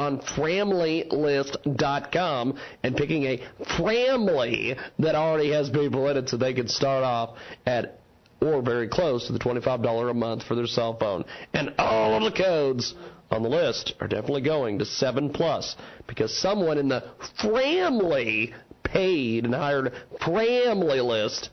on FramleyList.com and picking a Framley that already has people in it so they can start off at or very close to the $25 a month for their cell phone. And all of the codes on the list are definitely going to 7+ because someone in the Framley paid and hired FramleyList.com.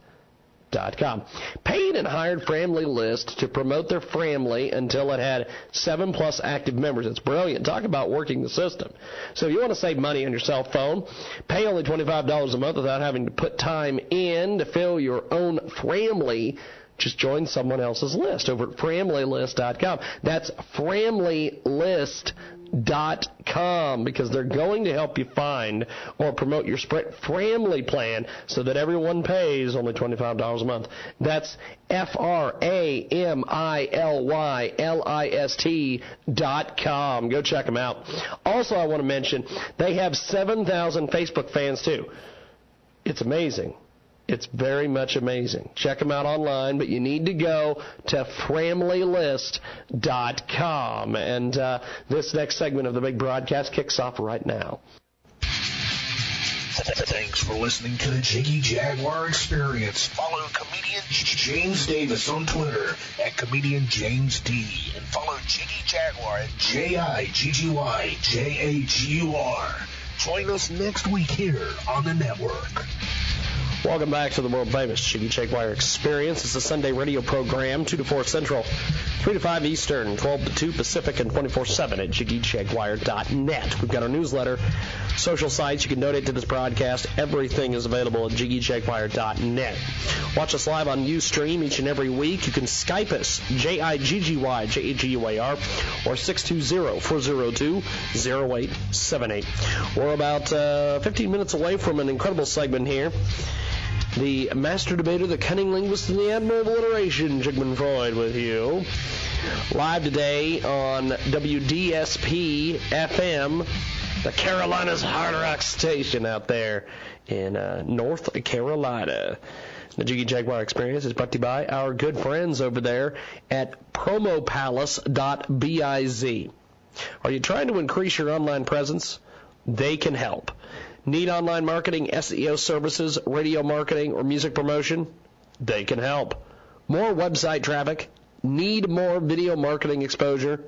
Paid and hired Framley List to promote their Framley until it had 7+ active members. It's brilliant. Talk about working the system. So if you want to save money on your cell phone, pay only $25 a month without having to put time in to fill your own Framley. Just join someone else's list over at FramleyList.com. That's FramleyList.com because they're going to help you find or promote your Sprint Framley plan so that everyone pays only $25 a month. That's FramleyList.com. Go check them out. Also, I want to mention they have 7,000 Facebook fans too. It's amazing. It's very much amazing. Check them out online, but you need to go to FramleyList.com. And this next segment of the big broadcast kicks off right now. Thanks for listening to the Jiggy Jaguar Experience. Follow comedian James Davis on Twitter at comedian James D. And follow Jiggy Jaguar at JIGGYJAGUR. Join us next week here on the network. Welcome back to the world-famous Jiggy Jaguar Experience. It's a Sunday radio program, 2 to 4 Central, 3 to 5 Eastern, 12 to 2 Pacific, and 24/7 at JiggyJaguar.net. We've got our newsletter, social sites. You can donate to this broadcast. Everything is available at JiggyJaguar.net. Watch us live on Ustream each and every week. You can Skype us, JIGGYJAGUAR, or 620-402-0878. We're about 15 minutes away from an incredible segment here. The master debater, the cunning linguist, and the admirable iteration, Jigman Freud, with you. Live today on WDSP FM, the Carolinas Hard Rock station out there in North Carolina. The Jiggy Jaguar Experience is brought to you by our good friends over there at promopalace.biz. Are you trying to increase your online presence? They can help. Need online marketing, SEO services, radio marketing, or music promotion? They can help. More website traffic? Need more video marketing exposure?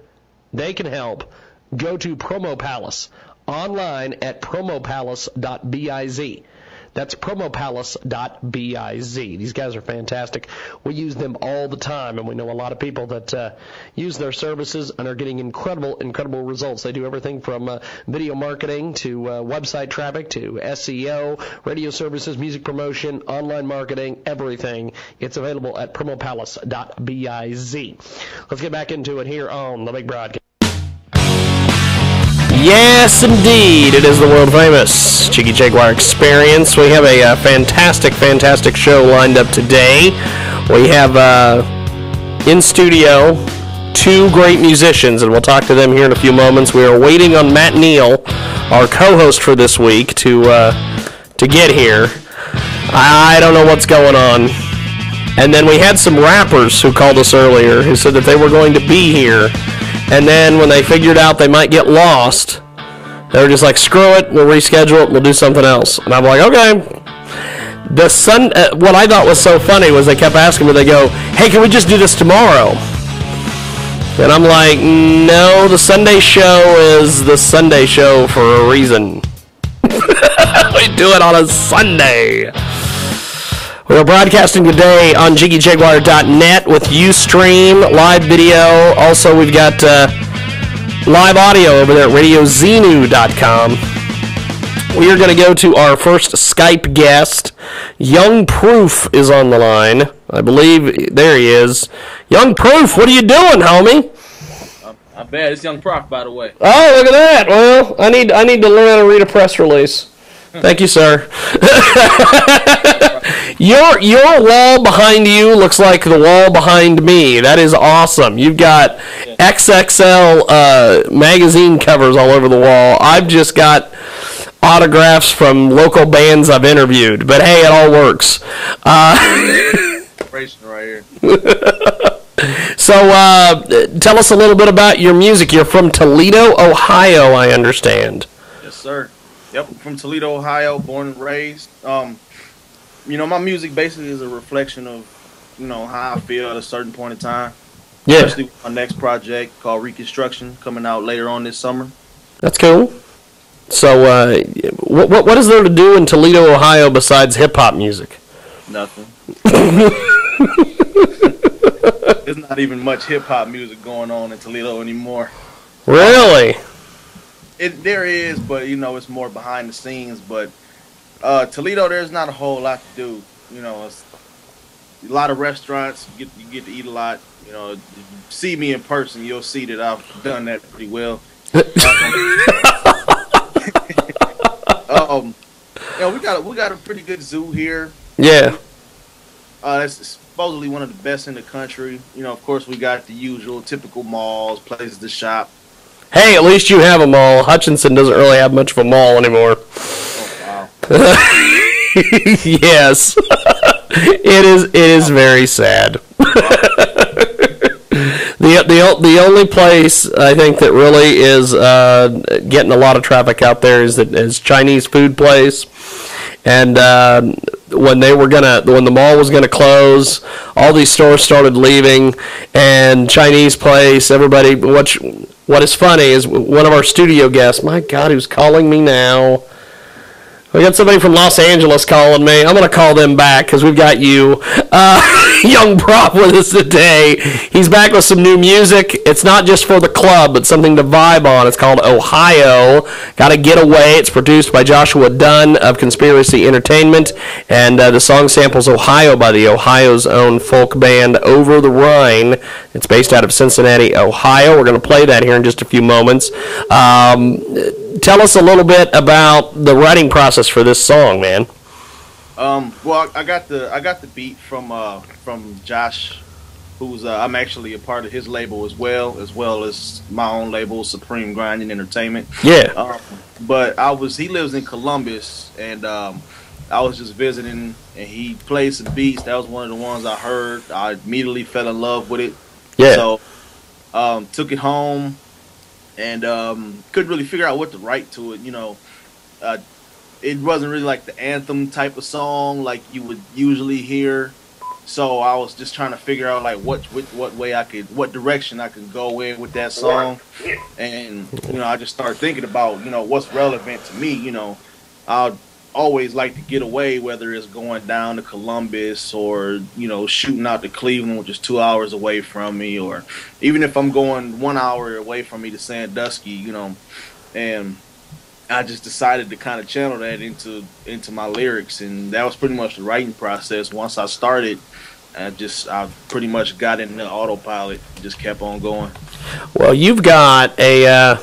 They can help. Go to Promo Palace online at promopalace.biz. That's promopalace.biz. These guys are fantastic. We use them all the time, and we know a lot of people that use their services and are getting incredible results. They do everything from video marketing to website traffic to SEO, radio services, music promotion, online marketing, everything. It's available at promopalace.biz. Let's get back into it here on the Big Broadcast. Yes, indeed. It is the world-famous Jiggy Jaguar Experience. We have a fantastic show lined up today. We have in studio 2 great musicians, and we'll talk to them here in a few moments. We are waiting on Matt Neal, our co-host for this week, to get here. I don't know what's going on. And then we had some rappers who called us earlier who said that they were going to be here. And then when they figured out they might get lost, they were just like, screw it, we'll reschedule it, we'll do something else. And I'm like, okay. What I thought was so funny was they kept asking me, they go, hey, can we just do this tomorrow? And I'm like, no, the Sunday show is the Sunday show for a reason. We do it on a Sunday. We're broadcasting today on JiggyJaguar.net with Ustream, live video. Also, we've got live audio over there at RadioZenu.com. We are going to go to our first Skype guest. Young Proof is on the line. I believe, there he is. Young Proof, what are you doing, homie? I bet. It's Young Prof, by the way. Oh, look at that. Well, I need to learn how to read a press release. Thank you, sir. Your wall behind you looks like the wall behind me. That is awesome. You've got XXL magazine covers all over the wall. I've just got autographs from local bands I've interviewed. But hey, it all works. Right here. So So tell us a little bit about your music. You're from Toledo, Ohio, I understand. Yes, sir. Yep, I'm from Toledo, Ohio, born and raised. My music basically is a reflection of, how I feel at a certain point in time. Yeah. Especially with my next project called Reconstruction coming out later on this summer. That's cool. So what is there to do in Toledo, Ohio besides hip-hop music? Nothing. There's not even much hip-hop music going on in Toledo anymore. Really? There is, but, it's more behind the scenes. But Toledo, there's not a whole lot to do. It's a lot of restaurants. You get to eat a lot. If you see me in person, you'll see that I've done that pretty well. We got a pretty good zoo here. Yeah. That's supposedly one of the best in the country. Of course, we got the usual typical malls, places to shop. Hey, at least you have a mall. Hutchinson doesn't really have much of a mall anymore. Oh, wow. Yes. It is very sad. The only place I think that really is getting a lot of traffic out there is Chinese food place. And when the mall was gonna close, all these stores started leaving, and Chinese place, everybody. What is funny is one of our studio guests. My God, who's calling me now? We got somebody from Los Angeles calling me. I'm going to call them back because we've got you, Young Prof, with us today. He's back with some new music. It's not just for the club, but something to vibe on. It's called Ohio. Gotta Get Away. It's produced by Joshua Dunn of Conspiracy Entertainment. And the song samples Ohio by the Ohio's own folk band Over the Rhine. It's based out of Cincinnati, Ohio. We're going to play that here in just a few moments. Tell us a little bit about the writing process for this song, man. Well, I got the beat from Josh, who's I'm actually a part of his label as well as my own label, Supreme Grinding Entertainment. Yeah. But he lives in Columbus, and I was just visiting, and he played some beats. That was one of the ones I heard. I immediately fell in love with it. Yeah. So took it home. And couldn't really figure out what to write to it. It wasn't really like the anthem type of song like you would usually hear. So I was just trying to figure out like what direction I could go in with that song. And I just started thinking about what's relevant to me. I'd always like to get away, whether it's going down to Columbus or shooting out to Cleveland, which is 2 hours away from me, or even if I'm going 1 hour away from me to Sandusky, and I just decided to kind of channel that into my lyrics, and that was pretty much the writing process. Once I started, I pretty much got into autopilot, just kept on going. Well, you've got a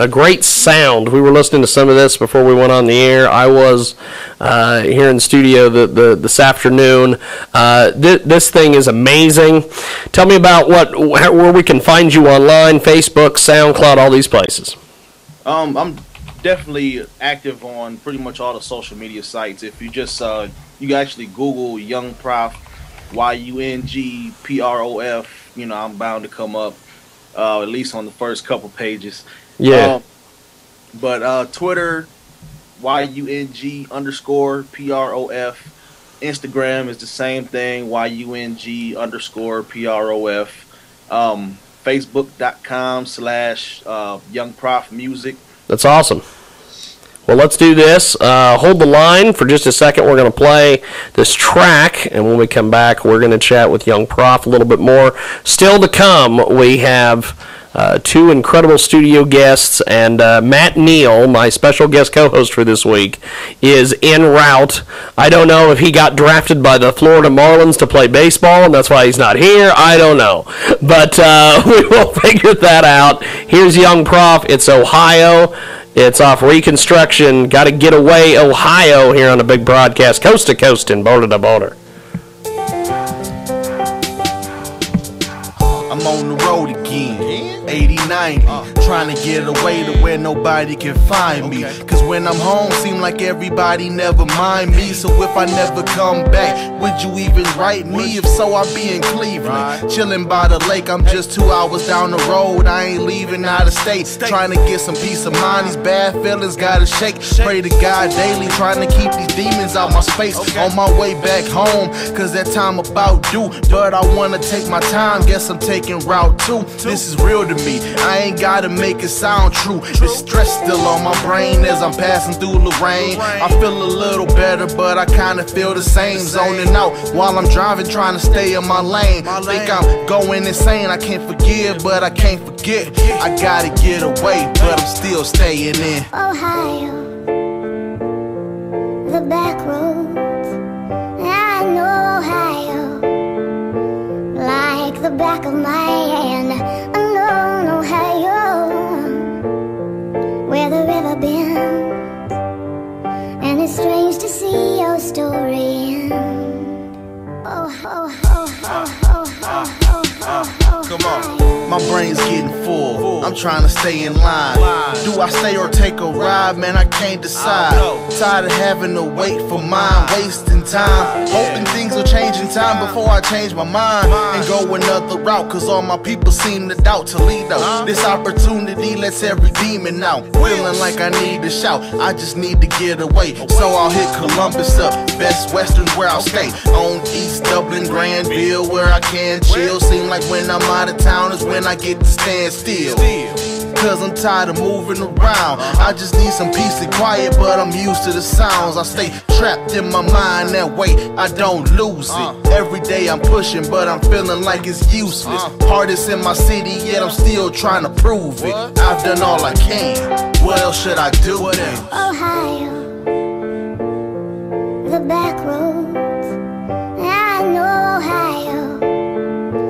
great sound. We were listening to some of this before we went on the air. I was here in the studio this afternoon. This thing is amazing. Tell me about where we can find you online, Facebook, SoundCloud, all these places. I'm definitely active on pretty much all the social media sites. If you just you can actually Google Young Prof, YUNGPROF, I'm bound to come up at least on the first couple pages. Yeah. But Twitter, YUNG_PROF. Instagram is the same thing, YUNG_PROF. Facebook.com/YoungProfMusic. That's awesome. Well, let's do this. Hold the line for just a second. We're going to play this track, and when we come back, we're going to chat with Young Prof a little bit more. Still to come, we have two incredible studio guests, and Matt Neal, my special guest co-host for this week, is en route. I don't know if he got drafted by the Florida Marlins to play baseball, and that's why he's not here. I don't know. But we will figure that out. Here's Young Prof. It's Ohio. It's off Reconstruction. Gotta Get Away, Ohio, here on a big broadcast, coast to coast and border to border. I'm on the road again, 80-90, trying to get away to where nobody can find me. Cause when I'm home, seem like everybody never mind me. So if I never come back, would you even write me? If so, I'll be in Cleveland, chilling by the lake. I'm just 2 hours down the road, I ain't leaving out of state. Trying to get some peace of mind, these bad feelings gotta shake. Pray to God daily, trying to keep these demons out my space. On my way back home, cause that time about due. But I wanna take my time, guess I'm taking route 2. This is real to me, I ain't gotta make it sound true. This stress still on my brain as I'm passing through the rain. I feel a little better, but I kinda feel the same. Zoning out while I'm driving, trying to stay in my lane. Think I'm going insane, I can't forgive, but I can't forget. I gotta get away, but I'm still staying in Ohio, the back roads. I know Ohio like the back of my hand. I know Ohio, where the river bends, and it's strange to see your story end. Come on, my brain's getting full, I'm trying to stay in line. Do I stay or take a ride? Man, I can't decide. Tired of having to wait for mine, wasting time. Hoping things will change in time before I change my mind and go another route. Cause all my people seem to doubt Toledo. This opportunity lets every demon out. Feeling like I need to shout, I just need to get away. So I'll hit Columbus up, Best Western's where I'll stay. On East Dublin, Granville, where I can chill. Seem like when I'm out of town is when I get to stand still. Cause I'm tired of moving around. I just need some peace and quiet, but I'm used to the sounds. I stay trapped in my mind, that way I don't lose it. Every day I'm pushing, but I'm feeling like it's useless. Hardest in my city, yet I'm still trying to prove it. I've done all I can, what else should I do? Ohio, the back roads. I know Ohio.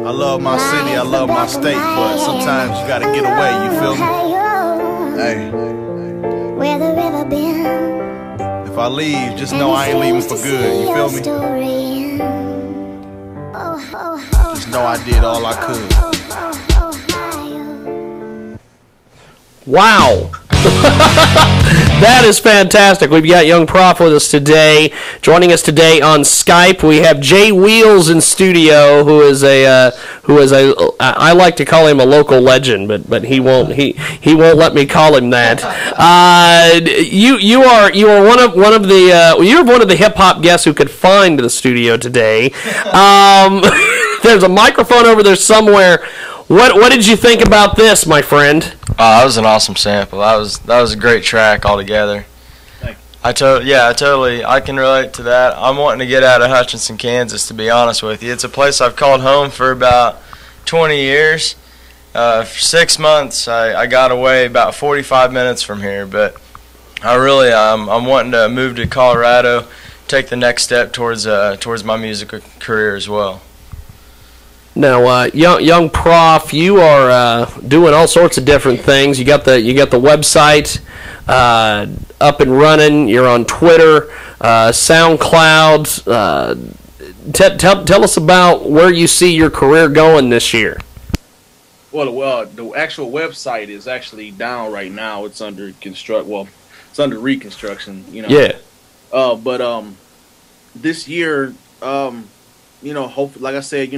I love my city, I love my state, but sometimes you gotta get away, you feel me? Hey, Where the river bends, if I leave, just know I ain't leaving for good, you feel me? Just know I did all I could. Wow. That is fantastic. We've got Young Prof with us today. Joining us today on Skype, we have Jay Wheels in studio, who is a I like to call him a local legend, but he won't let me call him that. You are one of the hip hop guests who could find the studio today. There's a microphone over there somewhere. What did you think about this, my friend? That was an awesome sample. That was a great track altogether. I can relate to that. I'm wanting to get out of Hutchinson, Kansas, to be honest with you. It's a place I've called home for about 20 years. For 6 months, I got away about 45 minutes from here, but I'm wanting to move to Colorado, take the next step towards my music career as well. Now, young Prof, you are doing all sorts of different things. You got the website up and running. You're on Twitter, SoundCloud. Tell us about where you see your career going this year. Well, the actual website is actually down right now. It's under it's under reconstruction. You know. Yeah. But this year, hopefully, like I said,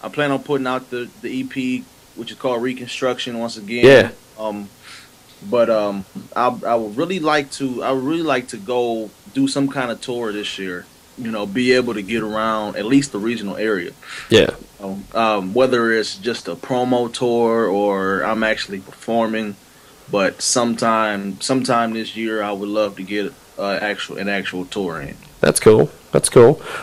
I plan on putting out the EP, which is called Reconstruction once again. Yeah. I would really like to go do some kind of tour this year. Be able to get around at least the regional area. Yeah. Whether it's just a promo tour or I'm actually performing, but sometime this year I would love to get an actual tour in. That's cool.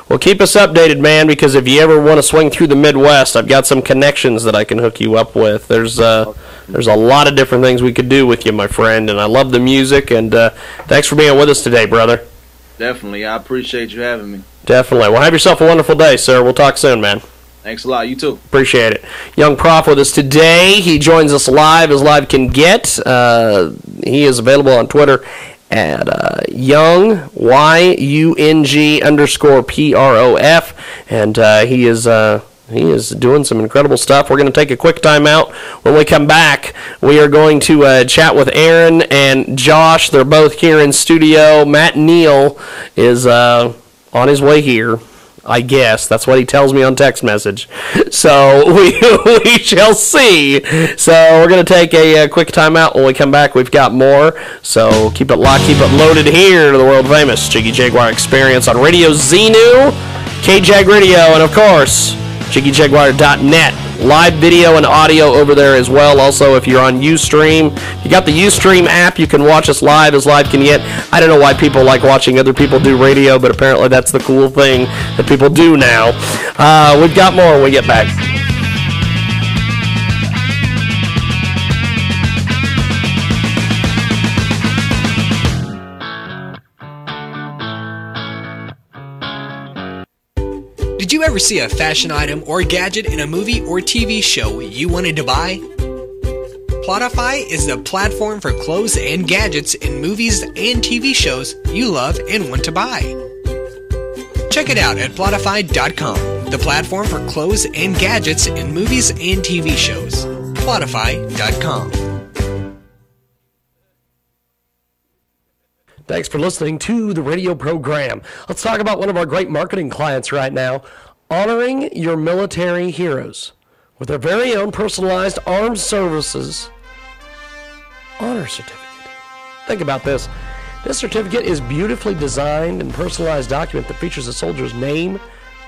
Well, keep us updated, man, because if you ever want to swing through the Midwest, I've got some connections that I can hook you up with. There's a lot of different things we could do with you, my friend, and I love the music, and thanks for being with us today, brother. Definitely. I appreciate you having me. Definitely. Well, have yourself a wonderful day, sir. We'll talk soon, man. Thanks a lot. You too. Appreciate it. Young Prof with us today. He joins us live as live can get. He is available on Twitter at Young, YUNG _PROF, and he is He is doing some incredible stuff. We're going to take a quick time out. When we come back, we are going to chat with Aaron and Josh. They're both here in studio. Matt Neal is on his way here, I guess. That's what he tells me on text message. So we shall see. So we're going to take a quick time out. When we come back, we've got more. So keep it locked, keep it loaded here to the world-famous Jiggy Jaguar Experience on Radio Xenu, KJAG Radio, and, of course, JiggyJaguar.net. Live video and audio over there as well. Also, if you're on Ustream, you got the Ustream app, you can watch us live as live can get. I don't know why people like watching other people do radio, but apparently that's the cool thing that people do now. We've got more when we get back. Did you ever see a fashion item or gadget in a movie or TV show you wanted to buy? Plotify is the platform for clothes and gadgets in movies and TV shows you love and want to buy. Check it out at Plotify.com, the platform for clothes and gadgets in movies and TV shows. Plotify.com. Thanks for listening to the radio program. Let's talk about one of our great marketing clients right now, honoring your military heroes with their very own personalized armed services honor certificate. Think about this. This certificate is beautifully designed and personalized document that features a soldier's name,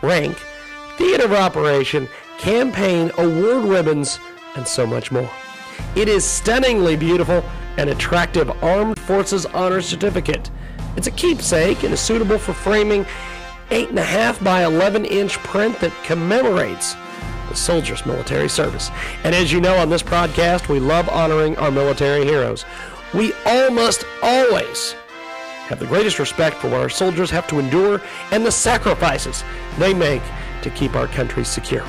rank, theater of operation, campaign, award ribbons, and so much more. It is stunningly beautiful and attractive Armed Forces Honor Certificate. It's a keepsake and is suitable for framing 8.5 by 11-inch print that commemorates the soldier's military service. And as you know, on this broadcast, we love honoring our military heroes. We all must always have the greatest respect for what our soldiers have to endure and the sacrifices they make to keep our country secure.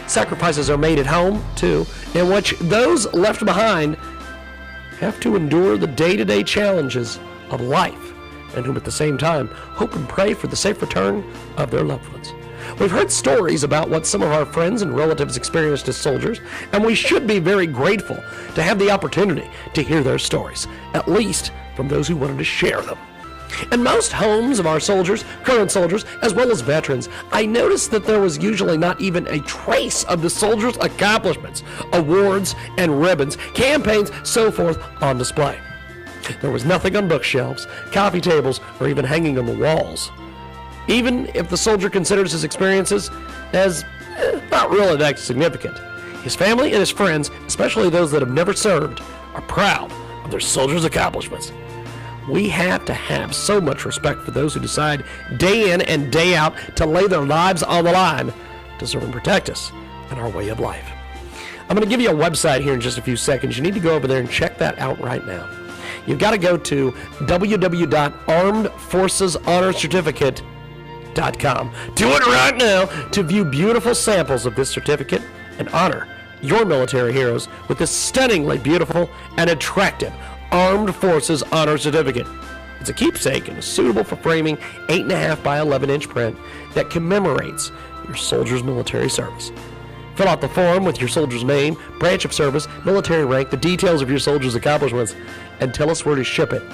Sacrifices are made at home, too, in which those left behind have to endure the day-to-day challenges of life, and whom at the same time hope and pray for the safe return of their loved ones. We've heard stories about what some of our friends and relatives experienced as soldiers, and we should be very grateful to have the opportunity to hear their stories, at least from those who wanted to share them. In most homes of our soldiers, current soldiers, as well as veterans, I noticed that there was usually not even a trace of the soldiers' accomplishments, awards and ribbons, campaigns, so forth on display. There was nothing on bookshelves, coffee tables, or even hanging on the walls. Even if the soldier considers his experiences as not really that significant, his family and his friends, especially those that have never served, are proud of their soldiers' accomplishments. We have to have so much respect for those who decide day in and day out to lay their lives on the line to serve and protect us and our way of life. I'm going to give you a website here in just a few seconds. You need to go over there and check that out right now. You've got to go to www.armedforceshonorcertificate.com. Do it right now to view beautiful samples of this certificate and honor your military heroes with this stunningly beautiful and attractive Armed Forces Honor Certificate. It's a keepsake and is suitable for framing 8.5 by 11-inch print that commemorates your soldier's military service. Fill out the form with your soldier's name, branch of service, military rank, the details of your soldier's accomplishments, and tell us where to ship it,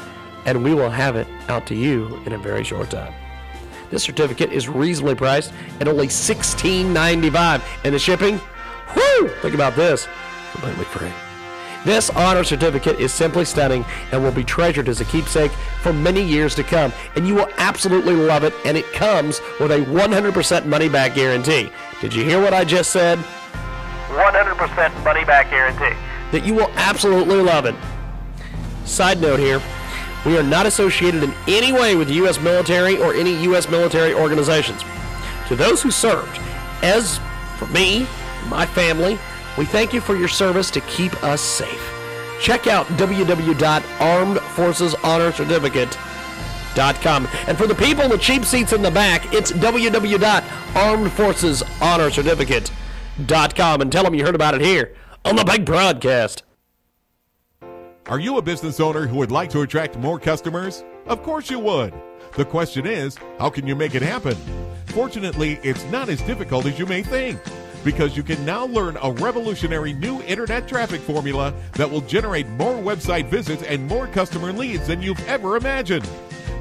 and we will have it out to you in a very short time. This certificate is reasonably priced at only $16.95, and the shipping, whoo, think about this, completely free. This honor certificate is simply stunning and will be treasured as a keepsake for many years to come, and you will absolutely love it, and it comes with a 100% money-back guarantee. Did you hear what I just said? 100% money-back guarantee. That you will absolutely love it. Side note here, we are not associated in any way with the U.S. military or any U.S. military organizations. To those who served, as for me, my family, we thank you for your service to keep us safe. Check out www.armedforceshonorcertificate.com. And for the people with cheap seats in the back, it's www.armedforceshonorcertificate.com. And tell them you heard about it here on the big broadcast. Are you a business owner who would like to attract more customers? Of course you would. The question is, how can you make it happen? Fortunately, it's not as difficult as you may think. because you can now learn a revolutionary new internet traffic formula that will generate more website visits and more customer leads than you've ever imagined.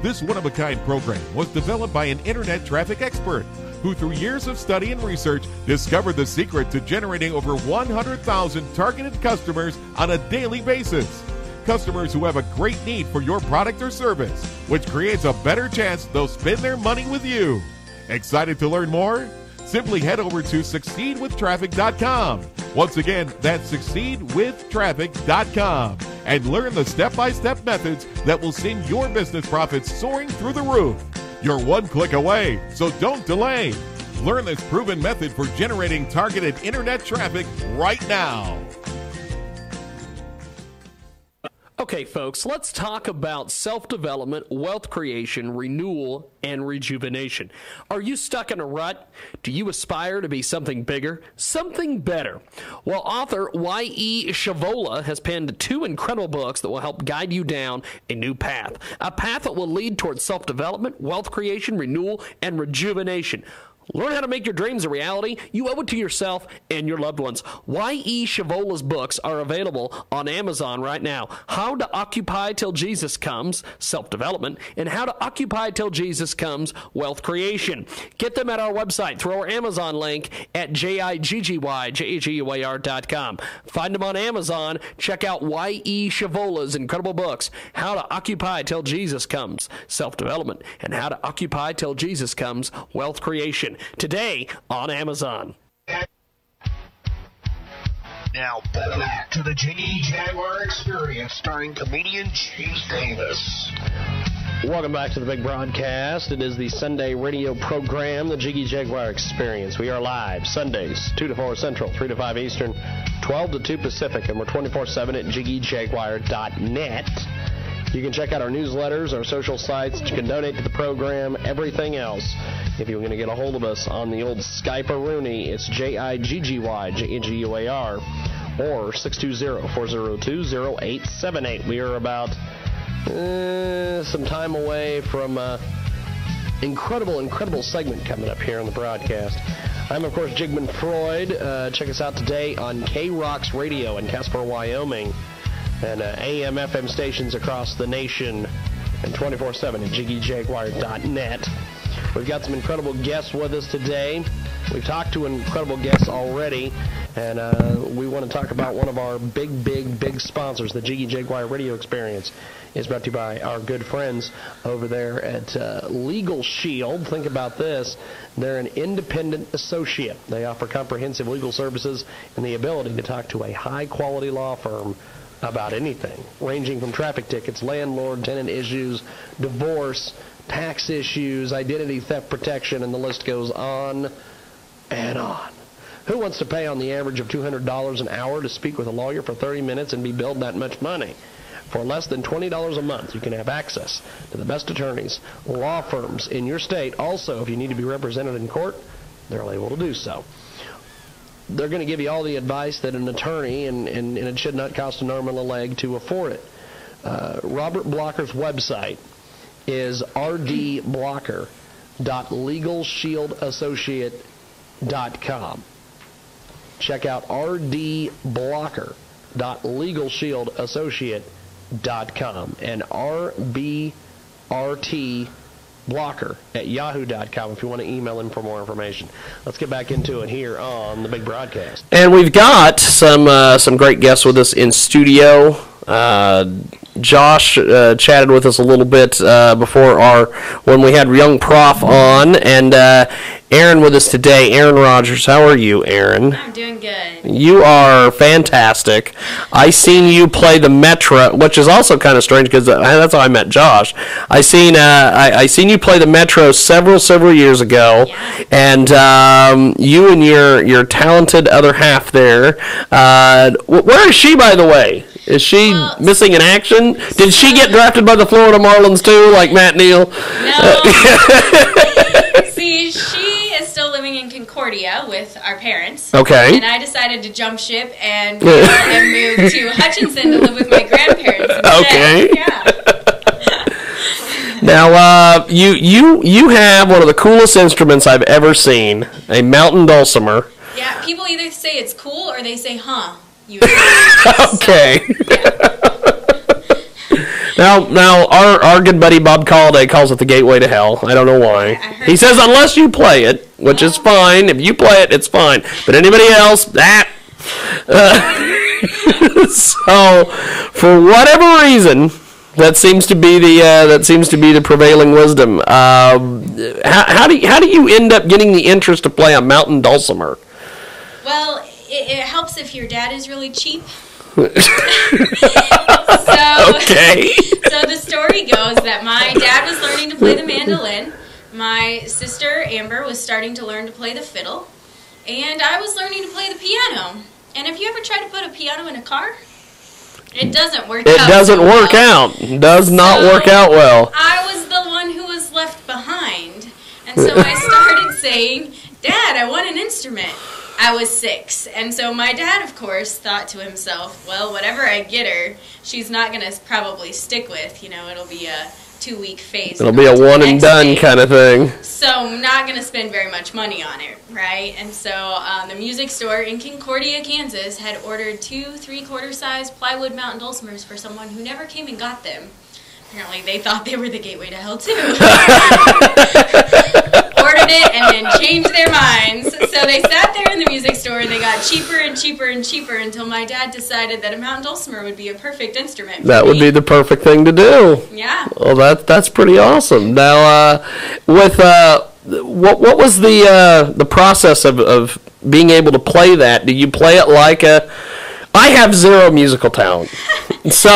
This one-of-a-kind program was developed by an internet traffic expert who, through years of study and research, discovered the secret to generating over 100,000 targeted customers on a daily basis. Customers who have a great need for your product or service, which creates a better chance they'll spend their money with you. Excited to learn more? Simply head over to succeedwithtraffic.com. Once again, that's succeedwithtraffic.com, and learn the step-by-step methods that will send your business profits soaring through the roof. You're one click away, so don't delay. Learn this proven method for generating targeted internet traffic right now. Okay, folks, let's talk about self-development, wealth creation, renewal, and rejuvenation. Are you stuck in a rut? Do you aspire to be something bigger, something better? Well, author Y.E. Shavola has penned 2 incredible books that will help guide you down a new path, a path that will lead towards self-development, wealth creation, renewal, and rejuvenation. Learn how to make your dreams a reality. You owe it to yourself and your loved ones. Y.E. Shavola's books are available on Amazon right now. How to Occupy Till Jesus Comes, Self-Development, and How to Occupy Till Jesus Comes, Wealth Creation. Get them at our website through our Amazon link at JIGGYJAGUAR.com. Find them on Amazon. Check out Y.E. Shavola's incredible books, How to Occupy Till Jesus Comes, Self-Development, and How to Occupy Till Jesus Comes, Wealth Creation. Today on Amazon. Now back to the Jiggy Jaguar Experience, starring comedian James Davis. Welcome back to the big broadcast. It is the Sunday radio program, the Jiggy Jaguar Experience. We are live Sundays, 2 to 4 Central, 3 to 5 Eastern, 12 to 2 Pacific, and we're 24/7 at jiggyjaguar.net. You can check out our newsletters, our social sites. You can donate to the program, everything else. If you're going to get a hold of us on the old Skype-a-rooney, it's JIGGYJAGUAR or 620-402-0878. We are about some time away from incredible segment coming up here on the broadcast. I'm, of course, Jigman Freud. Check us out today on K-Rocks Radio in Casper, Wyoming, and AM, FM stations across the nation, and 24/7 at jiggyjaguar.net. We've got some incredible guests with us today. We've talked to incredible guests already, and we want to talk about one of our big sponsors, the Jiggy Jaguar Radio Experience. It's brought to you by our good friends over there at Legal Shield. Think about this. They're an independent associate. They offer comprehensive legal services and the ability to talk to a high-quality law firm about anything, ranging from traffic tickets, landlord-tenant issues, divorce, tax issues, identity theft protection, and the list goes on and on. Who wants to pay on the average of $200 an hour to speak with a lawyer for 30 minutes and be billed that much money? For less than $20 a month, you can have access to the best attorneys, law firms in your state. Also, if you need to be represented in court, they're able to do so. They're going to give you all the advice that an attorney, and it should not cost an arm and a leg to afford it. Robert Blocker's website is rdblocker.legalshieldassociate.com. Check out rdblocker.legalshieldassociate.com and rbrt.blocker@yahoo.com if you want to email him for more information. Let's get back into it here on the big broadcast. And we've got some great guests with us in studio. Josh chatted with us a little bit before when we had Young Prof on, and Aaron with us today. Aaron Rogers, how are you, Aaron? I'm doing good. You are fantastic. I seen you play the Metro, which is also kind of strange because that's how I met Josh. I seen you play the Metro several years ago, yeah. And you and your talented other half there. Where is she, by the way? Is she missing in action? Did she get drafted by the Florida Marlins too, like Matt Neal? No. See, she is still living in Concordia with our parents. Okay. And I decided to jump ship and move to Hutchinson to live with my grandparents instead. Okay. Yeah. Now, you have one of the coolest instruments I've ever seen, a mountain dulcimer. Yeah, Yeah, people either say it's cool or they say, huh. Okay. Now, our good buddy Bob Colliday calls it the gateway to hell. I don't know why. He says unless you play it, which is fine. If you play it, it's fine. But anybody else, that. So, for whatever reason, that seems to be the prevailing wisdom. How do you end up getting the interest to play a mountain dulcimer? Well, it helps if your dad is really cheap. Okay. So the story goes that my dad was learning to play the mandolin, my sister Amber was starting to learn to play the fiddle, and I was learning to play the piano. And have you ever tried to put a piano in a car? It doesn't work out. It doesn't work out. Does not work out well. I was the one who was left behind. And so I started saying, Dad, I want an instrument. I was 6. And so my dad, of course, thought to himself, well, whatever I get her, she's not going to probably stick with. You know, it'll be a 2-week phase. It'll be a one and done kind of thing. So I'm not going to spend very much money on it, right? And so the music store in Concordia, Kansas had ordered 2 3/4 size plywood mountain dulcimers for someone who never came and got them. Apparently they thought they were the gateway to hell too. Ordered it and then changed their minds. So they sat there in the music store and they got cheaper and cheaper and cheaper until my dad decided that a mountain dulcimer would be a perfect instrument for That would be the perfect thing to do. Yeah. Well, that's pretty awesome. Now, what was the process of being able to play that? Do you play it like a? I have zero musical talent, so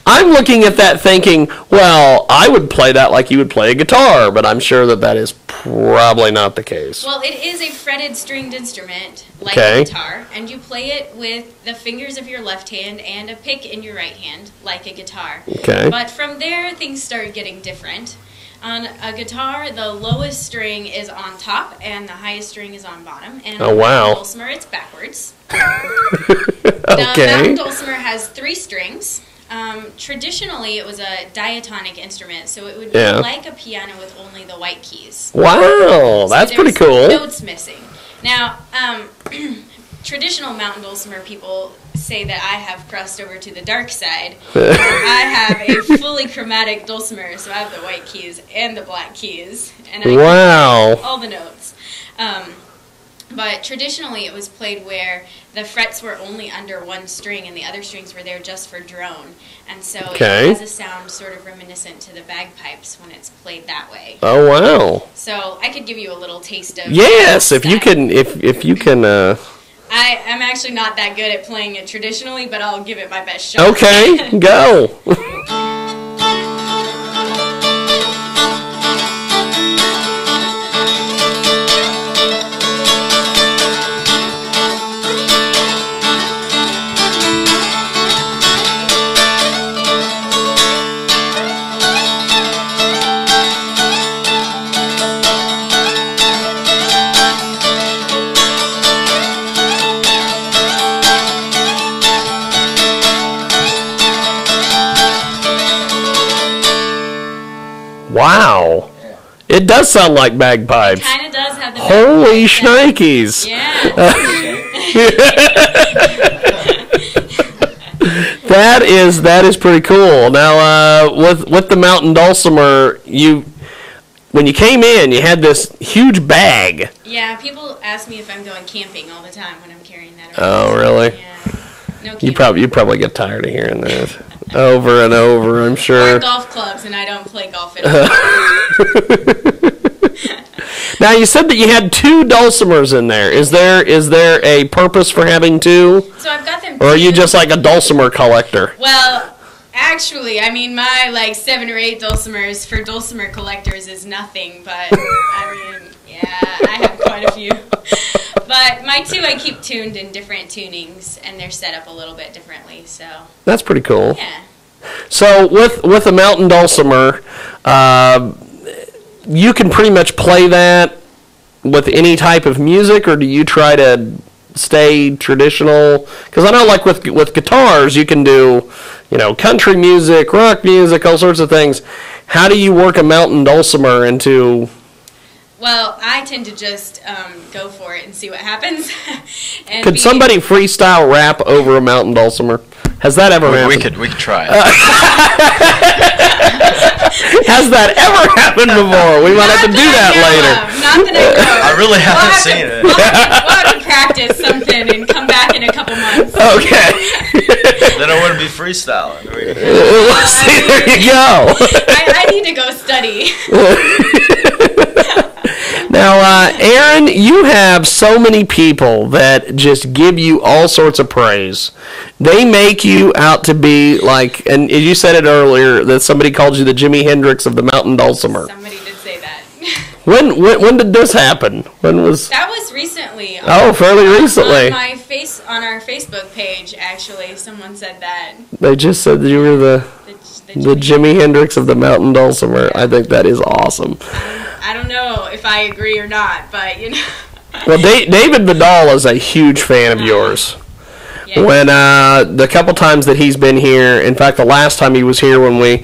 I'm looking at that thinking, well, I would play that like you would play a guitar, but I'm sure that is probably not the case. Well, it is a fretted stringed instrument like a guitar, and you play it with the fingers of your left hand and a pick in your right hand like a guitar. Okay. But from there, things start getting different. On a guitar, the lowest string is on top and the highest string is on bottom. And on the dulcimer, it's backwards. The mountain dulcimer has 3 strings. Traditionally, it was a diatonic instrument, so it would be like a piano with only the white keys. Wow, that's pretty cool. Notes missing. Now, traditional mountain dulcimer people say that I have crossed over to the dark side. I have a fully chromatic dulcimer, so I have the white keys and the black keys, and I can play all the notes. But traditionally, it was played where the frets were only under one string and the other strings were there just for drone. And so it has a sound sort of reminiscent to the bagpipes when it's played that way. Oh, wow. So I could give you a little taste of Yes, if you can, if you can... I'm actually not that good at playing it traditionally, but I'll give it my best shot. Okay, go. Wow. It does sound like bagpipes. It kind of does have the Holy shnikes. Yeah. That is pretty cool. Now, with the mountain dulcimer, when you came in, you had this huge bag. Yeah, people ask me if I'm going camping all the time when I'm carrying that around. Oh, really? Yeah. No You probably get tired of hearing that over and over, I'm sure. Or golf clubs, and I don't play golf at all. Now, you said that you had 2 dulcimers in there. Is there a purpose for having 2? So I've got them. Or are you just like a dulcimer collector? Well, actually, I mean, my 7 or 8 dulcimers for dulcimer collectors is nothing. But I mean, yeah, I have quite a few. But my 2 I keep tuned in different tunings, and they're set up a little bit differently. So that's pretty cool. Yeah. So with a mountain dulcimer, you can pretty much play that with any type of music, or do you try to stay traditional? Because I know, like with guitars, you can do, country music, rock music, all sorts of things. How do you work a mountain dulcimer into Well, I tend to just go for it and see what happens. And Could somebody freestyle rap over a mountain dulcimer? Has that ever happened? We could try it. Has that ever happened before? We might have to do that later. Not that I know. I really haven't seen it. We'll have to practice something and come back in a couple months. Okay. Then I wouldn't be freestyling. See, there you go. I need to go study. Now, Aaron, you have so many people that just give you all sorts of praise. They make you out to be like, and you said it earlier, that somebody called you the Jimi Hendrix of the mountain dulcimer. Somebody did say that. When did this happen? When was? That was recently. Fairly recently. On our Facebook page, actually, someone said that. They just said that you were the Jimi Hendrix of the mountain dulcimer. I think that is awesome. I don't know if I agree or not, but Well, David Vidal is a huge fan of yours. Yeah. When the couple times that he's been here, in fact, the last time he was here when we,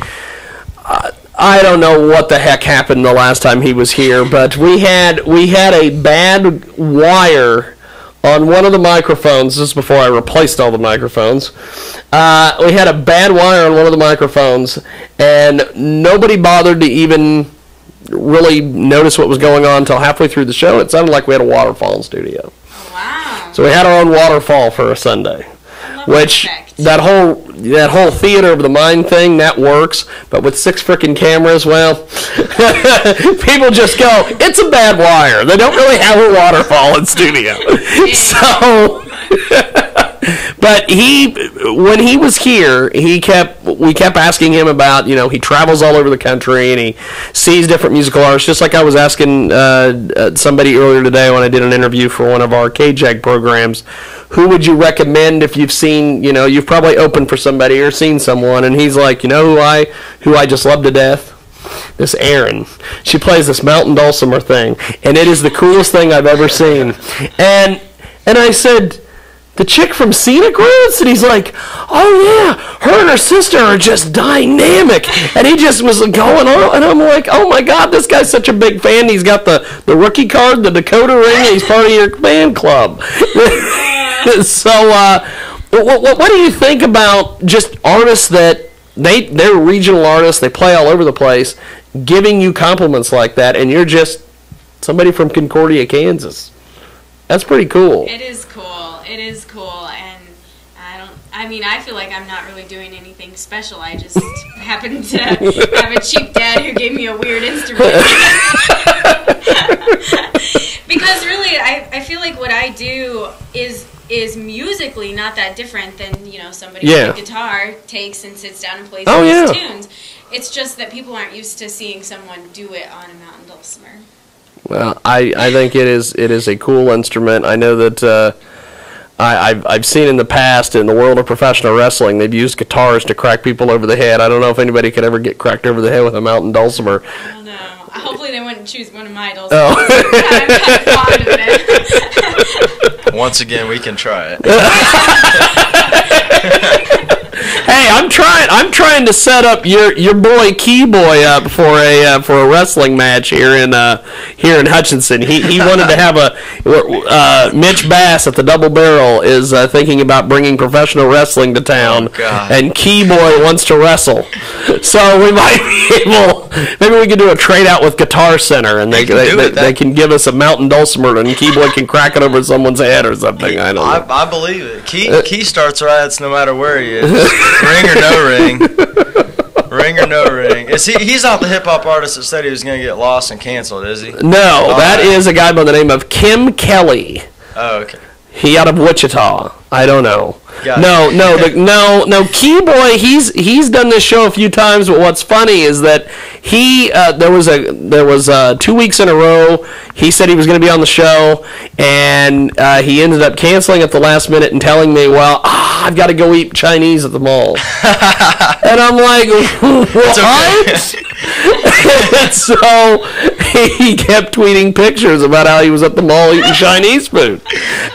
I don't know what the heck happened the last time he was here, but we had a bad wire on one of the microphones. This is before I replaced all the microphones. We had a bad wire on one of the microphones, and nobody bothered to even really notice what was going on until halfway through the show. It sounded like we had a waterfall in studio. Oh, wow. So we had our own waterfall for a Sunday. Which that whole theater of the mind thing, that works, but with 6 frickin' cameras, well, people just go, it's a bad wire. They don't really have a waterfall in studio. So but when he was here, we kept asking him about, he travels all over the country and he sees different musical artists, just like I was asking somebody earlier today when I did an interview for one of our KJAG programs. Who would you recommend if you've seen, you've probably opened for somebody or seen someone, and he's like, who I just love to death? This Erin. She plays this mountain dulcimer thing, and it is the coolest thing I've ever seen. And I said, the chick from Scenic Roots? And he's like, oh yeah, her and her sister are just dynamic. And he just was going on, and I'm like, oh my God, this guy's such a big fan. He's got the rookie card, the Dakota ring, and he's part of your fan club. So, what do you think about just artists that they're regional artists, they play all over the place, giving you compliments like that, and you're just somebody from Concordia, Kansas? That's pretty cool. It is cool. It is cool, and I feel like I'm not really doing anything special. I just happen to have a cheap dad who gave me a weird instrument. Because really, I feel like what I do is musically not that different than somebody with a guitar takes and sits down and plays these tunes. It's just that people aren't used to seeing someone do it on a mountain dulcimer. Well, I think it is a cool instrument. I know that I've seen in the past in the world of professional wrestling, they've used guitars to crack people over the head. I don't know if anybody could ever get cracked over the head with a mountain dulcimer. I don't know. Hopefully they wouldn't choose one of my dulcimers. Oh. I'm kind of fond of it. Once again, we can try it. Hey, I'm trying to set up your boy Key Boy up for a wrestling match here in Hutchinson. He wanted to have Mitch Bass at the Double Barrel is thinking about bringing professional wrestling to town, and Key Boy wants to wrestle. So we might be able, maybe we could do a trade out with Guitar Center, and they can give us a mountain dulcimer, and Key Boy can crack it over someone's head or something. I don't know. I believe it. Key starts riots no matter where he is. Ring or no ring. Ring or no ring. He's not the hip-hop artist that said he was going to get lost and canceled, is he? No, that is a guy by the name of Kim Kelly. Oh, okay. He out of Wichita. I don't know. Gotcha. No. Key Boy, he's done this show a few times, but what's funny is that there was 2 weeks in a row he said he was going to be on the show, and he ended up canceling at the last minute and telling me, well, I've got to go eat Chinese at the mall. And I'm like, what? And so he kept tweeting pictures about how he was at the mall eating Chinese food.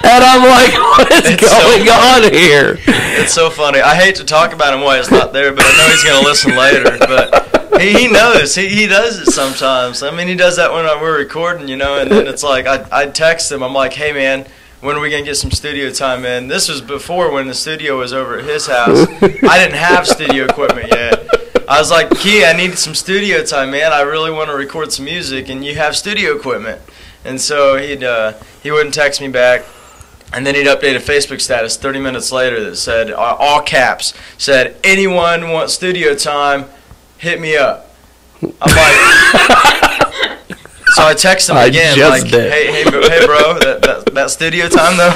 And I'm like, what is going on here? It's so funny. I hate to talk about him while he's not there, but I know he's going to listen later. But he knows. He does it sometimes. I mean, he does that when we're recording, you know, and then it's like I text him. I'm like, hey, man, when are we going to get some studio time in? This was before when the studio was over at his house. I didn't have studio equipment yet. I was like, Key, I need some studio time, man. I really want to record some music, and you have studio equipment. And so he wouldn't text me back. And then he'd update a Facebook status 30 minutes later that said, all caps, said, anyone want studio time, hit me up. I'm like, so I text him again, like, hey, bro, that studio time though?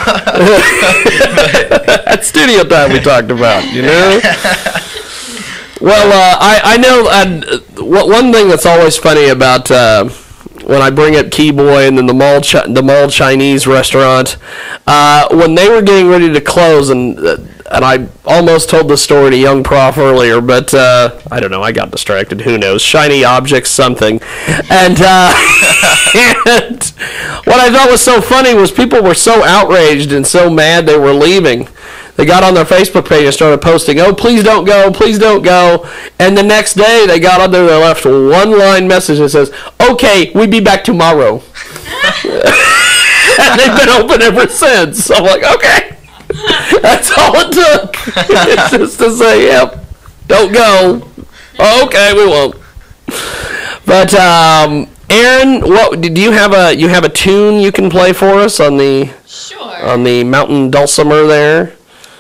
That studio time we talked about, you know? Well, I know one thing that's always funny about when I bring up Key Boy and then the mall Chinese restaurant, when they were getting ready to close, and I almost told the story to Young Prof earlier, but I don't know, I got distracted. Who knows? Shiny objects, something. And, and what I thought was so funny was people were so outraged and so mad they were leaving. They got on their Facebook page and started posting, oh, please don't go, please don't go. And the next day, they got on there and they left one-line message that says, okay, we'll be back tomorrow. And they've been open ever since. So I'm like, okay. That's all it took. It's just to say, yep, don't go. Okay, we won't. But, Aaron, what do you have a tune you can play for us on the mountain dulcimer there?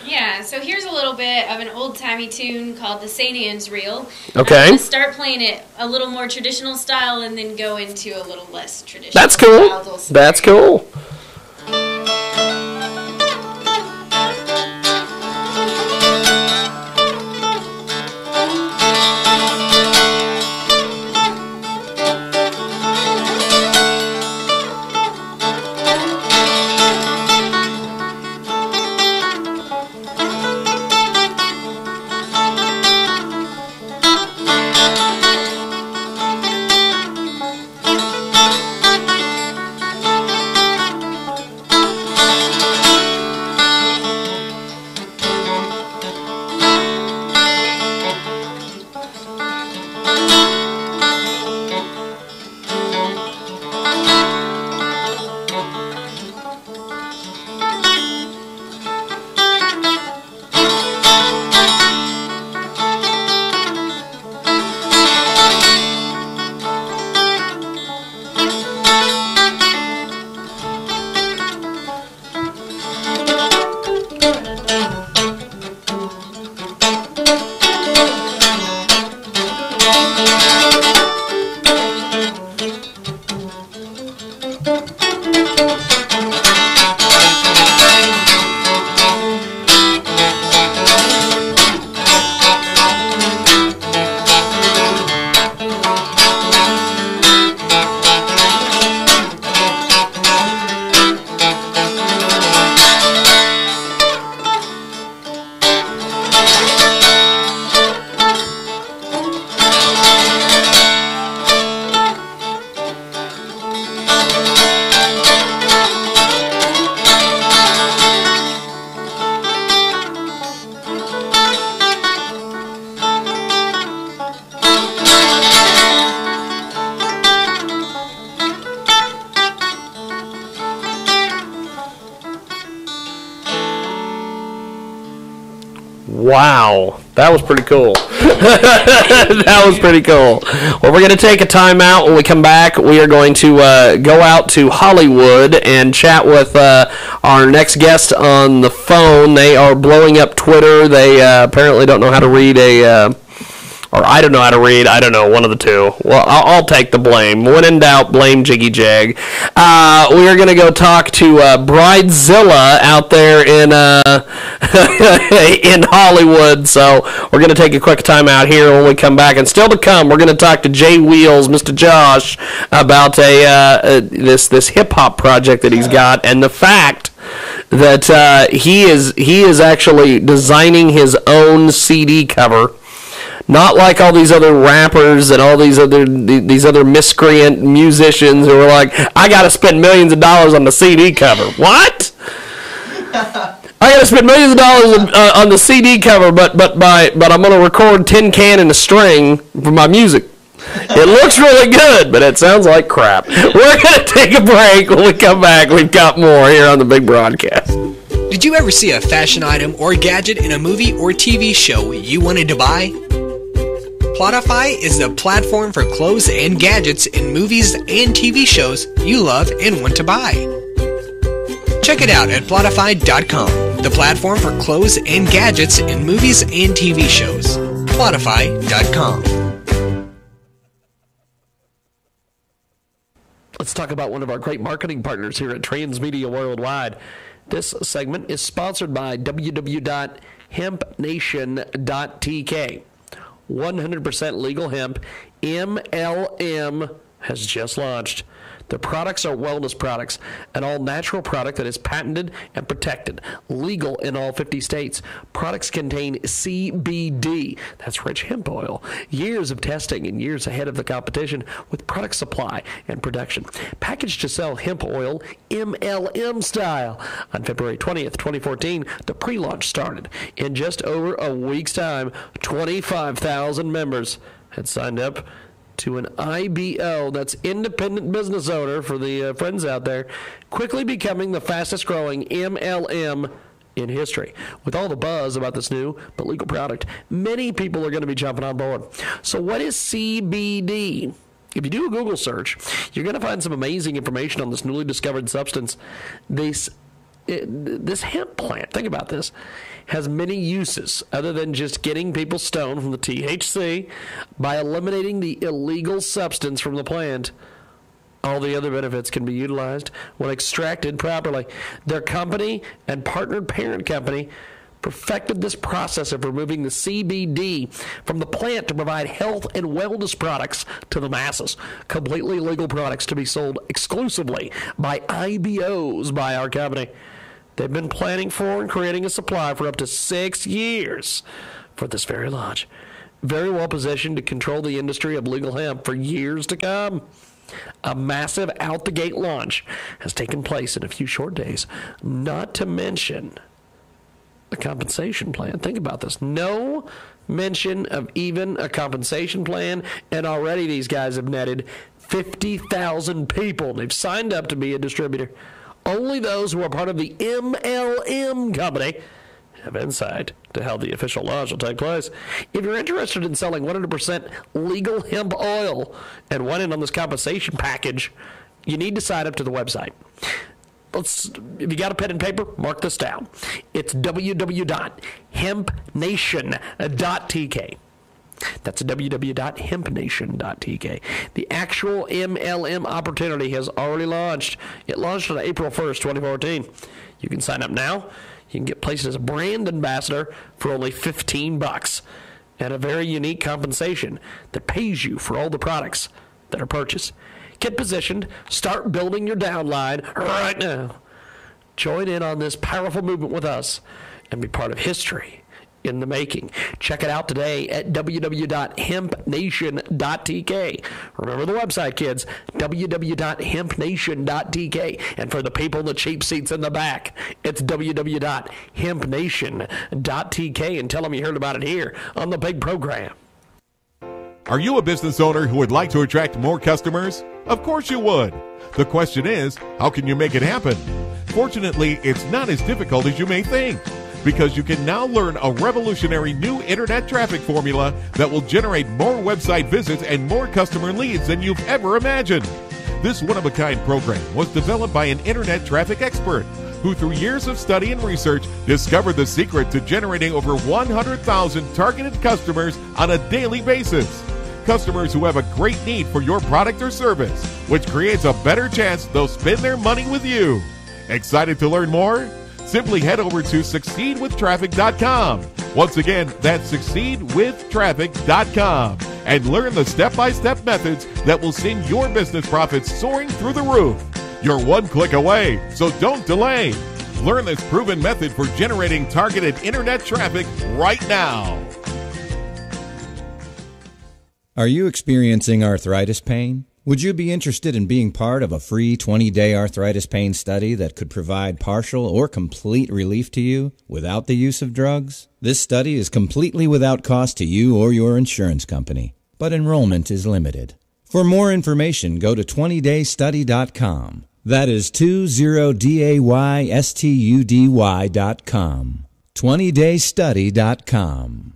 Yeah, so here's a little bit of an old-timey tune called the St. Anne's Reel. Okay. I'm going to start playing it a little more traditional style and then go into a little less traditional That's cool. style. That's cool. Wow, that was pretty cool. That was pretty cool. Well, we're going to take a time out. When we come back, we are going to go out to Hollywood and chat with our next guest on the phone. They are blowing up Twitter. They apparently don't know how to read or I don't know how to read. I don't know, one of the two. Well, I'll take the blame. When in doubt, blame Jiggy Jag. We are going to go talk to Bridezilla out there in in Hollywood. So we're going to take a quick time out here. When we come back, and still to come, we're going to talk to Jay Wheels, Mr. Josh, about this hip hop project that he's got, and the fact that he is actually designing his own CD cover. Not like all these other rappers and all these other miscreant musicians who are like, I got to spend millions of dollars on the CD cover. What? I got to spend millions of dollars on the CD cover, but I'm going to record tin can and a string for my music. It looks really good, but it sounds like crap. We're going to take a break. When we come back, we've got more here on the big broadcast. Did you ever see a fashion item or gadget in a movie or TV show you wanted to buy? Plotify is the platform for clothes and gadgets in movies and TV shows you love and want to buy. Check it out at Plotify.com, the platform for clothes and gadgets in movies and TV shows. Plotify.com. Let's talk about one of our great marketing partners here at Transmedia Worldwide. This segment is sponsored by www.hempnation.tk. 100% legal hemp. MLM has just launched. The products are wellness products, an all-natural product that is patented and protected, legal in all 50 states. Products contain CBD, that's rich hemp oil, years of testing and years ahead of the competition with product supply and production. Packaged to sell hemp oil MLM style. On February 20th, 2014, the pre-launch started. In just over a week's time, 25,000 members had signed up to an IBO, that's independent business owner for the friends out there, quickly becoming the fastest growing MLM in history. With all the buzz about this new but legal product, many people are going to be jumping on board. So what is CBD? If you do a Google search, you're going to find some amazing information on this newly discovered substance. This hemp plant, think about this, has many uses other than just getting people stoned from the THC. By eliminating the illegal substance from the plant, all the other benefits can be utilized when extracted properly. Their company and partnered parent company perfected this process of removing the CBD from the plant to provide health and wellness products to the masses. Completely legal products to be sold exclusively by IBOs by our company. They've been planning for and creating a supply for up to 6 years for this very launch. Very well positioned to control the industry of legal hemp for years to come. A massive out-the-gate launch has taken place in a few short days, not to mention a compensation plan. Think about this. No mention of even a compensation plan, and already these guys have netted 50,000 people. They've signed up to be a distributor. Only those who are part of the MLM company have insight to how the official launch will take place. If you're interested in selling 100% legal hemp oil and want in on this compensation package, you need to sign up to the website. If you got a pen and paper, mark this down. It's www.hempnation.tk. That's www.hempnation.tk. The actual MLM opportunity has already launched. It launched on April 1st, 2014. You can sign up now. You can get placed as a brand ambassador for only $15 and a very unique compensation that pays you for all the products that are purchased. Get positioned. Start building your downline right now. Join in on this powerful movement with us and be part of history in the making. Check it out today at www.hempnation.tk. Remember the website, kids, www.hempnation.tk. And for the people in the cheap seats in the back, it's www.hempnation.tk. And tell them you heard about it here on the big program. Are you a business owner who would like to attract more customers? Of course you would. The question is, how can you make it happen? Fortunately, it's not as difficult as you may think, because you can now learn a revolutionary new internet traffic formula that will generate more website visits and more customer leads than you've ever imagined. This one-of-a-kind program was developed by an internet traffic expert who, through years of study and research, discovered the secret to generating over 100,000 targeted customers on a daily basis. Customers who have a great need for your product or service, which creates a better chance they'll spend their money with you. Excited to learn more? Simply head over to succeedwithtraffic.com. Once again, that's succeedwithtraffic.com, and learn the step-by-step methods that will send your business profits soaring through the roof. You're one click away, so don't delay. Learn this proven method for generating targeted internet traffic right now. Are you experiencing arthritis pain? Would you be interested in being part of a free 20-day arthritis pain study that could provide partial or complete relief to you without the use of drugs? This study is completely without cost to you or your insurance company. but enrollment is limited. For more information, go to 20daystudy.com. That is 20daystudy.com. 20daystudy.com.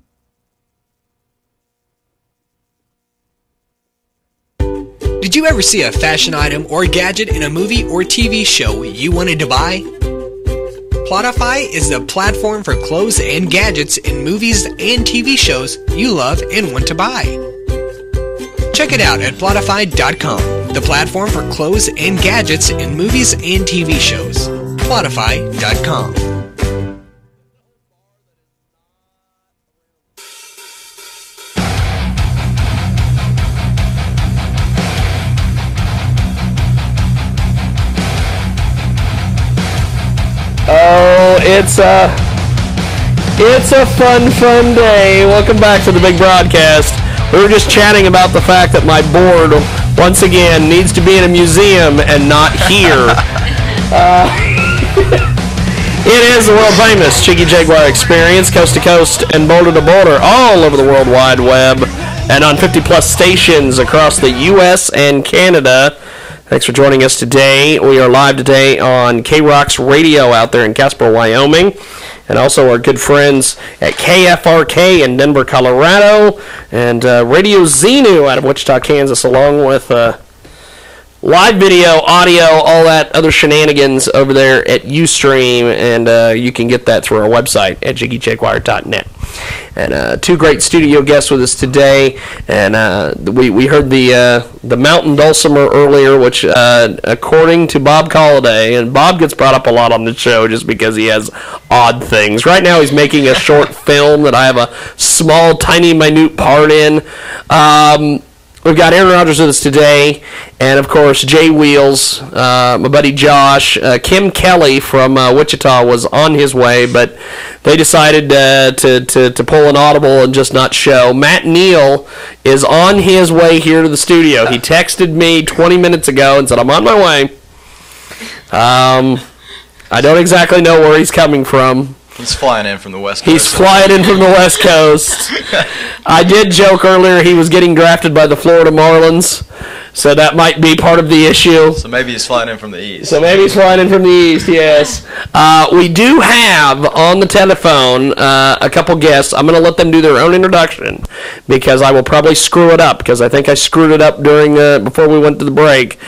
Did you ever see a fashion item or gadget in a movie or TV show you wanted to buy? Plotify is the platform for clothes and gadgets in movies and TV shows you love and want to buy. Check it out at Plotify.com, the platform for clothes and gadgets in movies and TV shows. Plotify.com. Oh, it's a fun day. Welcome back to the big broadcast. We were just chatting about the fact that my board, once again, needs to be in a museum and not here. It is the world famous Jiggy Jaguar experience, coast to coast and border to border, all over the World Wide Web, and on 50-plus stations across the U.S. and Canada. Thanks for joining us today. We are live today on K-Rock's Radio out there in Casper, Wyoming, and also our good friends at KFRK in Denver, Colorado, and Radio Xenu out of Wichita, Kansas, along with live video, audio, all that other shenanigans over there at Ustream, and you can get that through our website at jiggyjaguar.net. And two great studio guests with us today, and we heard the Mountain Dulcimer earlier, which according to Bob Colliday, and Bob gets brought up a lot on the show just because he has odd things. Right now he's making a short film that I have a small, tiny, minute part in. We've got Aaron Rodgers with us today, and of course Jay Wheels, my buddy Josh, Kim Kelly from Wichita was on his way, but they decided to pull an audible and just not show. Matt Neal is on his way here to the studio. He texted me 20 minutes ago and said, I'm on my way. I don't exactly know where he's coming from. He's flying in from the West Coast. He's flying in from the West Coast. I did joke earlier he was getting drafted by the Florida Marlins, so that might be part of the issue. So maybe he's flying in from the East. Yes. We do have on the telephone a couple guests. I'm going to let them do their own introduction because I will probably screw it up because I think I screwed it up before we went to the break.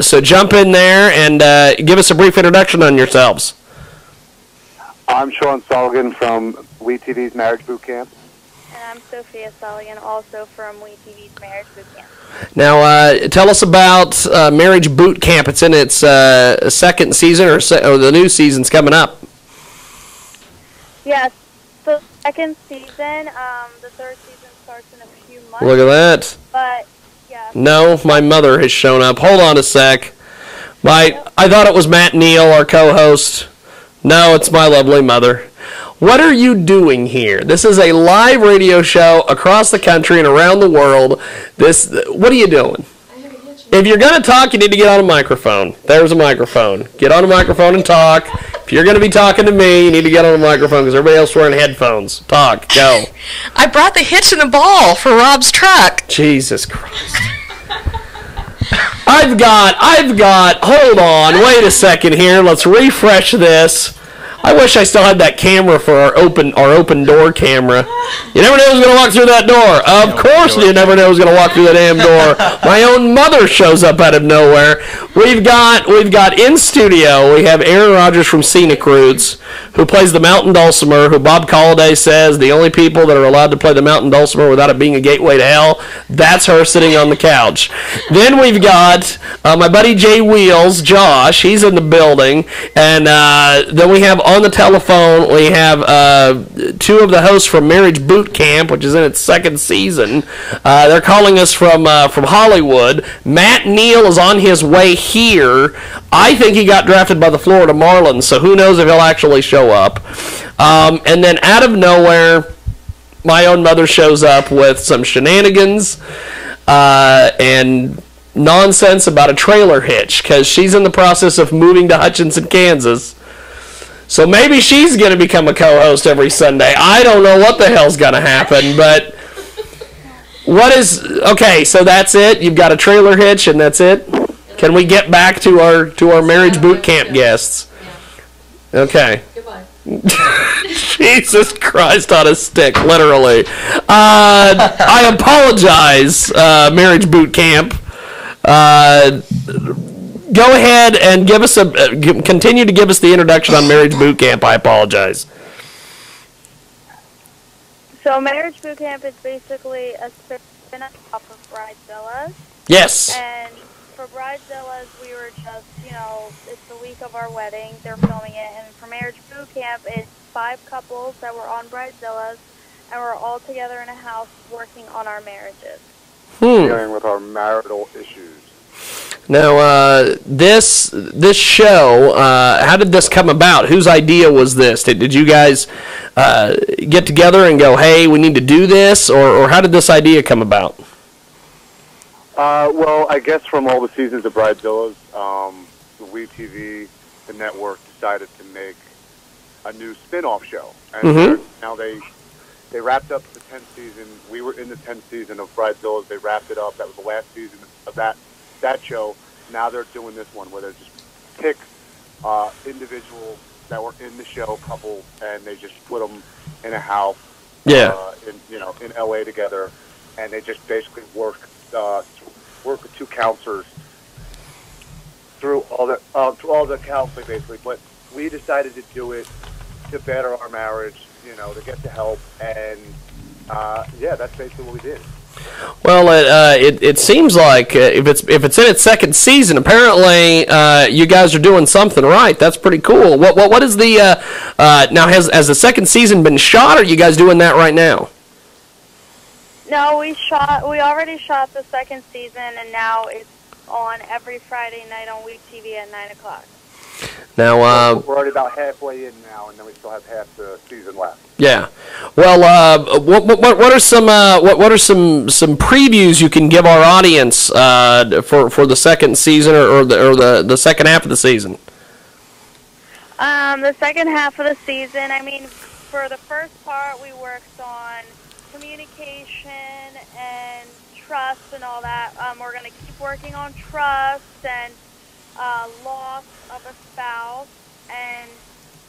So jump in there and give us a brief introduction on yourselves. I'm Sean Sullivan from WeTV's Marriage Boot Camp. And I'm Sophia Sullivan, also from WeTV's Marriage Boot Camp. Now, tell us about Marriage Boot Camp. It's in its second season, or the new season's coming up. Yes, the second season. The third season starts in a few months. Look at that. But, yeah. No, my mother has shown up. Hold on a sec. I thought it was Matt Neal, our co-host. No, it's my lovely mother. What are you doing here? This is a live radio show across the country and around the world. What are you doing? If you're going to talk, you need to get on a microphone. There's a microphone. Get on a microphone and talk. If you're going to be talking to me, you need to get on a microphone because everybody else is wearing headphones. Talk. Go. I brought the hitch and the ball for Rob's truck. Jesus Christ. I've got, hold on, wait a second here. Let's refresh this. I wish I still had that camera for our open door camera. You never know who's going to walk through that door. Of course you never know who's going to walk through that damn door. My own mother shows up out of nowhere. We've got in studio, we have Aaron Rodgers from Scenic Roots, who plays the Mountain Dulcimer, who Bob Colliday says the only people that are allowed to play the Mountain Dulcimer without it being a gateway to hell, that's her sitting on the couch. Then we've got my buddy Jay Wheels, Josh, he's in the building, and then we have on the telephone, we have two of the hosts from Marriage Boot Camp, which is in its second season. They're calling us from Hollywood. Matt Neal is on his way here. I think he got drafted by the Florida Marlins, so who knows if he'll actually show up. And then out of nowhere, my own mother shows up with some shenanigans and nonsense about a trailer hitch, because she's in the process of moving to Hutchinson, Kansas. So maybe she's going to become a co-host every Sunday. I don't know what the hell's going to happen, but What is okay? So that's it. You've got a trailer hitch, and that's it. Can we get back to our marriage boot camp guests? Okay. Goodbye. Jesus Christ on a stick, literally. I apologize, marriage boot camp. Go ahead and give us continue to give us the introduction on marriage boot camp. I apologize. So Marriage Boot Camp is basically a spin-off of Bridezillas. Yes. And for Bridezillas, we were just, it's the week of our wedding. They're filming it. And for Marriage Boot Camp, it's 5 couples that were on Bridezillas, and we're all together in a house working on our marriages. Dealing with our marital issues. Now, this show, how did this come about? Whose idea was this? Did you guys get together and go, hey, we need to do this? Or how did this idea come about? Well, I guess from all the seasons of Bridezillas, the WeTV, the network, decided to make a new spin-off show. And now they wrapped up the 10th season. We were in the 10th season of Bridezillas. They wrapped it up. That was the last season of that show. Now they're doing this one where they just pick individuals that were in the show, couple, and they just put them in a house, in LA together, and they just basically work with 2 counselors through all the counseling, basically. But we decided to do it to better our marriage, to get the help, and that's basically what we did. Well, it seems like if it's in its 2nd season, apparently you guys are doing something right. That's pretty cool. What is the now has the 2nd season been shot? Or are you guys doing that right now? No, we already shot the 2nd season, and now it's on every Friday night on WeTV at 9:00. Now we're already about halfway in now, and then we still have half the season left. Yeah. Well, what are some previews you can give our audience for the 2nd season or the second half of the season? The second half of the season, for the first part, we worked on communication and trust and all that. We're going to keep working on trust and loss of a spouse, and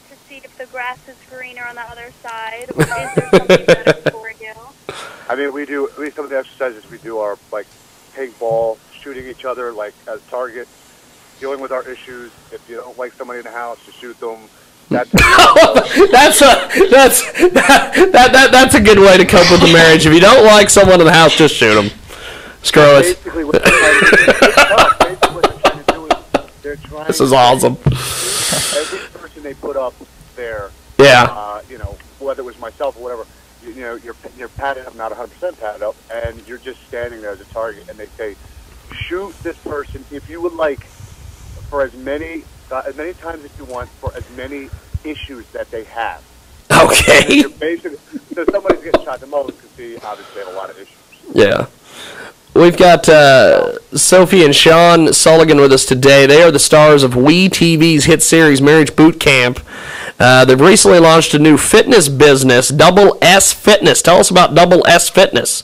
to see if the grass is greener on the other side. Is there something better for you? Some of the exercises we do are like paintball, shooting each other like as targets, dealing with our issues. If you don't like somebody in the house, you shoot them. That's a good way to cope with the marriage. If you don't like someone in the house, just shoot them. Screw it. Basically, what they're trying to do is they're trying. This is awesome. Every person they put up there, whether it was myself or whatever, you're padded up, not 100% padded up, and you're just standing there as a target, and they say, shoot this person if you would like, for as many times as you want, for as many issues that they have. Okay. So somebody's getting shot. The most can see, obviously, have a lot of issues. Yeah. We've got Sophie and Sean Sulligan with us today. They are the stars of WeTV's hit series Marriage Boot Camp. They've recently launched a new fitness business, Double S Fitness. Tell us about Double S Fitness.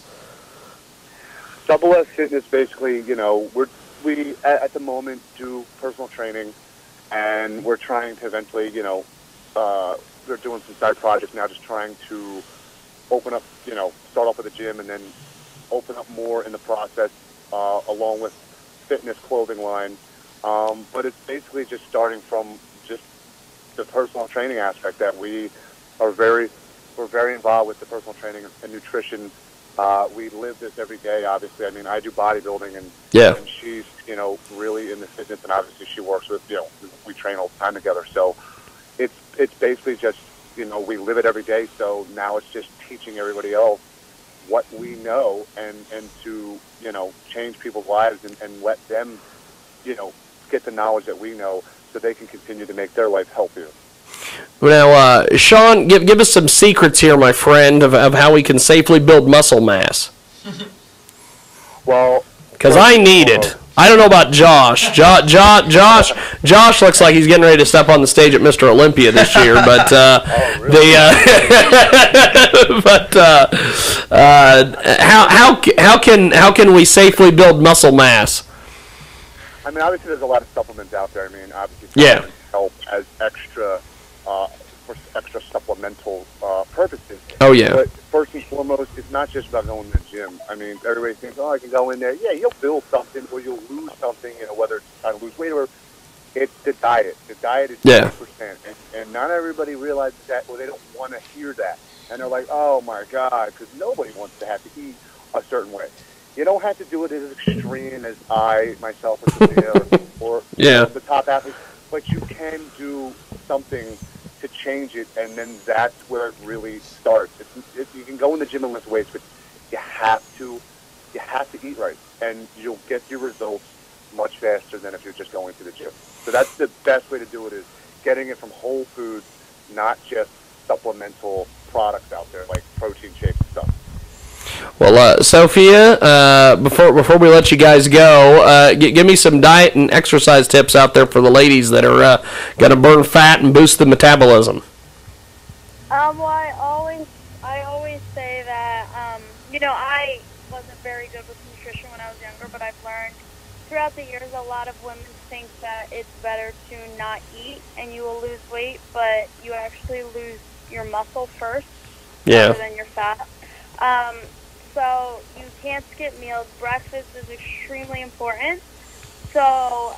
Double S Fitness, basically, we at the moment do personal training, and we're trying to eventually, they're doing some side projects now, just trying to open up, start off with a gym and then open up more in the process, along with fitness clothing line. But it's basically just starting from just the personal training aspect that we're very involved with the personal training and nutrition. We live this every day, obviously. I do bodybuilding, and she's, really in the fitness, and obviously she works with, we train all the time together. So it's basically just, we live it every day. So now it's just teaching everybody else what we know and to, change people's lives and let them, get the knowledge that we know so they can continue to make their life healthier. Now, Sean, give us some secrets here, my friend, of how we can safely build muscle mass. Well, because I need it. I don't know about Josh. Josh looks like he's getting ready to step on the stage at Mr. Olympia this year. But how can we safely build muscle mass? I mean, obviously, there's a lot of supplements out there. I mean, obviously, yeah, help as extra for extra supplemental purposes. Oh yeah. But first and foremost, it's not just about going to the gym. I mean, everybody thinks, oh, I can go in there. Yeah, you'll build something or you'll lose something. You know, whether it's trying to lose weight or it's the diet. The diet is 10%, and not everybody realizes that, or they don't want to hear that, and they're like, oh my God, because nobody wants to have to eat a certain way. You don't have to do it as extreme as I, myself, or the top athletes, but you can do something to change it, and then that's where it really starts. You can go in the gym and lift weights, but you have to eat right, and you'll get your results much faster than if you're just going to the gym. So that's the best way to do it, is getting it from whole foods, not just supplemental products out there like protein shakes and stuff. Well, Sophia, before we let you guys go, give me some diet and exercise tips out there for the ladies that are going to burn fat and boost the metabolism. Well, I always say that, I wasn't very good with nutrition when I was younger, but I've learned throughout the years a lot of women think that it's better to not eat and you will lose weight, but you actually lose your muscle first rather than your fat. So you can't skip meals. Breakfast is extremely important. So,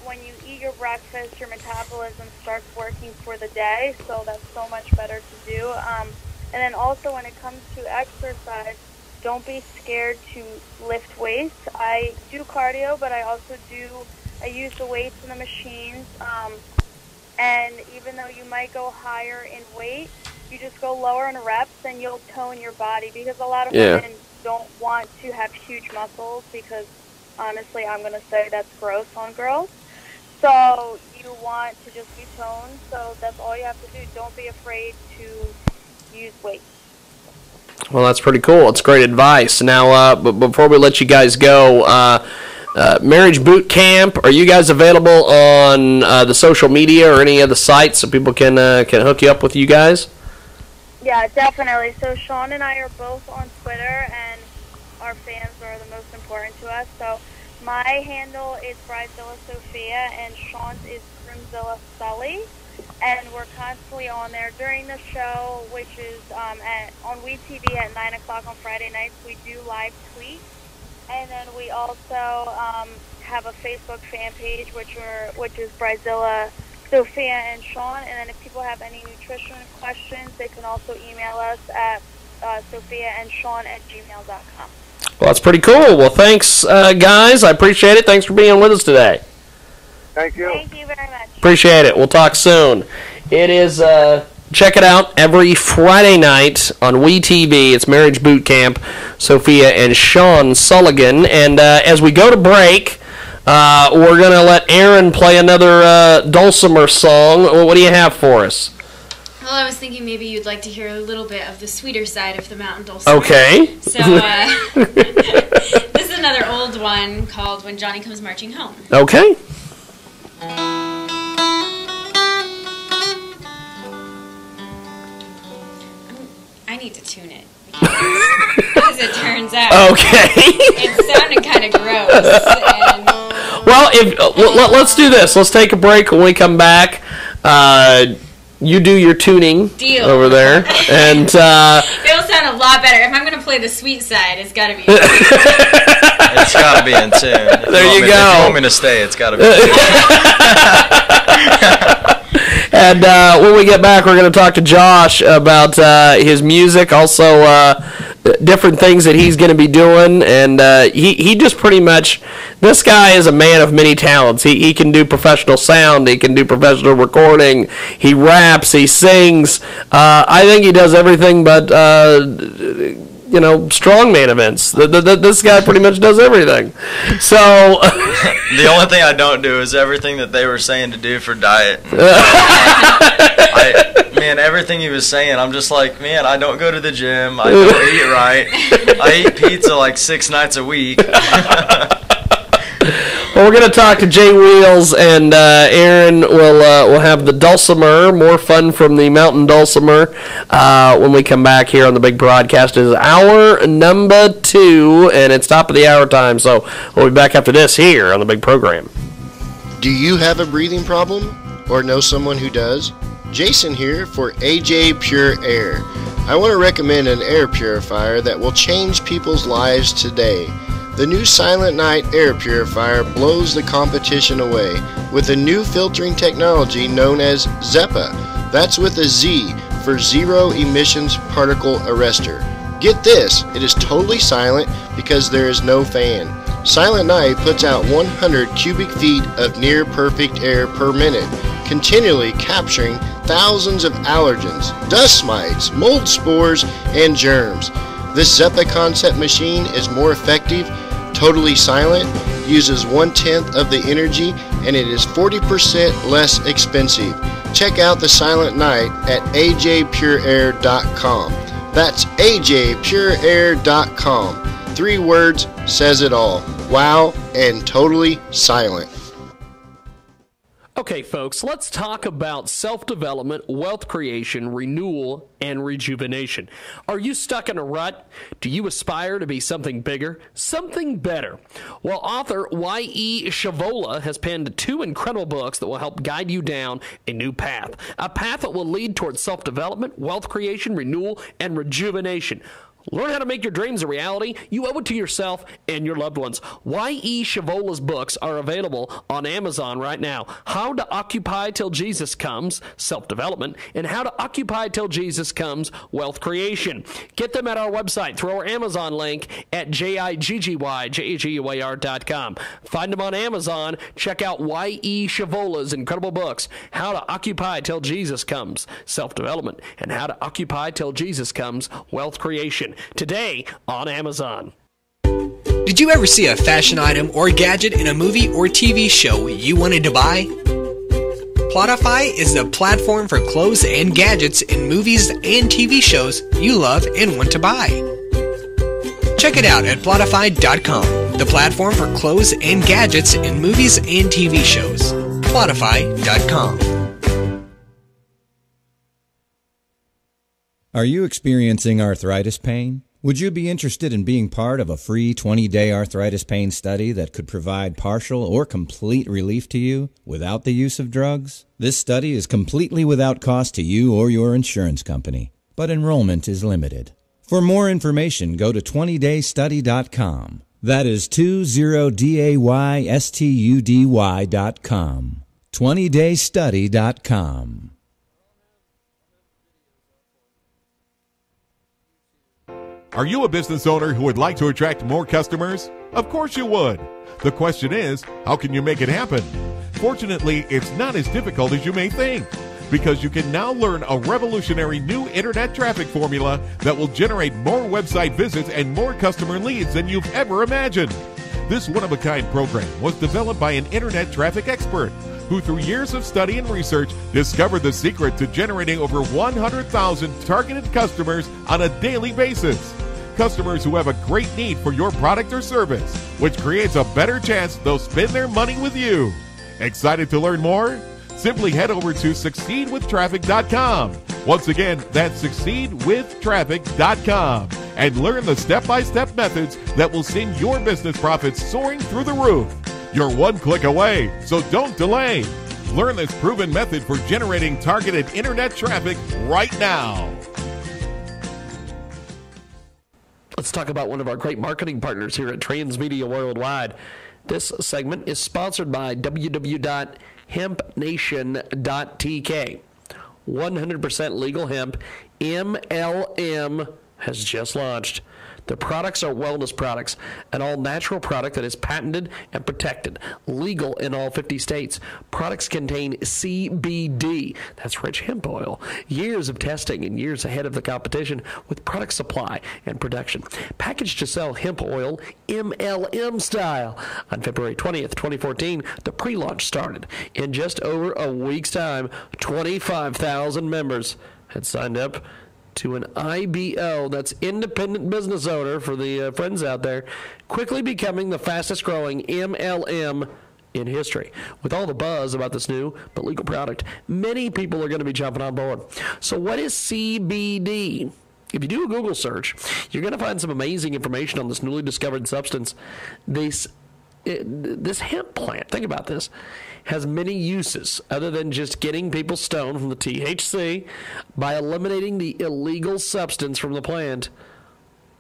when you eat your breakfast, your metabolism starts working for the day, so that's so much better to do. And then also when it comes to exercise, don't be scared to lift weights. I do cardio, but I use the weights in the machines. And even though you might go higher in weight, you just go lower in reps and you'll tone your body, because a lot of women don't want to have huge muscles, because honestly, I'm going to say that's gross on girls. So you want to just be toned, so that's all you have to do. Don't be afraid to use weight. Well, that's pretty cool. It's great advice. Now, but before we let you guys go, Marriage Boot Camp, are you guys available on the social media or any of the sites so people can hook you up with you guys? Yeah, definitely. So Sean and I are both on Twitter, and our fans are the most important to us. So my handle is Bridezilla Sophia, and Sean's is Groomzilla Sully. And we're constantly on there during the show, which is on WeTV at 9 o'clock on Friday nights. We do live tweet. And then we also have a Facebook fan page, which is Bridezilla Sophia and Sean. And then if people have any nutrition questions, they can also email us at sophiaandsean@gmail.com. Well, that's pretty cool. Well, thanks, guys. I appreciate it. Thanks for being with us today. Thank you. Thank you very much. Appreciate it. We'll talk soon. It is, check it out every Friday night on WeTV. It's Marriage Boot Camp, Sophia and Sean Sullivan. And as we go to break, we're going to let Aaron play another dulcimer song. What do you have for us? Well, I was thinking maybe you'd like to hear a little bit of the sweeter side of the mountain dulcimer. Okay. So this is another old one called When Johnny Comes Marching Home. Okay. I need to tune it. As it turns out. Okay. It sounded kind of gross. And well, let's do this. Let's take a break. When we come back, you do your tuning deal over there, and it'll sound a lot better. If I'm going to play the sweet side, it's got to be. It's got to be in tune. There you go. If you want me to stay, it's got to be in tune. And when we get back, we're going to talk to Josh about his music, also different things that he's going to be doing. And he just pretty much, this guy is a man of many talents. He can do professional sound. He can do professional recording. He raps. He sings. I think he does everything but strongman events. This guy pretty much does everything. So the only thing I don't do is everything that they were saying to do for diet. Everything he was saying, I'm just like, man, I don't go to the gym. I don't eat right. I eat pizza like 6 nights a week. Well, we're going to talk to Jay Wheels, and Aaron will have the dulcimer, more fun from the mountain dulcimer, when we come back here on the big broadcast. It is hour number 2, and it's top of the hour time, so we'll be back after this here on the big program. Do you have a breathing problem or know someone who does? Jason here for AJ Pure Air. I want to recommend an air purifier that will change people's lives today. The new Silent Night air purifier blows the competition away with a new filtering technology known as ZEPA. That's with a Z for Zero Emissions Particle Arrestor. Get this, it is totally silent because there is no fan. Silent Night puts out 100 cubic feet of near perfect air per minute, continually capturing thousands of allergens, dust mites, mold spores, and germs. This ZEPA concept machine is more effective, totally silent, uses 1/10 of the energy, and it is 40% less expensive. Check out the Silent Night at ajpureair.com. That's ajpureair.com. 3 words says it all. Wow and totally silent. Okay, folks, let's talk about self-development, wealth creation, renewal, and rejuvenation. Are you stuck in a rut? Do you aspire to be something bigger, something better? Well, author Y.E. Shavola has penned 2 incredible books that will help guide you down a new path, a path that will lead towards self-development, wealth creation, renewal, and rejuvenation. Learn how to make your dreams a reality. You owe it to yourself and your loved ones. Y.E. Shavola's books are available on Amazon right now. How to Occupy Till Jesus Comes, Self-Development, and How to Occupy Till Jesus Comes, Wealth Creation. Get them at our website through our Amazon link at jiggyjaguar.com. Find them on Amazon. Check out Y.E. Shavola's incredible books, How to Occupy Till Jesus Comes, Self-Development, and How to Occupy Till Jesus Comes, Wealth Creation. Today on Amazon. Did you ever see a fashion item or gadget in a movie or TV show you wanted to buy? Plotify is the platform for clothes and gadgets in movies and TV shows you love and want to buy. Check it out at plotify.com, the platform for clothes and gadgets in movies and TV shows. Plotify.com. Are you experiencing arthritis pain? Would you be interested in being part of a free 20-day arthritis pain study that could provide partial or complete relief to you without the use of drugs? This study is completely without cost to you or your insurance company, but enrollment is limited. For more information, go to 20daystudy.com. That is 20daystudy.com. 20daystudy.com. Are you a business owner who would like to attract more customers? Of course you would. The question is, how can you make it happen? Fortunately, it's not as difficult as you may think, because you can now learn a revolutionary new internet traffic formula that will generate more website visits and more customer leads than you've ever imagined. This one-of-a-kind program was developed by an internet traffic expert who, through years of study and research, discovered the secret to generating over 100,000 targeted customers on a daily basis. Customers who have a great need for your product or service, which creates a better chance they'll spend their money with you. Excited to learn more? Simply head over to succeedwithtraffic.com. Once again, that's succeedwithtraffic.com, and learn the step-by-step methods that will send your business profits soaring through the roof. You're one click away, so don't delay. Learn this proven method for generating targeted internet traffic right now. Let's talk about one of our great marketing partners here at Transmedia Worldwide. This segment is sponsored by www.hempnation.tk. 100% legal hemp. MLM has just launched. Their products are wellness products, an all-natural product that is patented and protected, legal in all 50 states. Products contain CBD, that's rich hemp oil, years of testing and years ahead of the competition with product supply and production. Packaged to sell hemp oil MLM style. On February 20th, 2014, the pre-launch started. In just over a week's time, 25,000 members had signed up to an IBO, that's independent business owner for the friends out there, quickly becoming the fastest growing MLM in history. With all the buzz about this new but legal product, many people are going to be jumping on board. So what is CBD? If you do a Google search, you're going to find some amazing information on this newly discovered substance. This hemp plant, think about this, has many uses other than just getting people stoned from the THC. By eliminating the illegal substance from the plant,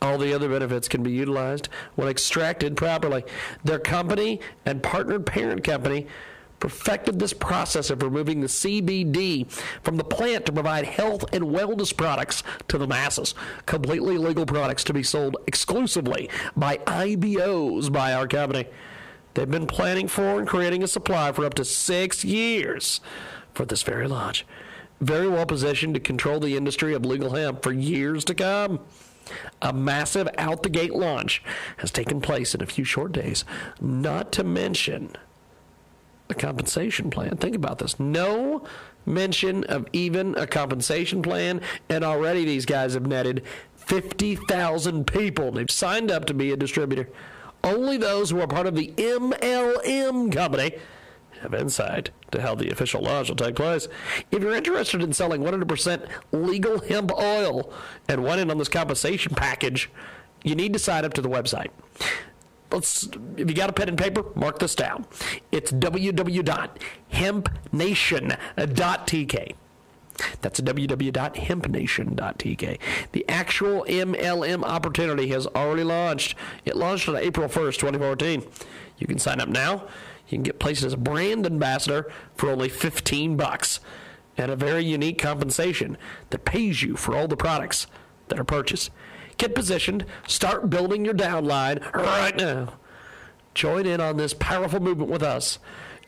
all the other benefits can be utilized when extracted properly. Their company and partnered parent company perfected this process of removing the CBD from the plant to provide health and wellness products to the masses. Completely legal products to be sold exclusively by IBOs by our company. They've been planning for and creating a supply for up to 6 years for this very launch. Very well positioned to control the industry of legal hemp for years to come. A massive out-the-gate launch has taken place in a few short days, not to mention a compensation plan. Think about this. No mention of even a compensation plan, and already these guys have netted 50,000 people. They've signed up to be a distributor. Only those who are part of the MLM company have insight to how the official launch will take place. If you're interested in selling 100% legal hemp oil and want in on this compensation package, you need to sign up to the website. If you got a pen and paper, mark this down. It's www.hempnation.tk. That's www.hempnation.tk. The actual MLM opportunity has already launched. It launched on April 1st, 2014. You can sign up now. You can get placed as a brand ambassador for only $15 and a very unique compensation that pays you for all the products that are purchased. Get positioned. Start building your downline right now. Join in on this powerful movement with us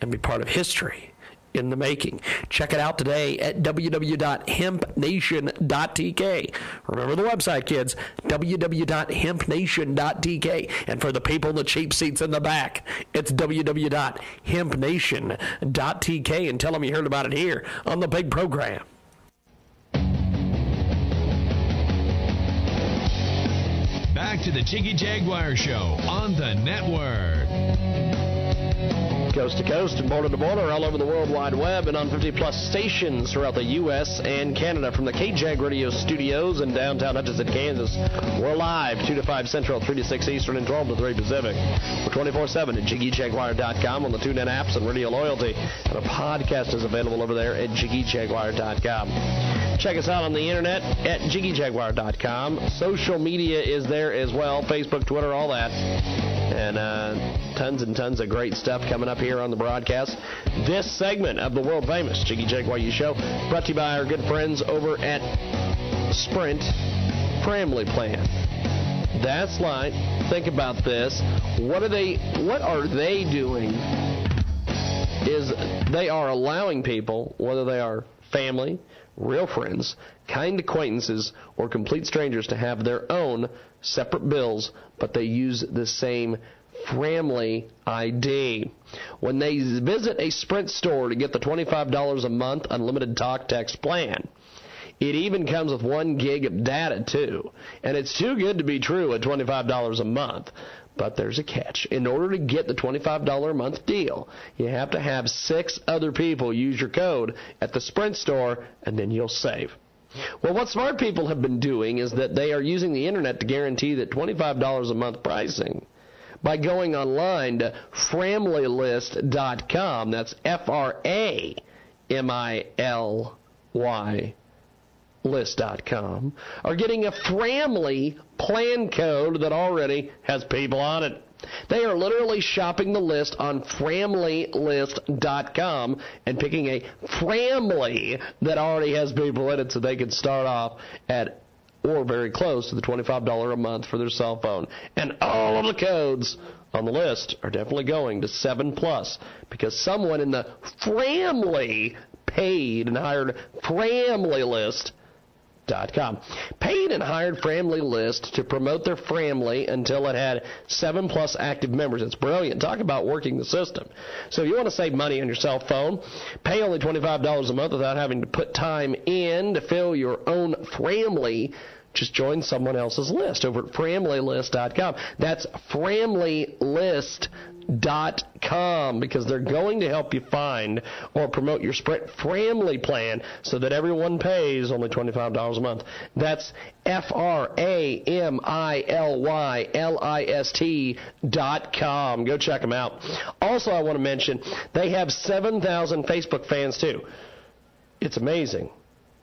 and be part of history in the making. Check it out today at www.hempnation.tk. Remember the website, kids, www.hempnation.tk. And for the people in the cheap seats in the back, it's www.hempnation.tk. And tell them you heard about it here on the big program. Back to the Jiggy Jaguar Show on the network. Coast to coast and border to border, all over the World Wide Web, and on 50-plus stations throughout the U.S. and Canada. From the KJAG Radio Studios in downtown Hutchinson, Kansas, we're live 2 to 5 Central, 3 to 6 Eastern, and 12 to 3 Pacific. We're 24/7 at JiggyJaguar.com on the TuneIn apps and Radio Loyalty. And our podcast is available over there at JiggyJaguar.com. Check us out on the internet at JiggyJaguar.com. Social media is there as well, Facebook, Twitter, all that. And tons and tons of great stuff coming up here on the broadcast. This segment of the world-famous Jiggy Jaguar U Show brought to you by our good friends over at Sprint Family Plan. That's right. Think about this. What are they doing is they are allowing people, whether they are family, real friends, kind acquaintances, or complete strangers, to have their own separate bills, but they use the same family ID. When they visit a Sprint store to get the $25 a month unlimited talk text plan, it even comes with 1 gig of data too. And it's too good to be true at $25 a month. But there's a catch. In order to get the $25 a month deal, you have to have 6 other people use your code at the Sprint store, and then you'll save. Well, what smart people have been doing is that they are using the internet to guarantee that $25 a month pricing by going online to framlylist.com. That's FRAMILY list.com, are getting a Framly plan code that already has people on it. They are literally shopping the list on framlylist.com and picking a Framly that already has people in it so they can start off at or very close to the $25 a month for their cell phone. And all of the codes on the list are definitely going to 7+ because someone in the Framly paid and hired Framly List paid and hired Framly List to promote their Framly until it had 7+ active members. It's brilliant. Talk about working the system. So if you want to save money on your cell phone, pay only $25 a month without having to put time in to fill your own Framly. Just join someone else's list over at FramleyList.com. That's FramleyList.com, because they're going to help you find or promote your Sprint Framley plan so that everyone pays only $25 a month. That's FramleyList.com. Go check them out. Also, I want to mention they have 7,000 Facebook fans too. It's amazing.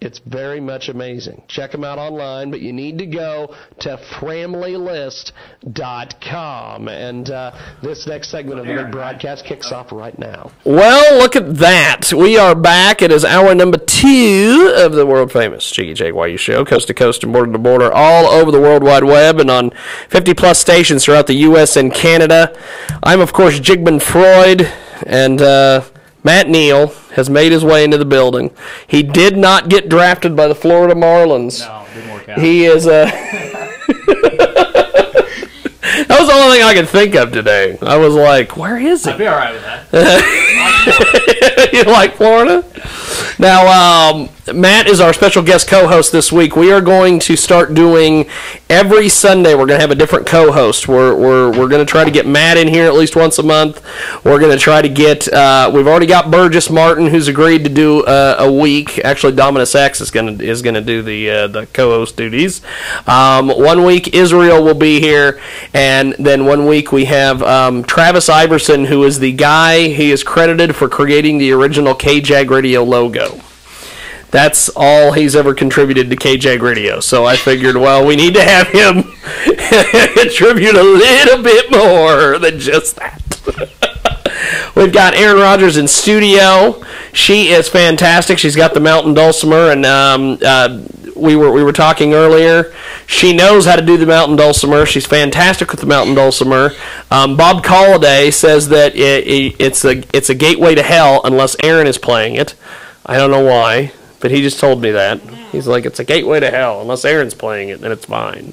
It's very much amazing. Check them out online, but you need to go to FramleyList.com. And this next segment of the big broadcast kicks off right now. Well, look at that. We are back. It is hour number 2 of the world-famous Jiggy Jaguar show, coast to coast and border to border, all over the World Wide Web and on 50-plus stations throughout the U.S. and Canada. I'm, of course, Jigman Freud, and Matt Neal has made his way into the building. He did not get drafted by the Florida Marlins. No, didn't work out. He is that was the only thing I could think of today. I was like, where is he? I'd be all right with that. You like Florida? Now, Matt is our special guest co-host this week. We are going to start doing every Sunday. We're going to have a different co-host. We're going to try to get Matt in here at least once a month. We're going to try to get. We've already got Burgess Martin, who's agreed to do a week. Actually, Dominus X is going to do the co-host duties. 1 week Israel will be here, and then 1 week we have Travis Iverson, who is the guy. He is credited for creating the original KJAG Radio logo. That's all he's ever contributed to KJAG Radio. So I figured, well, we need to have him contribute a little bit more than just that. We've got Erin Rogers in studio. She is fantastic. She's got the mountain dulcimer, and we were talking earlier. She knows how to do the mountain dulcimer. She's fantastic with the mountain dulcimer. Bob Colliday says that it's a gateway to hell unless Erin is playing it. I don't know why, but he just told me that. He's like, it's a gateway to hell. Unless Aaron's playing it, then it's fine.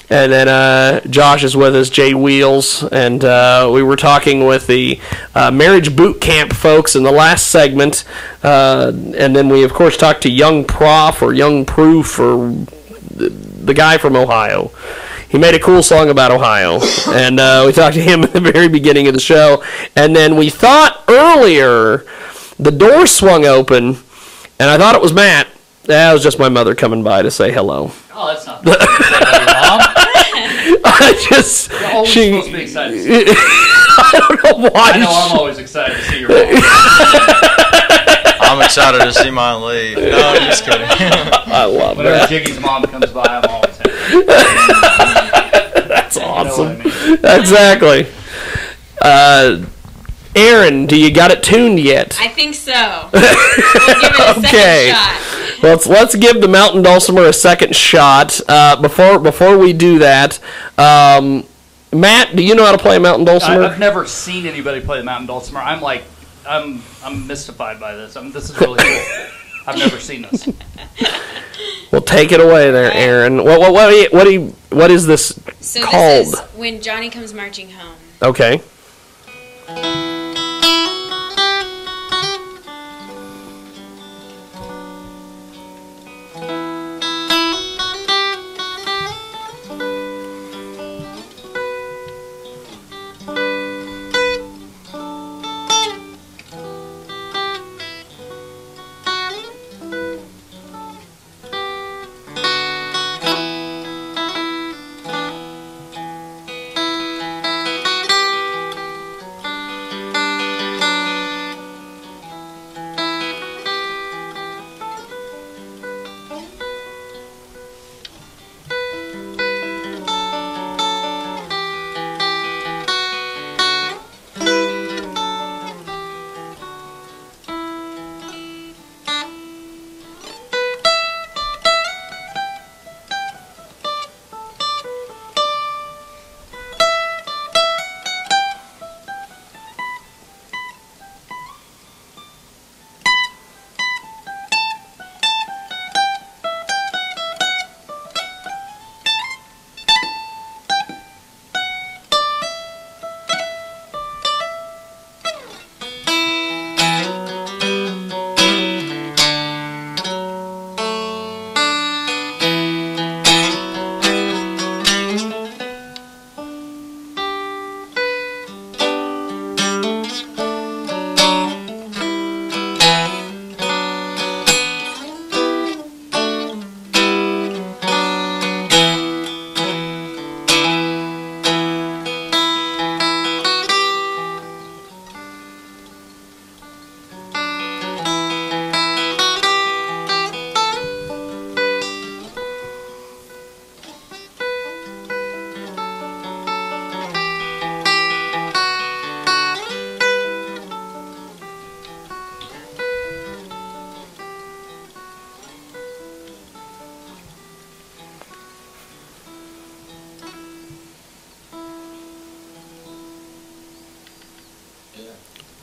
And then Josh is with us, Jay Wheels, and we were talking with the Marriage Boot Camp folks in the last segment. And then we, of course, talked to Young Prof or Young Proof or the guy from Ohio. He made a cool song about Ohio, and we talked to him at the very beginning of the show. And then we thought earlier the door swung open, and I thought it was Matt. That was just my mother coming by to say hello. Oh, that's not your mom. You're always supposed to be excited to see her. I don't know why. I know I'm always excited to see your mom. I'm excited to see mine leave. No, I'm just kidding. I love Whenever that. Jiggy's mom comes by, I'm always happy. That's awesome. You know what I mean. Exactly. Aaron, do you got it tuned yet? I think so. We'll give it a second shot. Let's give the mountain dulcimer a second shot. Before we do that, Matt, do you know how to play a mountain dulcimer? I've never seen anybody play the mountain dulcimer. I'm mystified by this. This is really cool. I've never seen this. Well, take it away there, Aaron. What is this called? This is When Johnny Comes Marching Home. Okay.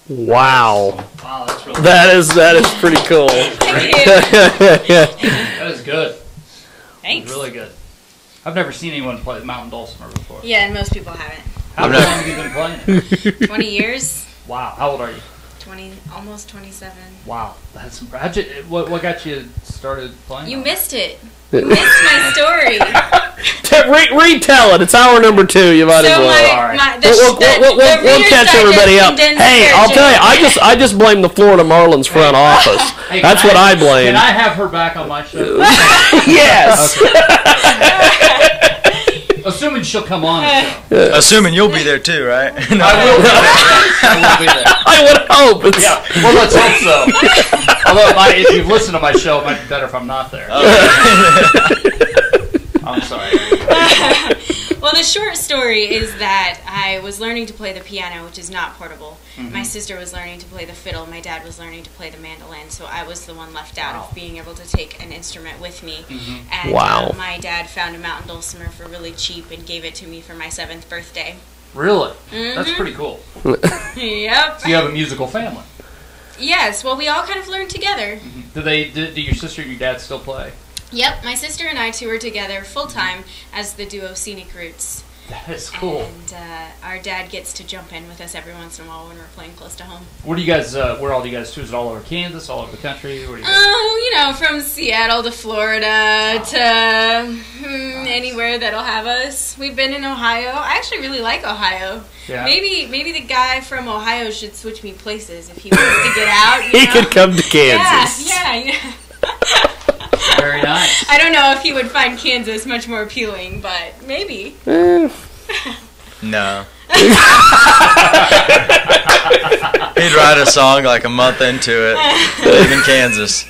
Wow. Wow, that's really That is pretty cool. That is good. Thanks. Really good. I've never seen anyone play the mountain dulcimer before. Yeah, and most people haven't. How long have you been playing it? 20 years. Wow. How old are you? 20, almost 27. Wow. That's what got you started playing? You missed it. You missed my story. Retell it. It's hour number 2. You might as well. We'll catch everybody up. Hey, I'll tell you. I just blame the Florida Marlins front office. Hey, That's what I blame. Can I have her back on my show? Yes. Assuming she'll come on. Assuming you'll be there too, right? I will be there. I would hope. Yeah. Well, let's hope so. Although, if you've listened to my show, it might be better if I'm not there. I'm sorry. Well, the short story is that I was learning to play the piano, which is not portable. Mm-hmm. My sister was learning to play the fiddle. My dad was learning to play the mandolin. So I was the one left out of being able to take an instrument with me. Mm-hmm. And Wow. My dad found a mountain dulcimer for really cheap and gave it to me for my 7th birthday. Really? Mm-hmm. That's pretty cool. Yep. So you have a musical family. Yes. Well, we all kind of learned together. Mm-hmm. Do your sister and your dad still play? Yep. My sister and I tour together full time as the duo Scenic Roots. That is cool. And our dad gets to jump in with us every once in a while when we're playing close to home. Where do you guys? Where all do you guys tour? Is it all over Kansas? All over the country? Where do you guys? You know, from Seattle to Florida to anywhere that'll have us. We've been in Ohio. I actually really like Ohio. Yeah. Maybe the guy from Ohio should switch me places if he wants to get out. He could come to Kansas. Yeah. Very nice. I don't know if he would find Kansas much more appealing, but maybe. No. He'd write a song like a month into it, live in Kansas.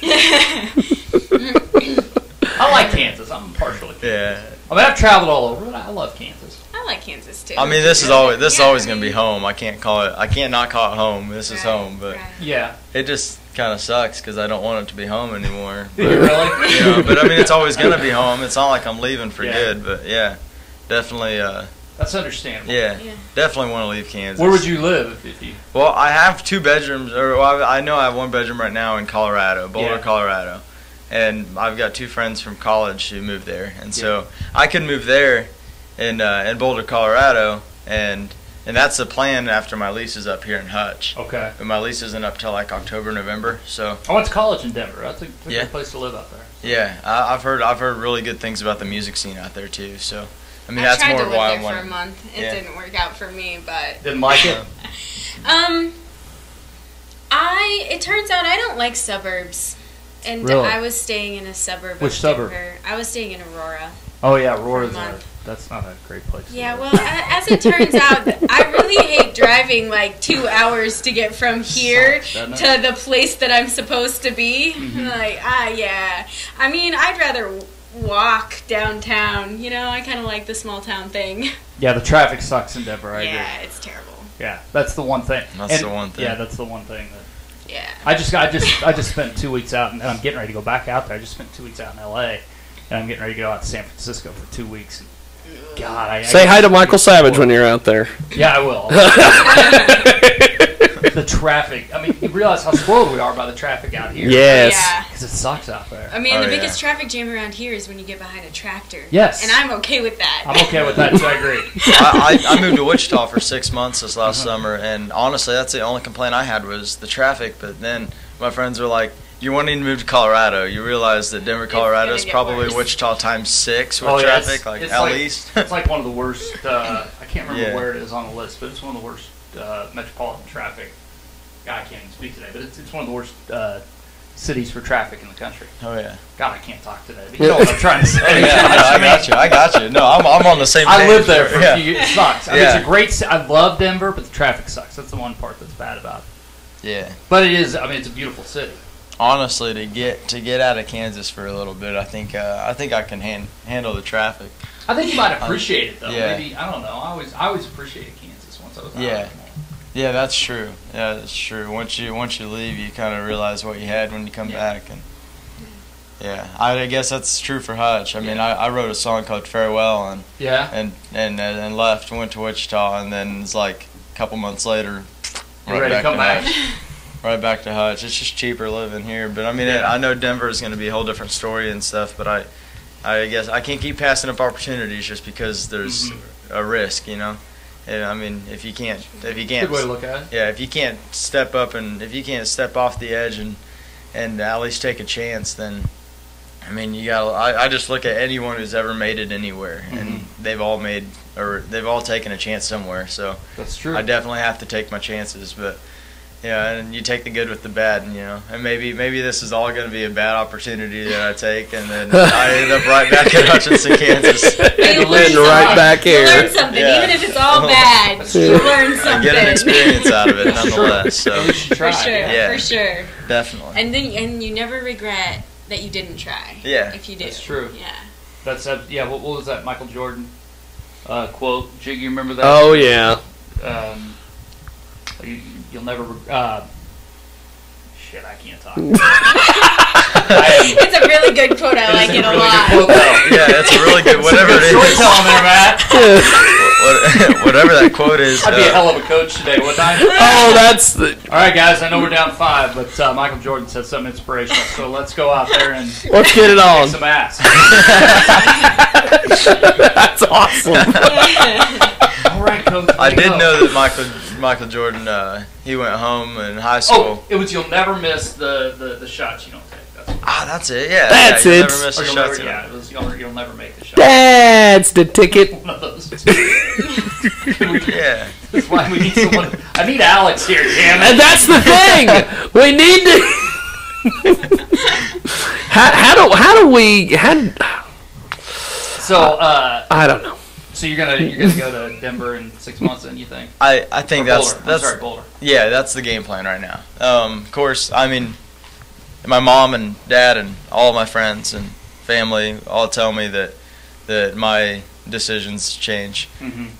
I like Kansas. I'm partial to Kansas. Yeah. I mean, I've traveled all over, but I love Kansas. I like Kansas too. I mean, this is always going to be home. I can't not call it home. This is home, but yeah, it just kind of sucks because I don't want it to be home anymore. But, really? You know, but I mean, it's always going to be home. It's not like I'm leaving for good, but yeah, definitely. That's understandable. Yeah, definitely want to leave Kansas. Where would you live if you? Well, I have 2 bedrooms, I know I have 1 bedroom right now in Colorado, Boulder, Colorado, and I've got 2 friends from college who moved there, and so I could move there in Boulder, Colorado, and that's the plan after my lease is up here in Hutch. Okay. But my lease isn't up till like October, November, so. I went to college in Denver. That's a good place to live out there. Yeah, I've heard really good things about the music scene out there too, so. I mean, that's tried more to why live I there want for a month. It didn't work out for me, but didn't like it. It turns out I don't like suburbs, and Really? I was staying in a suburb. Which of suburb? Denver. I was staying in Aurora. Oh yeah, Aurora's For a month. that's not a great place. Yeah, well, as it turns out, I really hate driving like 2 hours to get from here Sucks, to the place that I'm supposed to be. Mm-hmm. Like, yeah. I mean, I'd rather walk downtown. You know, I kind of like the small town thing. Yeah, the traffic sucks in Denver. I agree. Yeah, it's terrible. Yeah, that's the one thing. That's the one thing. Yeah, that's the one thing that. Yeah. I just spent 2 weeks out, and I'm getting ready to go back out there. I just spent 2 weeks out in L.A., and I'm getting ready to go out to San Francisco for 2 weeks. And God, I Say hi to Michael Savage when you're out there. Yeah, I will. The traffic. I mean, you realize how spoiled we are by the traffic out here. Yes. Yeah. Because it sucks out there. I mean, the biggest traffic jam around here is when you get behind a tractor. Yes. And I'm okay with that. I'm okay with that, too. I agree. I moved to Wichita for 6 months this last summer, and honestly, that's the only complaint I had was the traffic. But then my friends were like, "You're wanting to move to Colorado. You realize that Denver, Colorado is probably worse. Wichita times 6 with traffic, at least." It's like one of the worst. I can't remember where it is on the list, but it's one of the worst metropolitan traffic. God, I can't even speak today, but it's one of the worst cities for traffic in the country. Oh yeah. God, I can't talk today. But you know what I'm trying to say. I got you. No, I'm on the same page. I lived there for a few years. It sucks. I mean, Yeah. it's a great. I love Denver, but the traffic sucks. That's the one part that's bad about it. Yeah. But it is. I mean, it's a beautiful city. Honestly, to get out of Kansas for a little bit, I think I can handle the traffic. I think you might appreciate it though. Yeah. Maybe I don't know. I always appreciated Kansas once I was out. Yeah. Yeah, that's true. Yeah, that's true. Once you leave, you kind of realize what you had when you come back, and yeah, I guess that's true for Hutch. I mean, I wrote a song called Farewell, and and left, went to Wichita, and then it's like a couple months later, ready to come back? Right back to Hutch. It's just cheaper living here. But I mean, I know Denver is going to be a whole different story and stuff. But I guess I can't keep passing up opportunities just because there's a risk, you know. And I mean, if you can't, good way to look at it. Yeah, if you can't step up and if you can't step off the edge and at least take a chance, then I mean, you got. I just look at anyone who's ever made it anywhere, and they've all taken a chance somewhere. So that's true. I definitely have to take my chances, but. Yeah, and you take the good with the bad, and, you know, and maybe this is all going to be a bad opportunity that I take, and then I end up right back in Hutchinson, Kansas. And right back here. You learn something, even if it's all bad. You learn something. I get an experience out of it, nonetheless. So you should try. For sure. Definitely. And you never regret that you didn't try. Yeah, if you do. That's true. Yeah. That's What was that Michael Jordan quote? Jig, you remember that? Oh yeah. You'll never. Shit, I can't talk. It's a really good quote. I like it a lot. Yeah, it's a really good. Whatever it is. Storytelling there, Matt. Whatever that quote is. I'd be a hell of a coach today, wouldn't I? Oh, that's the. All right, guys. I know we're down 5, but Michael Jordan said something inspirational. So let's go out there and let's get it on. Kick some ass. That's awesome. All right, coach. I did know that Michael Jordan. He went home in high school. Oh, it was you'll never miss the shots you don't take. That's it. Yeah, that's you'll it. Never miss a shot. It was you'll never make the shot. That's the ticket. One of those. Yeah. That's why we need someone. I need Alex here, damn it. And that's the thing. We need to. How do we? So I don't know. So you're gonna go to Denver in 6 months, then you think? I think that's Boulder. Yeah, that's the game plan right now. Of course, I mean, my mom and dad and all of my friends and family all tell me that my decisions change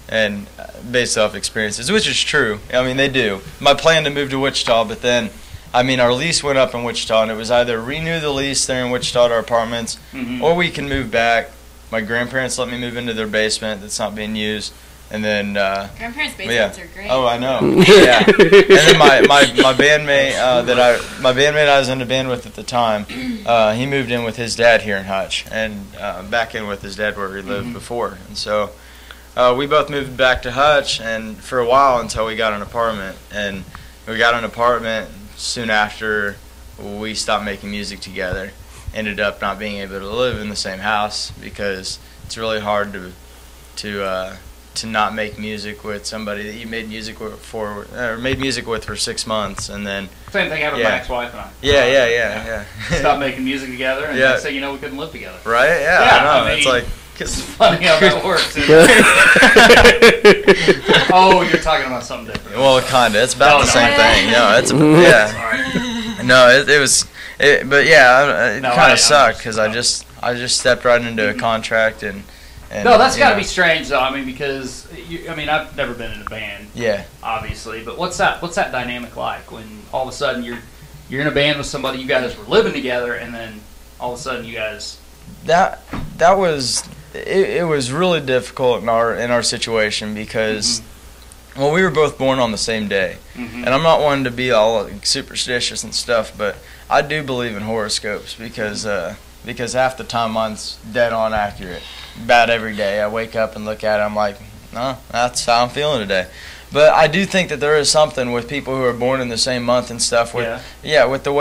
and based off experiences, which is true. I mean, they do. My plan to move to Wichita, but then, I mean, our lease went up in Wichita, and it was either renew the lease there in Wichita at our apartments, or we can move back. My grandparents let me move into their basement that's not being used, and then grandparents' basements are great. Oh, I know. Yeah. And then my bandmate my bandmate I was in a band with at the time, he moved in with his dad here in Hutch, and back in with his dad where he lived before, and so we both moved back to Hutch, and for a while until we got an apartment, and we got an apartment soon after we stopped making music together. Ended up not being able to live in the same house because it's really hard to not make music with somebody that you made music with for 6 months, and then same thing happened with my ex-wife and I. Yeah. Stopped making music together, and next thing you know, we couldn't live together. Right? Yeah, I know. I mean, it's like it's funny how that works. Oh, you're talking about something different. Well, kinda. It's about the same thing. No, it's No, it was. But yeah, it kind of sucked because I just stepped right into a contract and no, that's got to be strange though. I mean, because I've never been in a band. Yeah. Obviously, but what's that dynamic like when all of a sudden you're in a band with somebody, you guys were living together, and then all of a sudden you guys. That was it was really difficult in our situation because. Well, we were both born on the same day, and I'm not one to be all superstitious and stuff, but I do believe in horoscopes because half the time mine's dead on accurate. About every day, I wake up and look at it, I'm like, no, that's how I'm feeling today. But I do think that there is something with people who are born in the same month and stuff. With the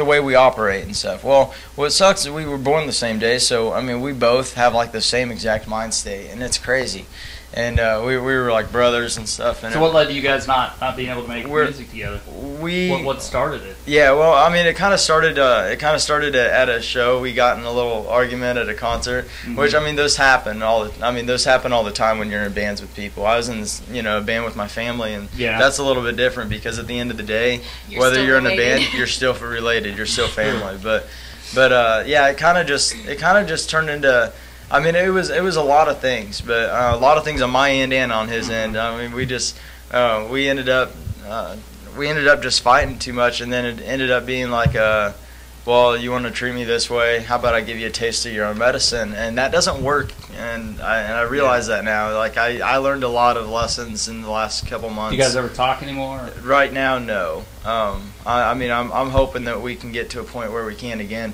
way we operate and stuff. Well, what sucks is we were born the same day, so I mean we both have like the same exact mind state, and it's crazy. And we were like brothers and stuff. And so what led to you guys not being able to make music together? What started it? Yeah, well, I mean, it kind of started at a show. We got in a little argument at a concert, which I mean, those happen all the time when you're in bands with people. I was in this, a band with my family, and that's a little bit different because at the end of the day, whether you're in a band, you're still related. You're still family. But yeah, it kind of just turned into. I mean, it was a lot of things, but a lot of things on my end and on his end. I mean, we ended up just fighting too much, and then it ended up being like well, you want to treat me this way? How about I give you a taste of your own medicine? And that doesn't work. And I realize that now. Like I learned a lot of lessons in the last couple months. Do you guys ever talk anymore? Right now, no. I mean, I'm hoping that we can get to a point where we can again.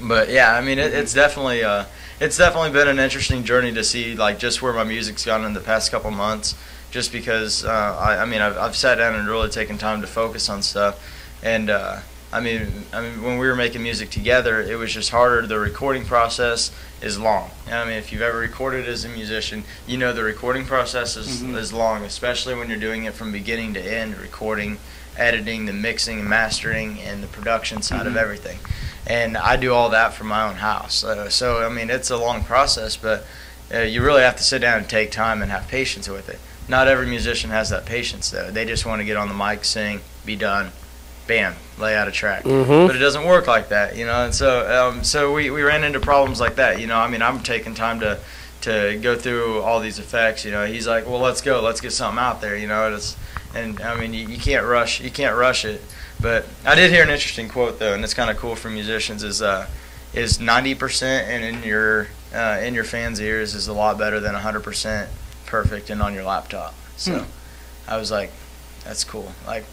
But yeah, I mean, it's definitely been an interesting journey to see like just where my music's gone in the past couple months. Just because I mean, I've sat down and really taken time to focus on stuff, and I mean, when we were making music together, it was just harder. The recording process is long. I mean, if you've ever recorded as a musician, you know the recording process is long, especially when you're doing it from beginning to end, recording, editing, the mixing and mastering, and the production side of everything. And I do all that from my own house. So I mean, it's a long process, but you really have to sit down and take time and have patience with it. Not every musician has that patience, though. They just want to get on the mic, sing, be done, bam, lay out a track. But it doesn't work like that, you know. And so we ran into problems like that, you know. I mean, I'm taking time to go through all these effects, you know. He's like, well, let's go, let's get something out there, you know. And I mean, you can't rush it. But I did hear an interesting quote though, and it's kind of cool for musicians. Is 90% and in your fans' ears is a lot better than 100% perfect and on your laptop. So I was like, that's cool. Like,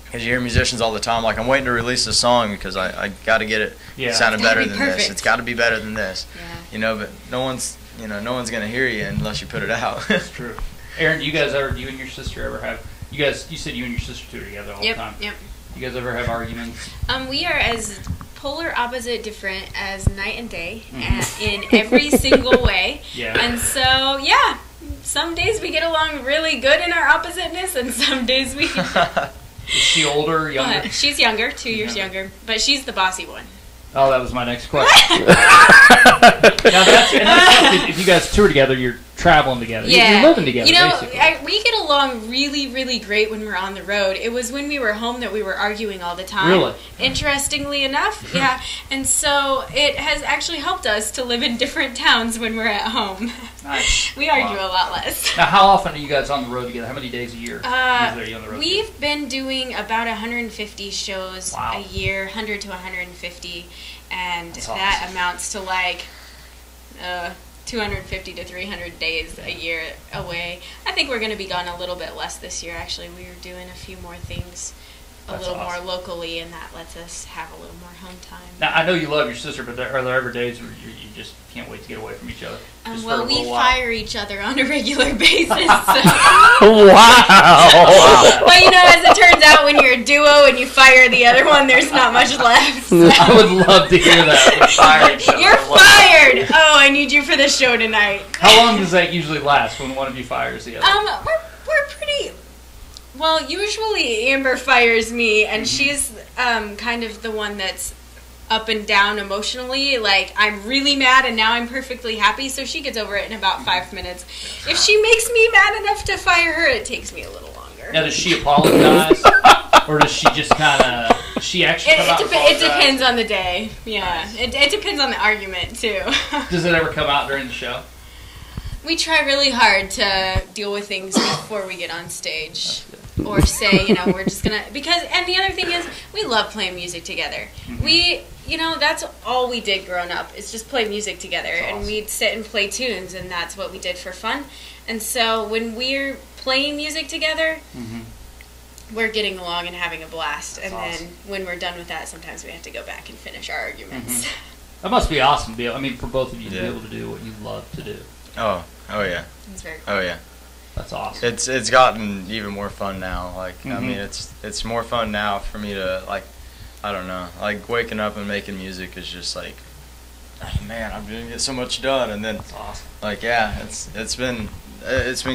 because you hear musicians all the time, like, I'm waiting to release a song because I got to get it sounding better than this. It's got to be better than this. You know, but no one's going to hear you unless you put it out. That's true. Aaron, do you and your sister ever have, you said you and your sister tour together all the time. Yep. You guys ever have arguments? We are as polar opposite different as night and day in every single way. Yeah. And so, yeah, some days we get along really good in our oppositeness, and some days we... Is she older or younger? She's younger, 2 years younger, but she's the bossy one. Oh, that was my next question. Now that's if you guys tour together, you're traveling together. Yeah. You're living together, you know, basically. we get along really, really great when we're on the road. It was when we were home that we were arguing all the time. Really? Interestingly enough, yeah. And so it has actually helped us to live in different towns when we're at home. Nice. We argue a lot less. Now, how often are you guys on the road together? How many days a year usually are you on the road We've together? been doing about 150 shows a year, 100 to 150, and that amounts to like 250 to 300 days a year away. I think we're going to be gone a little bit less this year, actually. We were doing a few more things more locally, and that lets us have a little more home time. Now, I know you love your sister, but are there ever days where you just can't wait to get away from each other? Well, we fire each other on a regular basis. So. Wow. Well, you know, as it turns out, when you're a duo and you fire the other one, there's not much left. So. I would love to hear that. You're fired! Oh, I need you for the show tonight. How long does that usually last when one of you fires the other? We're pretty... Well, usually Amber fires me, and she's kind of the one that's up and down emotionally. Like, I'm really mad, and now I'm perfectly happy, so she gets over it in about 5 minutes. If she makes me mad enough to fire her, it takes me a little longer. Now, does she apologize, or does she just kind of... Does she actually come out and apologize? It depends on the day. Yeah, it depends on the argument, too. Does it ever come out during the show? We try really hard to deal with things before we get on stage. Or say, you know, we're just gonna, because, and the other thing is, we love playing music together. We, you know, that's all we did growing up, is just play music together. And we'd sit and play tunes, and that's what we did for fun. And so when we're playing music together, we're getting along and having a blast. And then when we're done with that, sometimes we have to go back and finish our arguments. That must be awesome, for both of you to be able to do what you love to do. Oh yeah. It's very cool. Oh yeah. That's awesome. It's gotten even more fun now. Like I mean, it's more fun now for me to, like, I don't know, like waking up and making music is just like, oh, man, I'm gonna get so much done. And then that's awesome. Like it's been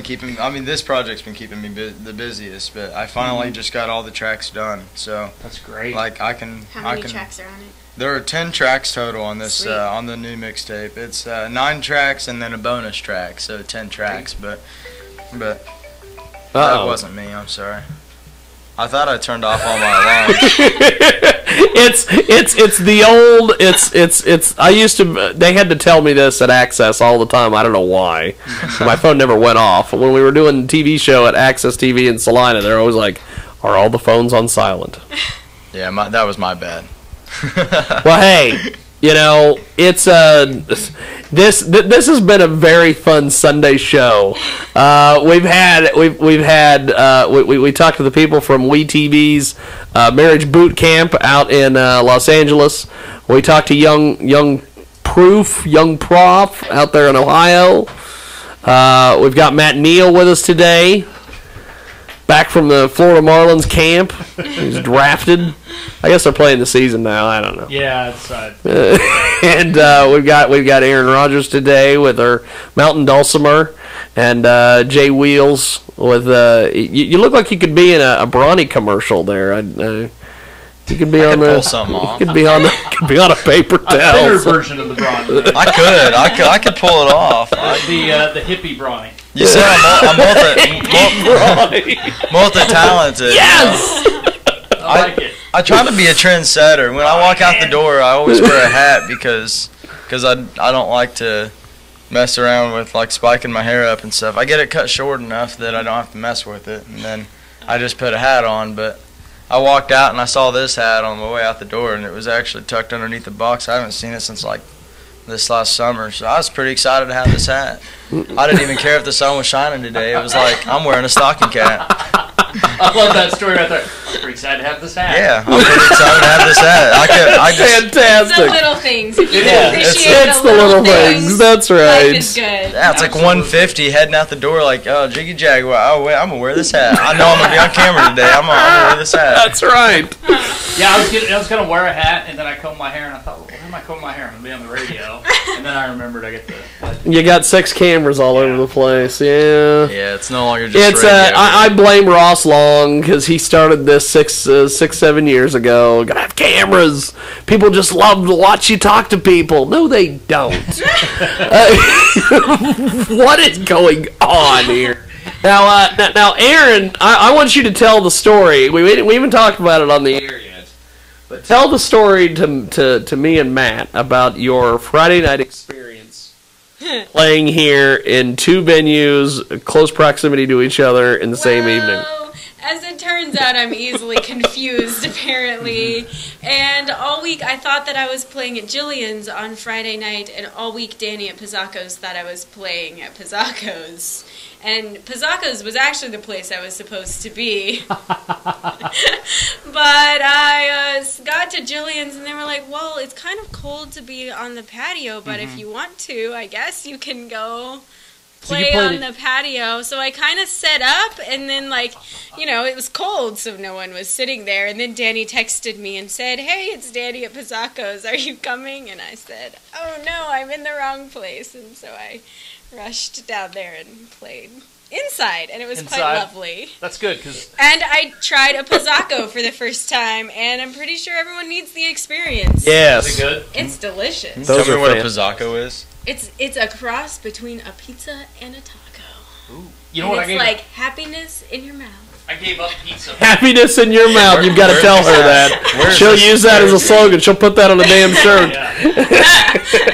keeping. I mean, this project's been keeping me the busiest. But I finally just got all the tracks done. So that's great. Like I can. How many tracks are on it? There are 10 tracks total on this on the new mixtape. It's 9 tracks and then a bonus track, so 10 tracks. But that wasn't me. I'm sorry. I thought I turned off all my alarms. It's the old. It's. I used to. They had to tell me this at Access all the time. I don't know why. My phone never went off. When we were doing the TV show at Access TV in Salina, they're always like, "Are all the phones on silent?" Yeah, that was my bad. Well, hey, it's this has been a very fun Sunday show. We talked to the people from WeTV's Marriage Boot Camp out in Los Angeles. We talked to young Prof out there in Ohio. We've got Matt Neal with us today, back from the Florida Marlins camp. He's drafted. I guess they're playing the season now. I don't know. Yeah, it's and we've got Aaron Rodgers today with her Mountain Dulcimer, and Jay Wheels with you look like you could be in a Brawny commercial there. You could be on the. Pull something off. You could be on a paper towel. A thinner version of the Brawny. I could pull it off. The hippie Brawny. You said I'm multi-talented. Yes. I like it. I try to be a trendsetter. When I walk out the door, I always wear a hat because I don't like to mess around with like spiking my hair up and stuff. I get it cut short enough that I don't have to mess with it, and then I just put a hat on. But I walked out and I saw this hat on my way out the door, and it was actually tucked underneath the box. I haven't seen it since like this last summer, so I was pretty excited to have this hat. I didn't even care if the sun was shining today. It was like, I'm wearing a stocking cap. I love that story right there. I'm pretty excited to have this hat. Yeah, I'm pretty excited to have this hat. Fantastic. It's the little things. If you It's the little things. That's right. Life is good. Yeah, it's like 1:50 heading out the door like, oh, Jiggy Jaguar. Oh, wait, I'm going to wear this hat. I know I'm going to be on camera today. I'm going to wear this hat. That's right. Yeah, I was going to wear a hat, and then I combed my hair, and I thought, well, where am I combing my hair? I'm going to be on the radio. And then I remembered I get the... You got 6 cameras all over the place. Yeah. Yeah, it's no longer just radio. I blame Ross Long because he started this 7 years ago. Gotta have cameras. People just love to watch you talk to people. No, they don't. What is going on here? Now, Aaron, I want you to tell the story. We haven't talked about it on the air yet, but tell the story to me and Matt about your Friday night experience playing here in 2 venues, close proximity to each other in the same evening. As it turns out, I'm easily confused, apparently. And all week, I thought that I was playing at Jillian's on Friday night, and all week, Danny at Pizzacco's thought I was playing at Pizzacco's. And Pizzacco's was actually the place I was supposed to be. But I got to Jillian's, and they were like, well, it's kind of cold to be on the patio, but if you want to, I guess you can go play on the patio. So I kind of set up, and then it was cold, so no one was sitting there. And then Danny texted me and said, hey, it's Danny at Pizzacco's, are you coming? And I said, oh no, I'm in the wrong place. And so I rushed down there and played inside, and it was quite lovely. That's good. And I tried a Pizzacco for the first time, and I'm pretty sure everyone needs the experience. Yes. Is it good? It's delicious. Tell me what a Pizzacco is. It's a cross between a pizza and a taco. Ooh. You know what I gave like happiness in your mouth. I gave up pizza. Happiness in your mouth. You've got to tell her that. She'll use that as a slogan. She'll put that on a damn shirt.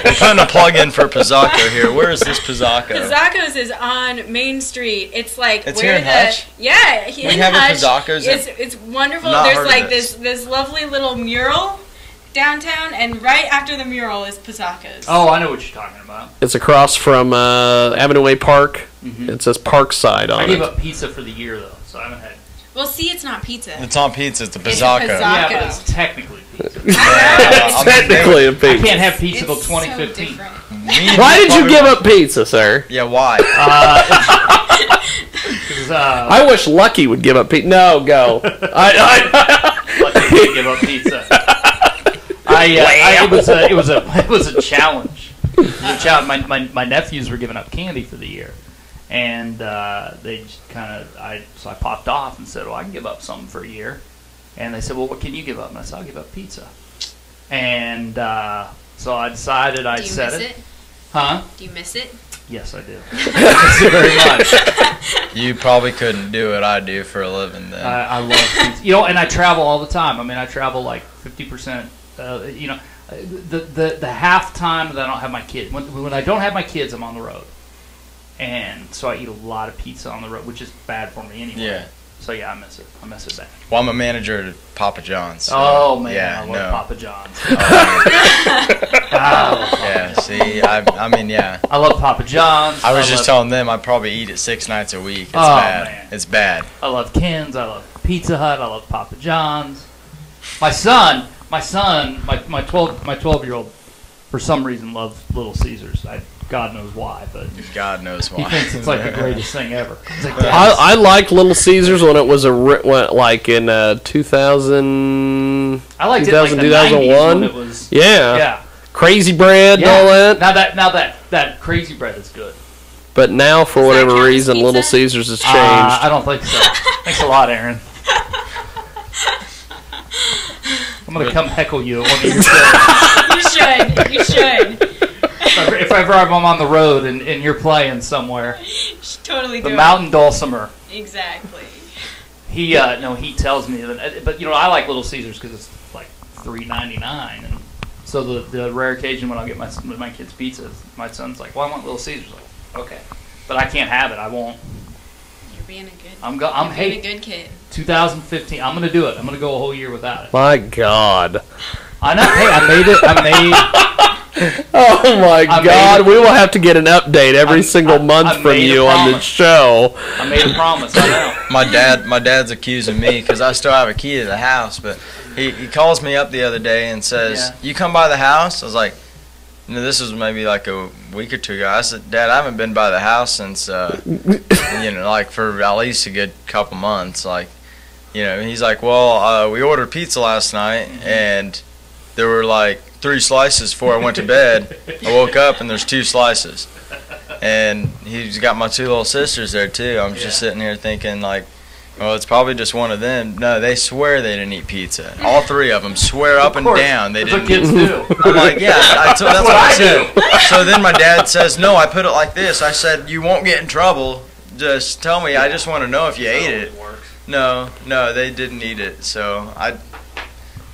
We're putting a plug in for Pizzacco here. Where is this Pizzacco? Pizzacco's is on Main Street. It's like it's where here in Hutch? Yeah, we have a Pizzacco's. It's wonderful. There's like this lovely little mural downtown, and right after the mural is Pizzacco's. Oh, I know what you're talking about. It's across from Avenue A Park. Mm-hmm. It says Parkside on it. I gave up pizza for the year, though, so I haven't had... Well, see, it's not pizza. It's not pizza. It's a Pizzacco. Yeah, but it's technically pizza. Technically a pizza. I can't have pizza till 2015. So why did you give up pizza, sir? Yeah, why? I wish Lucky would give up pizza. No, go. Lucky didn't give up pizza. It was a challenge. It was a challenge. My nephews were giving up candy for the year, and they just so I popped off and said, "Well, I can give up something for a year." And they said, "Well, what can you give up?" And I said, "I'll give up pizza." And so I decided I'd set it. Do you miss it? Huh? Do you miss it? Yes, I do. I miss it very much. You probably couldn't do what I do for a living then. I love pizza. And I travel all the time. I mean, I travel like 50%. The half time that I don't have my kids. When I don't have my kids, I'm on the road. And so I eat a lot of pizza on the road, which is bad for me anyway. Yeah. So yeah, I miss it. I miss it bad. Well, I'm a manager at Papa John's. So, Oh man, yeah, I love Papa John's. Yeah, see, I mean, yeah. I love Papa John's. I was just telling them I'd probably eat it 6 nights a week. It's Oh, bad. man. It's bad. I love Ken's. I love Pizza Hut. I love Papa John's. My 12-year-old, for some reason loves Little Caesars. God knows why, but God knows why. He thinks it's like the greatest thing ever. It's like, I liked Little Caesars when it was like in 2000. I liked 2000, it like the 90s 2001. when it was. Yeah. Crazy bread and all that. Now that crazy bread is good. But now, for whatever reason, Little Caesars has changed. I don't think so. Thanks a lot, Aaron. I'm gonna come heckle you at one of your shows. You should. If ever I'm on the road and you're playing somewhere, Totally the do Mountain Dulcimer. Exactly. He tells me that, but I like Little Caesars because it's like $3.99, and so the rare occasion when I'll get my kids pizza, my son's like, "Well, I want Little Caesars." Like, okay, but I can't have it. I won't. You're being a good. I'm being a good kid. 2015. I'm gonna do it. I'm gonna go a whole year without it. My God. I know. Hey, I made it. Oh my God! We will have to get an update every single month from you on the show. I made a promise. I know. My dad's accusing me because I still have a key to the house, but he calls me up the other day and says, "You come by the house?" I was like, this was maybe like a week or two ago. I said, "Dad, I haven't been by the house since like for at least a good couple months." Like, he's like, "Well, we ordered pizza last night and there were like 3 slices before I went to bed. I woke up and there's 2 slices." And he's got my 2 little sisters there too. I'm just sitting here thinking like, well, it's probably just one of them. No, they swear they didn't eat pizza. All 3 of them swear up and down they didn't. That's what kids do. I'm like, yeah, that's what I said. So then my dad says, "No, I put it like this." I said, "You won't get in trouble. Just tell me. I just want to know if you ate it." No, they didn't eat it. So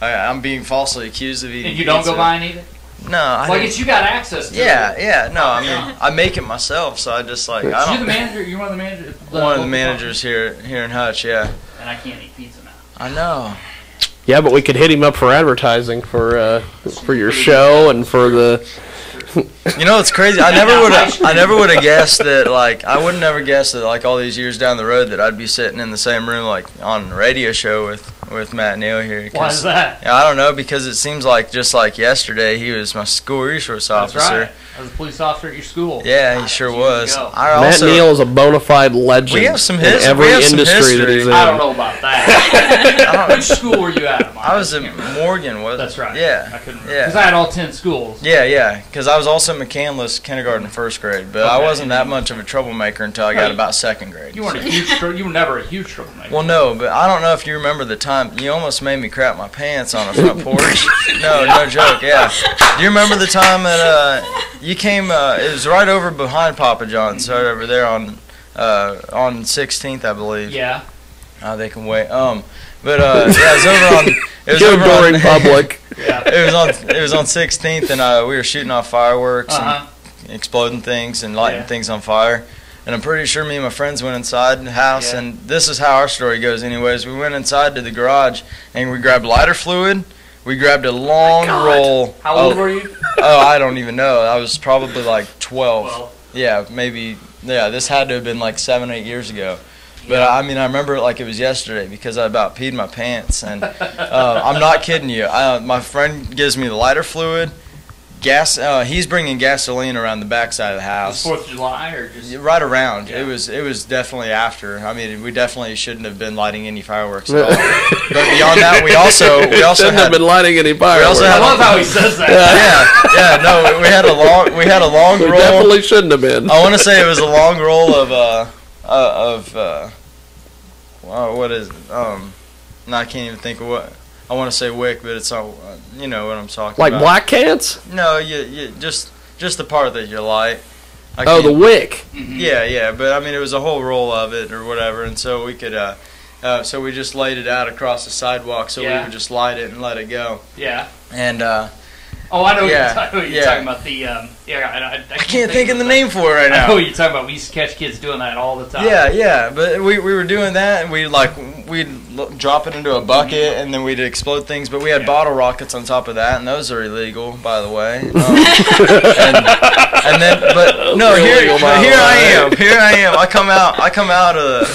I'm being falsely accused of eating. And you don't pizza. go by and eat it? No, I Like it's you got access to it. Yeah. No, I mean I make it myself, so I just like I don't. You're the manager. You're one of the managers. One of the managers here in Hutch, yeah. And I can't eat pizza now. I know. Yeah, but we could hit him up for advertising for your show and for the. It's crazy. I never would have guessed that. Like, I would never guess that. Like all these years down the road, that I'd be sitting in the same room, like on a radio show with Matt Neal here. Why is that? I don't know, because it seems like just like yesterday, he was my school resource officer. That's right. I was a police officer at your school. Yeah, he sure was. Matt Neal is a bona fide legend. We have some in every industry that he's in. I don't know about that. Which school were you at? I was at Morgan. That's right. Yeah. I couldn't remember. Because I had all 10 schools. Yeah. Because I was also at McCandless kindergarten and first grade, but I wasn't that much of a troublemaker until I got about second grade. You weren't you were never a huge troublemaker. Well, no, but I don't know if you remember the time you almost made me crap my pants on a front porch. No joke. Yeah. Do you remember the time that you came? It was right over behind Papa John's, right over there on 16th, I believe. Yeah. They can wait. But yeah, it was over on. It was over during public. Yeah. It was on 16th, and we were shooting off fireworks and exploding things and lighting things on fire. And I'm pretty sure me and my friends went inside the house, and this is how our story goes. Anyways, we went inside to the garage and we grabbed lighter fluid. We grabbed a long roll. How old were you? Oh, I don't even know. I was probably like 12. Yeah, maybe. Yeah, this had to have been like 7-8 years ago. But I mean, I remember it like it was yesterday because I about peed my pants. And I'm not kidding you. My friend gives me the lighter fluid, gas. He's bringing gasoline around the backside of the house. 4th of July or just right around. Yeah. It was definitely after. I mean, we definitely shouldn't have been lighting any fireworks at all. But beyond that, we also shouldn't have been lighting any fireworks. I love how he says that. Yeah. No, we had a long roll. Definitely shouldn't have been. I want to say it was a long roll of what is it? No, I can't even think of what. I want to say wick, but it's not. You know what I'm talking about. Like black cans? No, you just the part that you light. The wick. Mm-hmm. Yeah. But I mean, it was a whole roll of it or whatever, and so we could. So we just laid it out across the sidewalk, so we would just light it and let it go. Yeah. And Oh, I know Yeah, what you're yeah. talking about. The I can't think of the name for it right I now. know what you're talking about. We used to catch kids doing that all the time. Yeah, but we were doing that, and we'd drop it into a bucket, and then we'd explode things. But we had bottle rockets on top of that, and those are illegal, by the way. And then, but no, here I am. I'm coming out of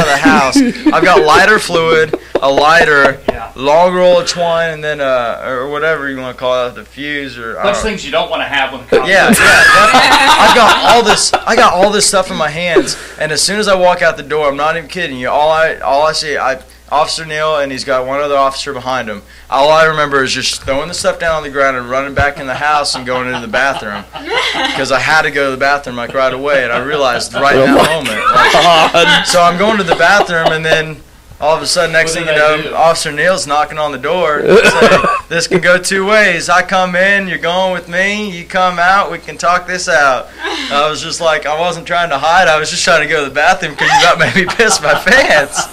the house. I've got lighter fluid, a lighter, long roll of twine, and then or whatever you want to call it, the fuse or bunch of things you don't want to have when the cops I got all this stuff in my hands, and as soon as I walk out the door, I'm not even kidding you. All I see, Officer Neal, and he's got one other officer behind him. All I remember is just throwing the stuff down on the ground and running back in the house and going into the bathroom because I had to go to the bathroom like right away, and I realized right in that moment. So I'm going to the bathroom, and then all of a sudden, next thing you know, Officer Neal's knocking on the door. Saying, this can go two ways. I come in, you're going with me. You come out, we can talk this out. I was just like, I wasn't trying to hide. I was just trying to go to the bathroom because you about made me piss my pants.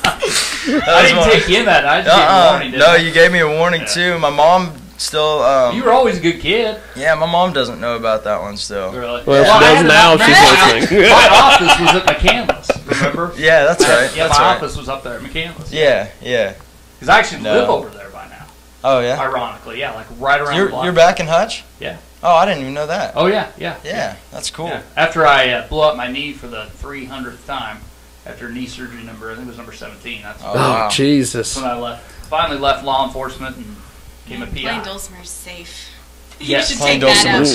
I didn't take you in that. I just gave you a warning, didn't I? No, you gave me a warning too. My mom still. You were always a good kid. Yeah, my mom doesn't know about that one still. Really? Well, she does now. She's listening. My office was at McCandless. Remember? Yeah, that's right. Yeah, that's my right. office was up there at McCandless. Yeah. Because I actually live over there by now. Oh yeah. Ironically, yeah, like right around the block. You're back in Hutch? Yeah. Oh, I didn't even know that. Oh yeah. Yeah, that's cool. Yeah. After I blew up my knee for the 300th time, after knee surgery I think it was number 17. That's wow. Jesus. When I left. Finally left law enforcement and became a PI. Playing Dulcimer's safe. Yes, you should take that out.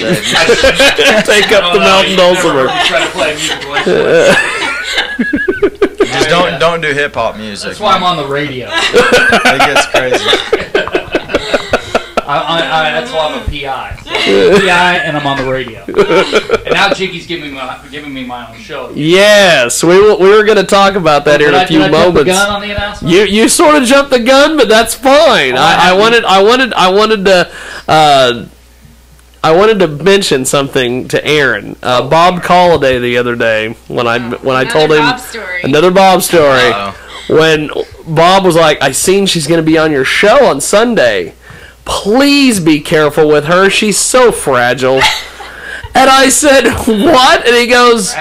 Take up the mountain dulcimer. Try to play music. Just don't do hip hop music. That's why I'm on the radio. It gets crazy. That's why I'm a PI. So I'm a PI and I'm on the radio. And now Jiggy's giving me my own show. Yes, we were going to talk about that here in a few moments. Jump the gun on the announcement? You sort of jumped the gun, but that's fine. I wanted to mention something to Aaron. Bob Colliday the other day when I told him another Bob story. When Bob was like, "I seen she's going to be on your show on Sunday. Please be careful with her. She's so fragile." And I said, "What?" And he goes,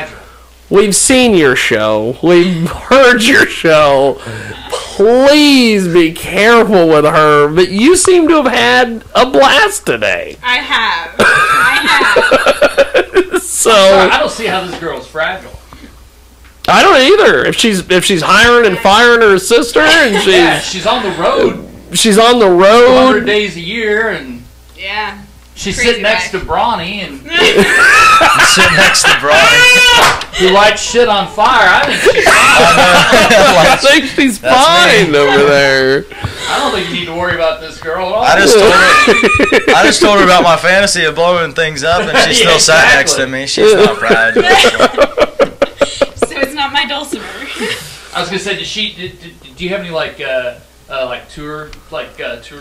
"We've seen your show. We've heard your show. Please be careful with her. But you seem to have had a blast today." I have. So I don't see how this girl's fragile. I don't either. If she's hiring and firing her sister, and she's on the road. She's on the road 100 days a year, and she's sitting next to Bronny, and sitting next to Bronny, who lights shit on fire. I think she's fine. I think she's fine over there. I don't think you need to worry about this girl at all. I just told her about my fantasy of blowing things up, and she still sat next to me. She's not fragile. So it's not my dulcimer. I was gonna say, do you have any tour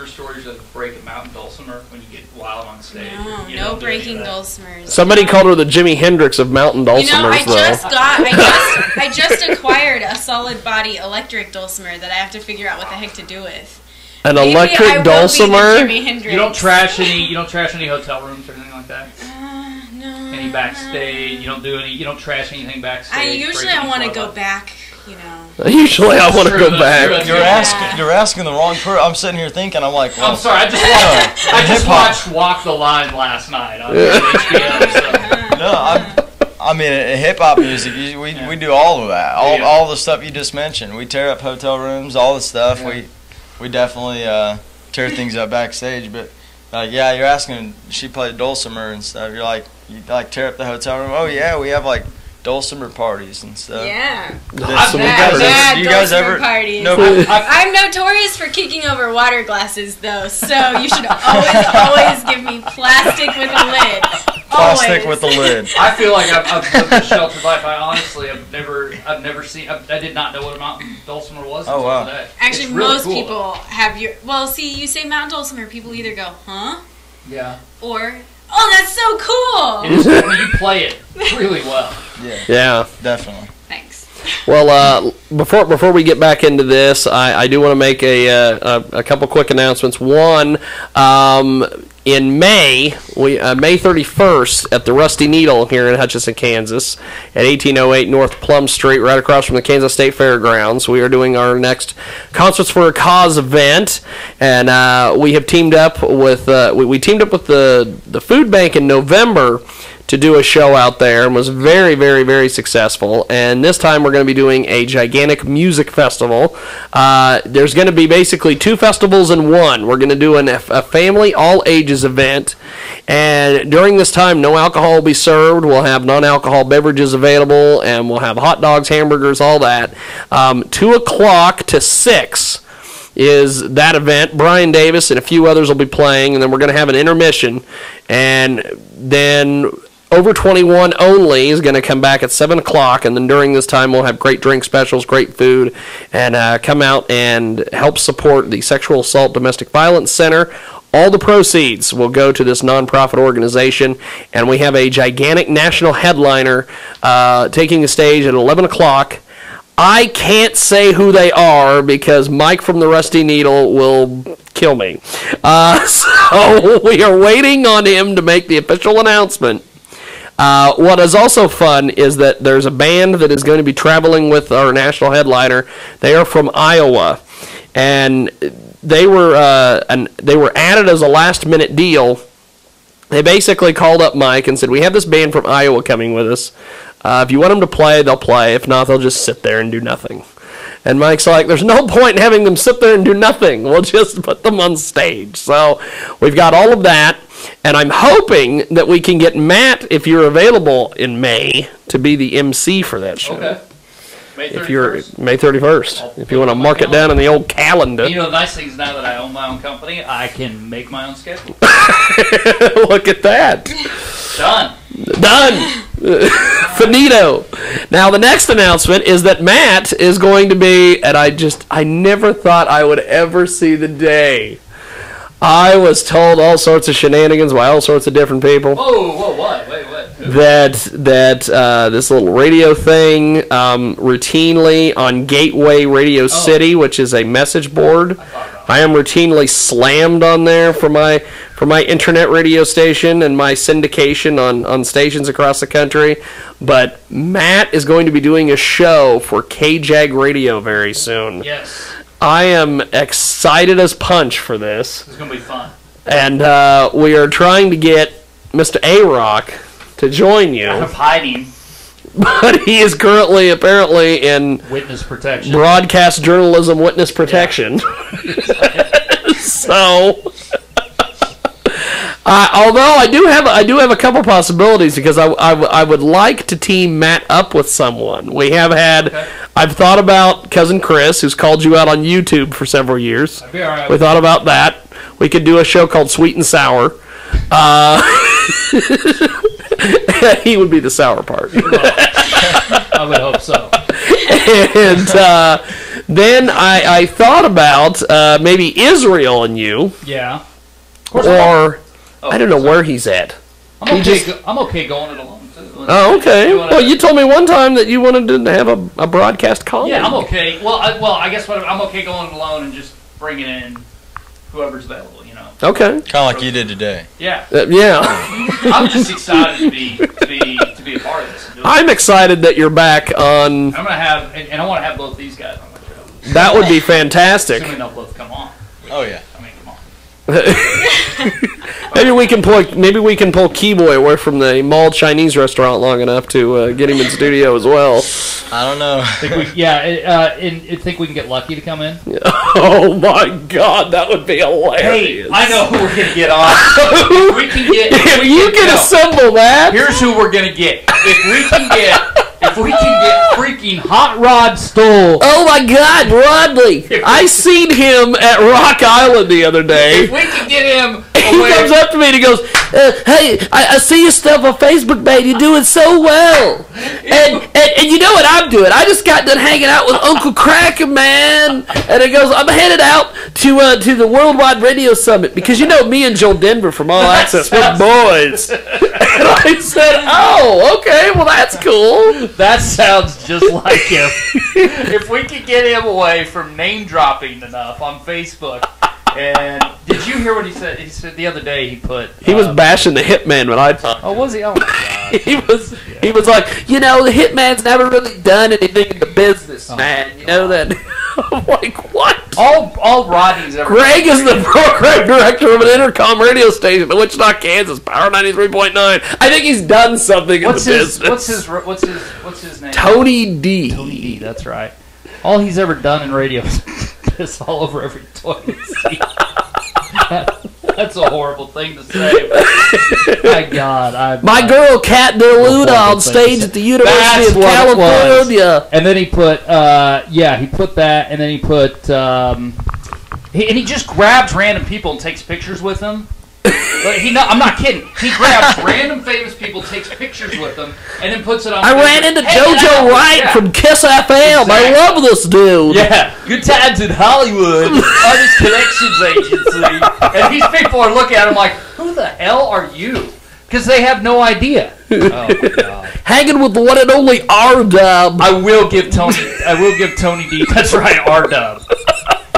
stories of breaking mountain dulcimer when you get wild on stage? No breaking dulcimers. Somebody called her the Jimi Hendrix of mountain dulcimers. I just acquired a solid body electric dulcimer that I have to figure out what the heck to do with. An electric dulcimer? You don't trash any hotel rooms or anything like that? No. Any backstage? You don't trash anything backstage? I want to go back, Usually I want to go back. You're asking the wrong person. I'm sitting here thinking, I'm like, well, I'm sorry, I just watched Walk the Line last night on HBO. So. No, I mean, hip hop music, we do all of that. All the stuff you just mentioned. We tear up hotel rooms, all the stuff. Yeah. We definitely tear things up backstage. But you're asking. She played dulcimer and stuff. You're like, you tear up the hotel room. Oh yeah, we have dulcimer parties and stuff. Yeah. You guys ever parties? No, I'm notorious for kicking over water glasses, though. So you should always give me plastic with a lid. Plastic with a lid. I feel like I've lived a sheltered life. I honestly have never seen. I did not know what a mountain dulcimer was until today. Actually, most people have your. Well, see, you say mountain dulcimer, people either go, "Huh?" Yeah. Or, "Oh, that's so cool." It is when you play it really well. Yeah, definitely. Thanks. Well, before we get back into this, I do want to make a couple quick announcements. One, in May, May 31st at the Rusty Needle here in Hutchinson, Kansas, at 1808 North Plum Street, right across from the Kansas State Fairgrounds. We are doing our next Concerts for a Cause event, and we have teamed up with we teamed up with the food bank in November to do a show out there, and was very, very, very successful. And this time we're going to be doing a gigantic music festival. There's going to be basically two festivals in one. We're going to do a family all ages event, and during this time no alcohol will be served. We'll have non-alcohol beverages available, and we'll have hot dogs, hamburgers, all that. 2 o'clock to 6 is that event. Brian Davis and a few others will be playing, and then we're going to have an intermission, and then over 21 only is going to come back at 7 o'clock, and then during this time we'll have great drink specials, great food, and come out and help support the Sexual Assault Domestic Violence Center. All the proceeds will go to this nonprofit organization, and we have a gigantic national headliner taking the stage at 11 o'clock. I can't say who they are because Mike from the Rusty Needle will kill me. So we are waiting on him to make the official announcement. What is also fun is that there's a band that is going to be traveling with our national headliner. They are from Iowa, and they were added as a last-minute deal. They basically called up Mike and said, "We have this band from Iowa coming with us. If you want them to play, they'll play. If not, they'll just sit there and do nothing." And Mike's like, "There's no point in having them sit there and do nothing. We'll just put them on stage." So we've got all of that. And I'm hoping that we can get Matt, if you're available in May, to be the MC for that show. Okay. May 31st. If you're May 31st, if you want to mark it down in the old calendar. You know, the nice thing is now that I own my own company, I can make my own schedule. Look at that. Done. Finito. Now the next announcement is that Matt is going to be, and I never thought I would ever see the day. I was told all sorts of shenanigans by all sorts of different people. Oh, what? Wait. That this little radio thing routinely on Gateway Radio City, which is a message board, I am routinely slammed on there for my internet radio station and my syndication on stations across the country. But Matt is going to be doing a show for KJAG Radio very soon. Yes. I am excited as punch for this. It's going to be fun. And we are trying to get Mr. A-Rock to join you. I'm hiding. But he is currently, apparently, in witness protection. Broadcast journalism witness protection. So, although I do have a couple possibilities, because I would like to team Matt up with someone. We have had. Okay. I've thought about Cousin Chris, who's called you out on YouTube for several years. I'd be all right. We thought about that. We could do a show called Sweet and Sour. He would be the sour part. I would hope so. And then I thought about maybe Israel and you. Yeah. Or I don't know where he's at. I'm okay going it alone. Oh, okay. Well, you told me one time that you wanted to have a broadcast colleague. Yeah, I'm okay. Well, I guess I'm okay going it alone and just bringing in whoever's available, you know. Okay. Kind of like you did today. Yeah. Yeah. I'm just excited to be a part of this. I'm excited that you're back on. I'm gonna have, and I want to have both these guys on my show. That would be fantastic. Assuming they'll both come on. Oh yeah. I mean, come on. Maybe we can pull Keyboy away from the mall Chinese restaurant long enough to get him in studio as well. I don't know. Think we can get Lucky to come in? Oh my God, that would be hilarious. Hey, I know who we're gonna get on. If you can assemble that. Here's who we're gonna get. If we can get freaking Hot Rod Stoll. Oh my God, Rodley! I seen him at Rock Island the other day. If we can get him comes up to me and he goes, "Hey, I see your stuff on Facebook, man. You're doing so well." And you know what I'm doing? I just got done hanging out with Uncle Cracker, man. And he goes, "I'm headed out to the Worldwide Radio Summit because you know me and Joel Denver from All Access, we're boys." And I said, "Oh, okay, well that's cool." That sounds just like him. If we could get him away from name dropping enough on Facebook. And did you hear what he said? He said the other day he was bashing the Hitman when I talked. Oh, was he? Oh my God. He was like, you know, the Hitman's never really done anything in the business, man. You know that. I'm like, what? All Rodney's ever. Greg is the program director of an intercom radio station in Wichita, Kansas, Power 93.9. I think he's done something in the business. What's his name? Tony D. Tony D. That's right. All he's ever done in radio is piss all over every toilet seat. That's a horrible thing to say. But my God, my girl Kat DeLuna on stage at the University of California. And then he put, he put that, and then he put, he just grabs random people and takes pictures with them. I'm not kidding. He grabs random famous people, takes pictures with them, and then puts it on. I ran into JoJo Wright from Kiss FM. Exactly. I love this dude. Yeah, good times in Hollywood, Artist Connections Agency, and these people are looking at him like, "Who the hell are you?" Because they have no idea. Oh my God! Hanging with the one and only R-Dub. I will give Tony D. That's right, R-Dub.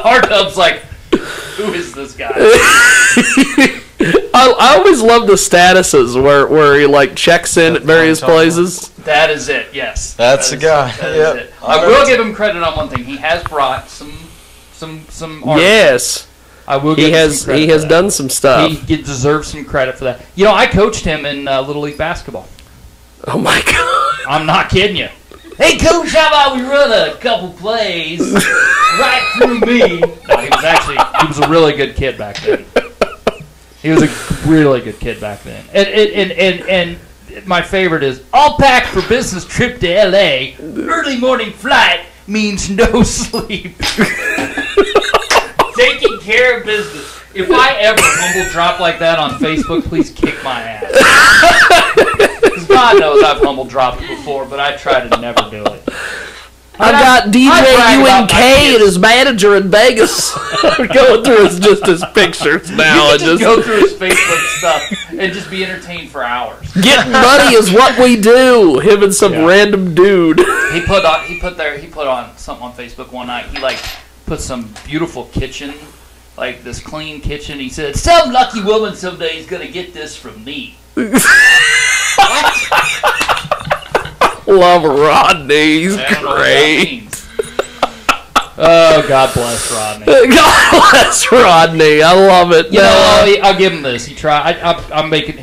R-Dub's like, who is this guy? I always love the statuses where he like checks in at various places. That is it. Yes, that's the guy. That is it. I will give him credit on one thing. He has brought some art. Yes, I will. Give him some credit he has done some stuff. He deserves some credit for that. You know, I coached him in Little League basketball. Oh my God! I'm not kidding you. Hey, coach, how about we run a couple plays right through me? No, he was a really good kid back then. He was a really good kid back then. And my favorite is, all packed for business trip to L.A. Early morning flight means no sleep. Taking care of business. If I ever humble drop like that on Facebook, please kick my ass. Because God knows I've humble dropped before, but I try to never do it. I got DJ UNK and his manager in Vegas going through his pictures now. You can just go through his Facebook stuff and just be entertained for hours. Getting money is what we do. Him and some random dude. He put on something on Facebook one night. He put some beautiful kitchen, like this clean kitchen. He said, "Some lucky woman someday is gonna get this from me." Love Rodney. He's great. Oh, God bless Rodney. God bless Rodney. I love it. You know, I'll give him this. He tried. I am making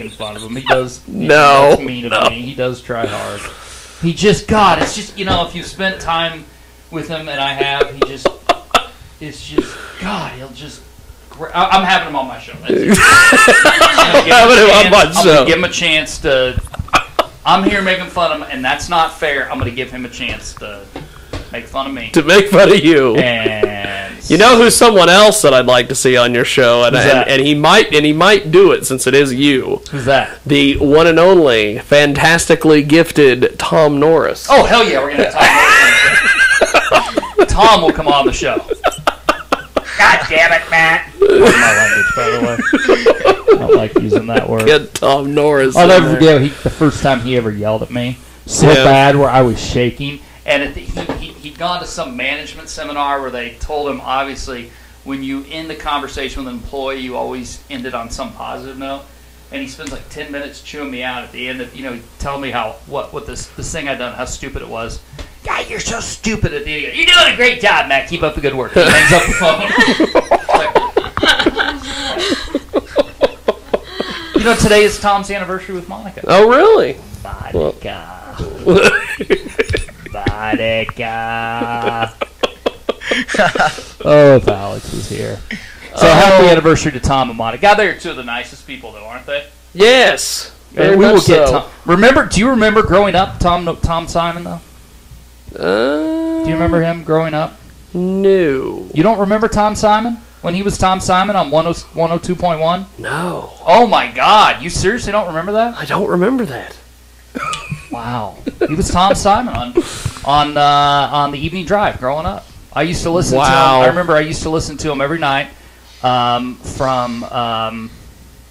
fun of him. He does. That's mean of me. He does try hard. He just, God, it's just, you know, if you spent time with him, and I have, it's just, God, he'll just. I'm having him on my show. That's it. I'm going to give him a chance to. I'm here making fun of him, and that's not fair. I'm going to give him a chance to make fun of me. To make fun of you. And you know who's someone else that I'd like to see on your show, and he might do it since it is you. Who's that? The one and only, fantastically gifted Tom Norris. Oh hell yeah, we're gonna have Tom Norris. Tom will come on the show. God damn it, Matt. That's my language, by the way. I don't like using that word. Get Tom Norris. I'll never forget the first time he ever yelled at me so bad where I was shaking. And he'd gone to some management seminar where they told him, obviously, when you end the conversation with an employee, you always end it on some positive note. And he spends like 10 minutes chewing me out at the end of, telling me how what this thing I'd done, how stupid it was. God, you're so stupid at the end. You're doing a great job, Matt. Keep up the good work. He hangs up the phone. Today is Tom's anniversary with Monica. Oh, really? Monica. Monica. Oh, if Alex was here. So happy anniversary to Tom and Monica. God, they're two of the nicest people, though, aren't they? Yes. We will get Tom. Do you remember growing up, Tom Simon, though? Do you remember him growing up? No. You don't remember Tom Simon? when he was Tom Simon on 102.1? No. Oh my God! You seriously don't remember that? I don't remember that. Wow. He was Tom Simon on the Evening Drive growing up. I used to listen to him. I remember I used to listen to him every night from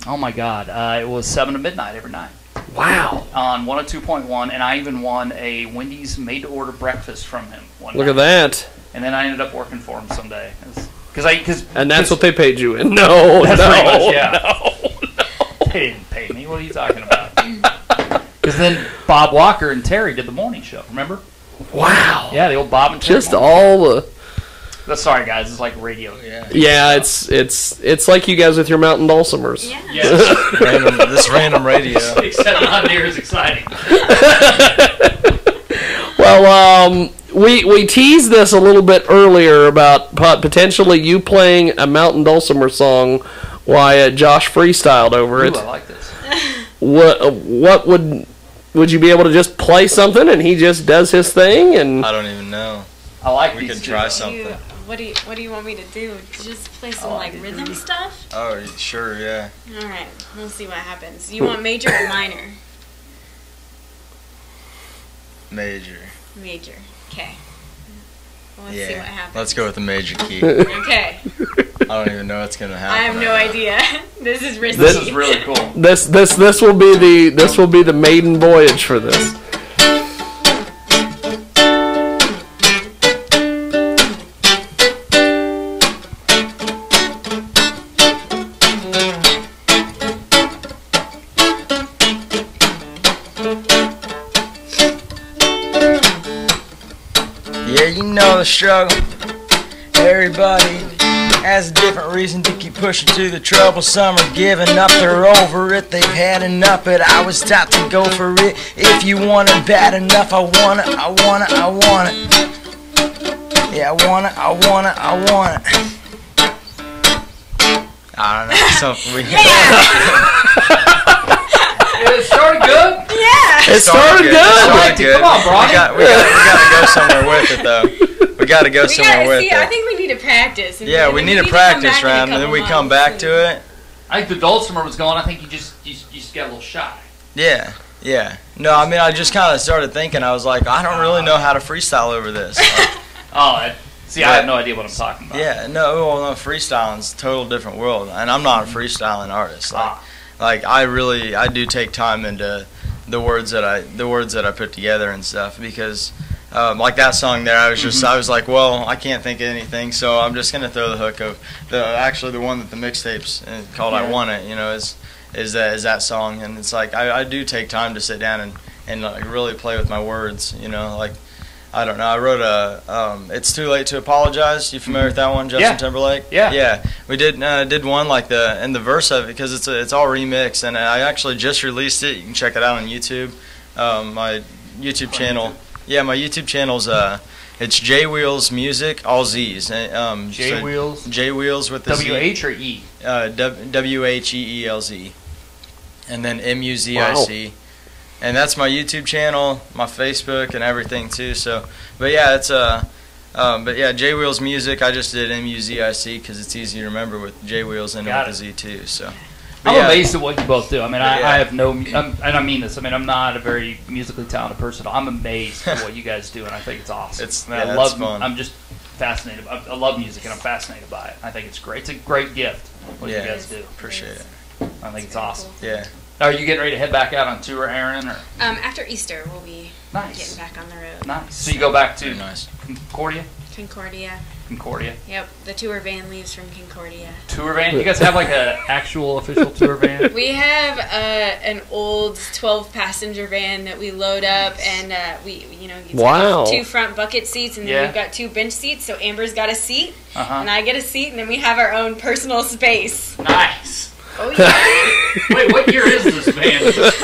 oh my God, it was 7 to midnight every night. Wow. On 102.1, and I even won a Wendy's made-to-order breakfast from him one Look night. at that. And then I ended up working for him someday. And that's what they paid you in. No, that's no, pretty much, yeah. no. They didn't pay me. What are you talking about? Because then Bob Walker and Terry did the morning show, remember? Wow. Yeah, the old Bob and Terry. Just all the... Sorry, guys. It's like radio. Yeah, it's like you guys with your mountain dulcimers. Yeah. This random radio. Except not near as exciting. Well, we teased this a little bit earlier about potentially you playing a mountain dulcimer song while Josh freestyled over it. Ooh, I like this. What would you be able to just play something and he just does his thing? And I don't even know. I like we could try something. What do you want me to do? Just play some like rhythm stuff? Oh, sure, yeah. All right, we'll see what happens. You want major or minor? Major. Major. Okay. Let's yeah. see what happens. Let's go with the major key. Okay. I don't even know what's gonna happen. I have no idea. This is risky. This is really cool. This will be the maiden voyage for this. Yeah, you know the struggle. Everybody has a different reason to keep pushing to the trouble. Some are giving up, they're over it, they've had enough. But I was taught to go for it. If you want it bad enough, I want it, I want it, I want it. Yeah, I want it, I want it, I want it. I don't know, something we It started good? Yeah. It started good. Come on, Brian. We gotta go somewhere with it, though. We gotta go somewhere with it. I think we need to practice. Yeah, we need a practice round, and then we come back to it. I think the dulcimer was going. I think you just got a little shy. Yeah. No, I mean, I just kind of started thinking. I was like, I don't really know how to freestyle over this. Like, I have no idea what I'm talking about. Yeah, no, freestyling's a total different world, and I'm not a freestyling artist. Like I do take time into the words that I put together and stuff, because like that song there, I was like, well, I can't think of anything, so I'm just gonna throw the hook of the one that the mixtape's called "I Want It," you know, is that song, and it's like I do take time to sit down and like really play with my words, you know, like. I don't know. I wrote "It's Too Late to Apologize." You familiar with that one, Justin Timberlake? Yeah. We did one like in the verse of it, because it's all remixed, and I actually just released it. You can check it out on YouTube. My YouTube channel. Yeah, my YouTube channel's it's J Wheels Music, all Z's. J Wheels. J Wheels with the W-H or E? WHEELZ, and then MUZIC. Wow. And that's my YouTube channel, my Facebook, and everything too. So, but yeah, it's J Wheels Music. I just did MUZIC because it's easy to remember with J Wheels and with the Z too. So, I'm amazed at what you both do. I mean, I have no, and I mean this. I mean, I'm not a very musically talented person. I'm amazed at what you guys do, and I think it's awesome. I love. Fun. I'm just fascinated. I love music, and I'm fascinated by it. I think it's great. It's a great gift what you guys do. Appreciate it. I think it's awesome. Cool. Yeah. Are you getting ready to head back out on tour, Aaron? Or after Easter, we'll be getting back on the road. Nice. So you go back to Concordia. Yep. The tour van leaves from Concordia. Tour van? You guys have like an actual official tour van? We have an old 12-passenger van that we load up, and it's 2 front bucket seats, and then we've got 2 bench seats. So Amber's got a seat, and I get a seat, and then we have our own personal space. Nice. Oh, yeah. Wait, what year is this van? Is this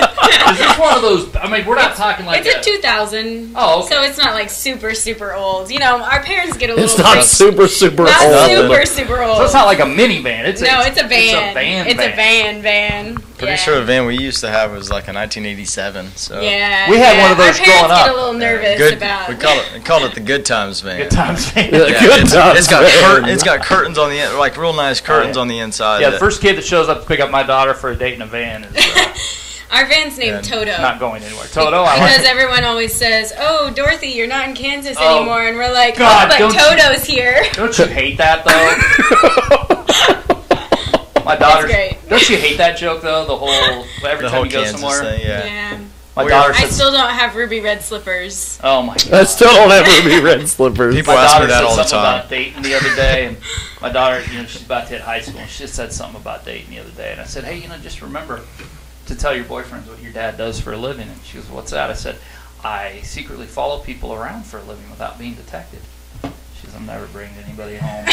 one of those? I mean, we're not talking like it's a 2000. Oh, okay. So it's not like super, super old. You know, our parents get a little. It's not super, super not old. Super, super old. So it's not like a minivan. It's a van. It's a van. Pretty sure the van we used to have was like a 1987. So Yeah, we had one of those Our growing parents up. get a little nervous good. about. We called it the Good Times van. Good Times van. It's got curtains on the like real nice curtains on the inside. Yeah, the first kid that shows up to pick up my daughter for a date in a van is Our van's named Toto. not going anywhere. Toto, I Because like it. everyone always says, "Oh, Dorothy, you're not in Kansas Oh, anymore," and we're like, God, "Oh, but don't you- Toto's here." Don't you hate that though? My daughter. great. Don't you hate that joke though? The whole every time you go Kansas somewhere. thing, Yeah. My daughter I said, still don't have ruby red slippers. "Oh my God." I still don't have ruby red slippers. People My ask me daughter that said all the something time. about dating the other day, and my daughter, she's about to hit high school, and she just said something about dating the other day, and I said, "Hey, just remember to tell your boyfriends what your dad does for a living." And she goes, "What's that?" I said, "I secretly follow people around for a living without being detected." She says, "I'm never bringing anybody home." I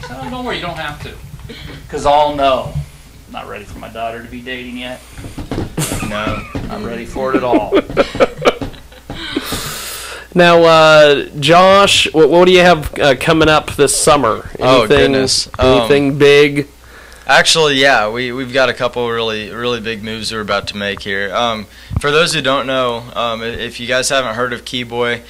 said, "Oh, don't worry, you don't have to, because I'll know." I'm not ready for my daughter to be dating yet. No, not ready for it at all. Now, Josh, what do you have coming up this summer? Oh, goodness. Anything big? Actually, yeah, we've got a couple really big moves we're about to make here. For those who don't know, if you guys haven't heard of Keyboy,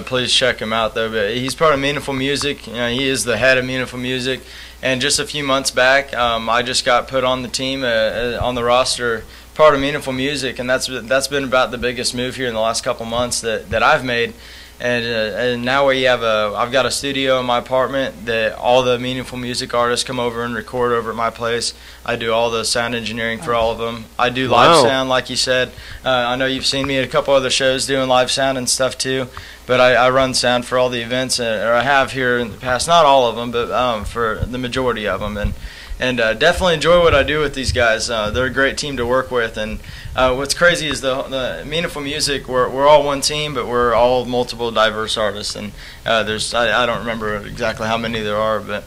please check him out though. But he's part of Meaningful Music. He is the head of Meaningful Music. And just a few months back, I just got put on the team on the roster, part of Meaningful Music, and that's been about the biggest move here in the last couple months that I've made. And now I've got a studio in my apartment that all the Meaningful Music artists come over and record over at my place. I do all the sound engineering for all of them. I do live sound, like you said. I know you've seen me at a couple other shows doing live sound and stuff too. But I run sound for all the events, or I have here in the past. Not all of them, but for the majority of them. And definitely enjoy what I do with these guys. They're a great team to work with. And what's crazy is the Meaningful Music, we're all one team, but we're all multiple diverse artists. And there's I don't remember exactly how many there are, but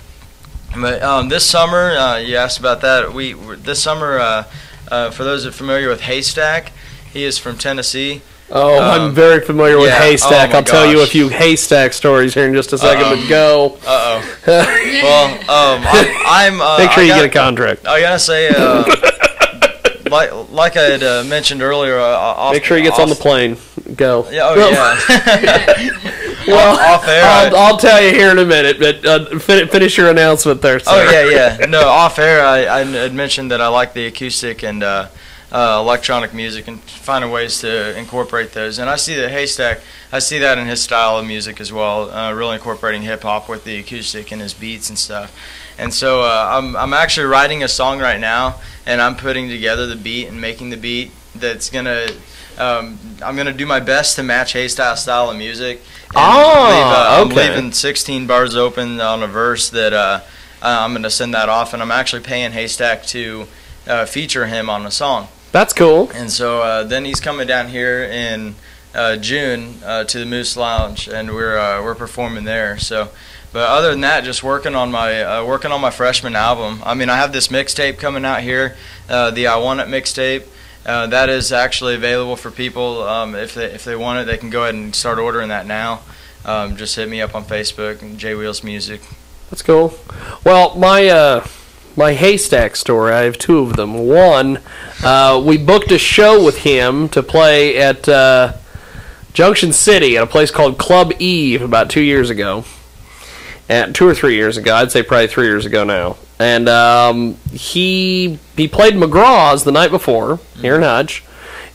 this summer, you asked about that. This summer, for those that are familiar with Haystack, he is from Tennessee. Oh, I'm very familiar with Haystack. I'll tell you a few Haystack stories here in just a second, but go. Well, I'm make sure you get a contract. I gotta say, like I had mentioned earlier, make sure he gets on the plane. Go. Yeah. Oh yeah. Well, off air. I'll tell you here in a minute, but finish your announcement there, sir. Oh yeah. No, off air, I had mentioned that I like the acoustic and electronic music and finding ways to incorporate those. And I see that Haystack, I see that in his style of music as well, really incorporating hip hop with the acoustic and his beats and stuff. And so I'm actually writing a song right now, and I'm putting together the beat and making the beat that's gonna. I'm gonna do my best to match Haystack's style of music. And I'm leaving 16 bars open on a verse that I'm gonna send that off, and I'm actually paying Haystack to feature him on the song. That's cool. And so then he's coming down here in June to the Moose Lounge, and we're performing there. So, but other than that, just working on my freshman album. I mean, I have this mixtape coming out here, the I Want It mixtape. That is actually available for people. If they want it, they can go ahead and start ordering that now. Just hit me up on Facebook and J Wheels Music. That's cool. Well, my Haystack story, I have two of them. One, we booked a show with him to play at Junction City at a place called Club Eve about 2 years ago. 2 or 3 years ago. I'd say probably 3 years ago now. And he played McGraw's the night before here in Hutch,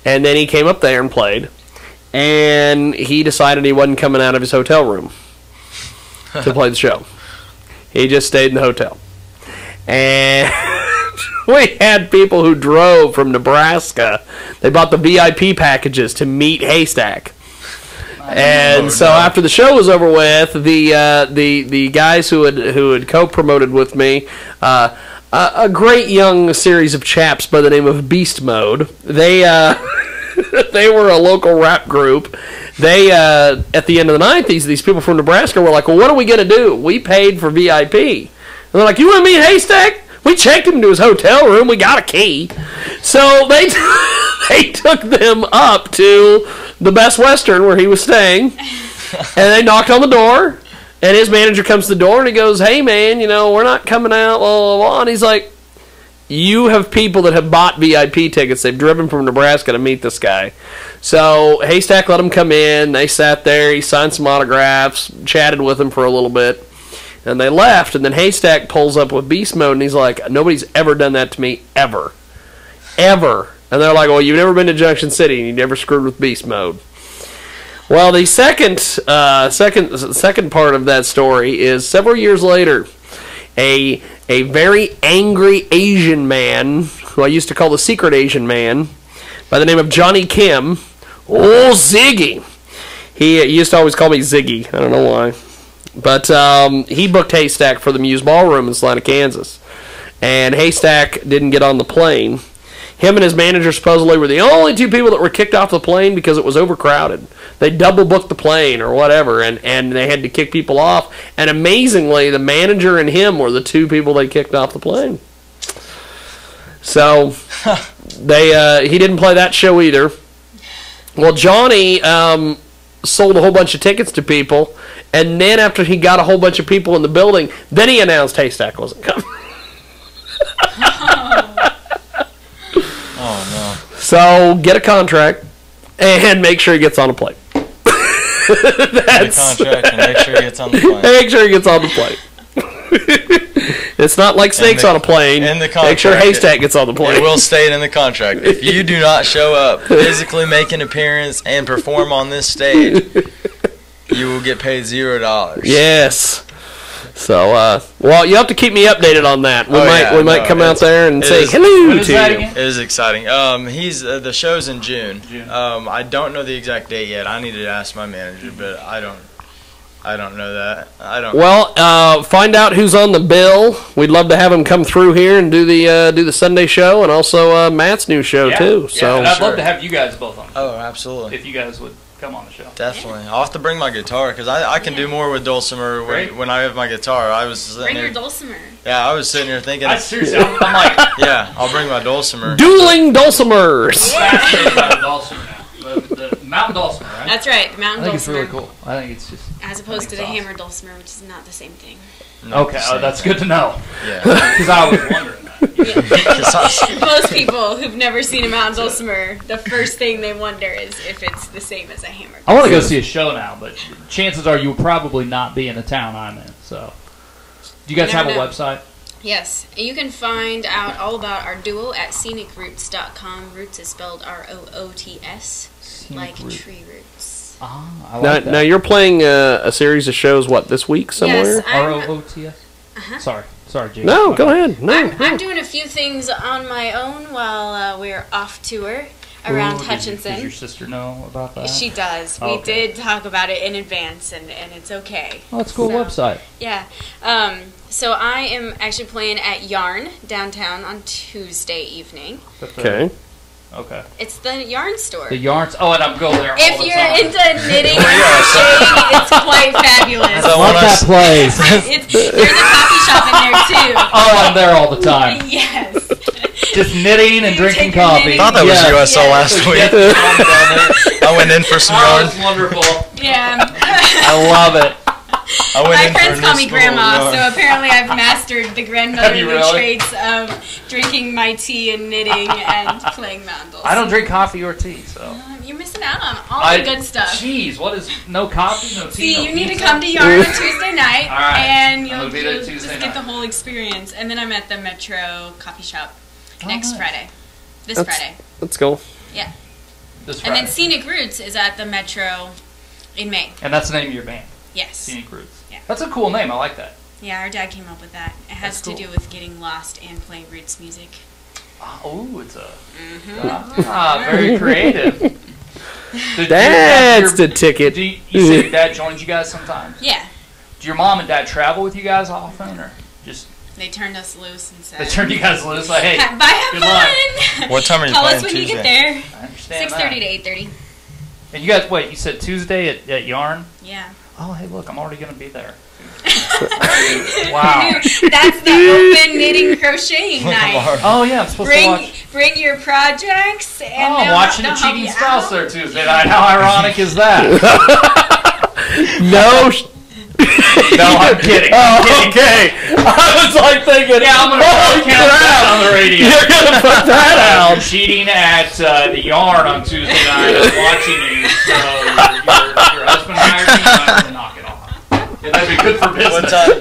and then he came up there and played. And he decided he wasn't coming out of his hotel room to play the show. He just stayed in the hotel. And we had people who drove from Nebraska. They bought the VIP packages to meet Haystack. And so after the show was over with, the guys who had co-promoted with me, a great young series of chaps by the name of Beast Mode. They they were a local rap group. They at the end of the night, these people from Nebraska were like, "Well, what are we gonna do? We paid for VIP." And they're like, "You want to meet Haystack? We checked him into his hotel room. We got a key." So they took them up to the Best Western where he was staying, and they knocked on the door. And his manager comes to the door and he goes, "Hey man, we're not coming out, blah blah blah." And he's like, you have people that have bought VIP tickets. They've driven from Nebraska to meet this guy. So Haystack let him come in. They sat there. He signed some autographs, chatted with him for a little bit, and they left. And then Haystack pulls up with Beast Mode, and he's like, nobody's ever done that to me, ever. Ever. And they're like, well, you've never been to Junction City, and you never screwed with Beast Mode. Well, the second part of that story is several years later, a very angry Asian man, who I used to call the secret Asian man, by the name of Johnny Kim, Ziggy. He used to always call me Ziggy. I don't know why. But he booked Haystack for the Muse Ballroom in Salina, Kansas. And Haystack didn't get on the plane. Him and his manager supposedly were the only two people that were kicked off the plane because it was overcrowded. They double booked the plane or whatever, and they had to kick people off. And amazingly, the manager and him were the two people they kicked off the plane. So he didn't play that show either. Well, Johnny sold a whole bunch of tickets to people, and then after he got a whole bunch of people in the building, then he announced Haystack wasn't coming. Oh, no. So, get a contract and make sure he gets on a plane. Get a contract and make sure he gets on the plane. Make sure he gets on the plane. It's not like snakes on a plane. In the contract, make sure Haystack gets on the plane. It will state in the contract. If you do not show up, physically make an appearance, and perform on this stage, you will get paid $0. Yes. So, well, you have to keep me updated on that. We might come out there and say hello to you. It is exciting. The show's in June. I don't know the exact date yet. I need to ask my manager, but I don't know that. Well, find out who's on the bill. We'd love to have him come through here and do the Sunday show, and also Matt's new show too. So, and I'd love to have you guys both on. Oh, absolutely. If you guys would come on the show. Definitely. I'll have to bring my guitar because I can do more with dulcimer when I have my guitar. Bring your dulcimer. Yeah, I was sitting here thinking. Seriously, I'm like, yeah, I'll bring my dulcimer. Dueling dulcimers. The mountain dulcimer, right? That's right, the mountain I think it's dulcimer. really cool. I think it's just as opposed to the hammer dulcimer, which is not the same thing. Okay, that's good to know. Yeah, because I was wondering. Most people who've never seen a mountain dulcimer, the first thing they wonder is if it's the same as a hammer. I want to go see a show now, but chances are you will probably not be in the town I'm in. So, do you guys have a website? Yes, you can find out all about our duo at scenicroots.com. Roots is spelled R-O-O-T-S, like tree roots. I like that. Now you're playing a series of shows. What, this week somewhere? Yes, R-O-O-T-S. Sorry, Jake. No, go ahead. No, I'm doing a few things on my own while we're off tour around Hutchinson. Does your sister know about that? She does. We did talk about it in advance, and it's okay. Oh, that's a cool website. Yeah. So I am actually playing at Yarn downtown on Tuesday evening. Okay. Okay. It's the yarn store. The yarns. Oh, and I'm going there. If you're into knitting and crocheting, it's quite fabulous. I love that place. There's a coffee shop in there too. Oh, I'm there all the time. Yes. Just knitting and drinking coffee. I thought that was you I saw last week. I went in for some yarn. That was wonderful. Yeah. I love it. My friends call me Grandma, so apparently I've mastered the grandmotherly really? traits of drinking my tea and knitting and playing mandals. I don't drink coffee or tea, so. You're missing out on all the good stuff. Jeez, what is no coffee, no tea? See, no you need pizza? to come to Yarn on Tuesday night, All right. and I'm you'll gonna be there just Tuesday get night. the whole experience. And then I'm at the Metro Coffee Shop next Friday. This Friday. Let's go. Yeah. This And Friday. then Scenic Roots is at the Metro in May. And that's the name of your band? Yes. Scenic Roots. Yeah. That's a cool name. I like that. Yeah, our dad came up with that. It has That's cool. to do with getting lost and playing roots music. Oh, it's a very creative. That's the ticket. You said your dad joins you guys sometimes? Yeah. Do your mom and dad travel with you guys often, or just They turned us loose and said, they turned you guys loose? Like, hey, bye, have good fun. luck. What time are you Call playing us when Tuesday? you get there. I understand 6:30 to 8:30. And you guys, wait, you said Tuesday at Yarn? Yeah. Oh, hey, look, I'm already going to be there. Wow. That's the open knitting crocheting night. Oh, yeah, I'm supposed to watch. Bring your projects and Oh, I'm they'll- watching they'll the help Cheating you Spouse out. there Tuesday night. How ironic is that? No. No, I'm kidding. Okay. I was like thinking, yeah, I'm going to count that on the radio. You're going to put that out. Cheating at the Yarn on Tuesday night. I'm watching you. So your husband hired me. I'm going to knock it off. Yeah, that'd be good for business. What time?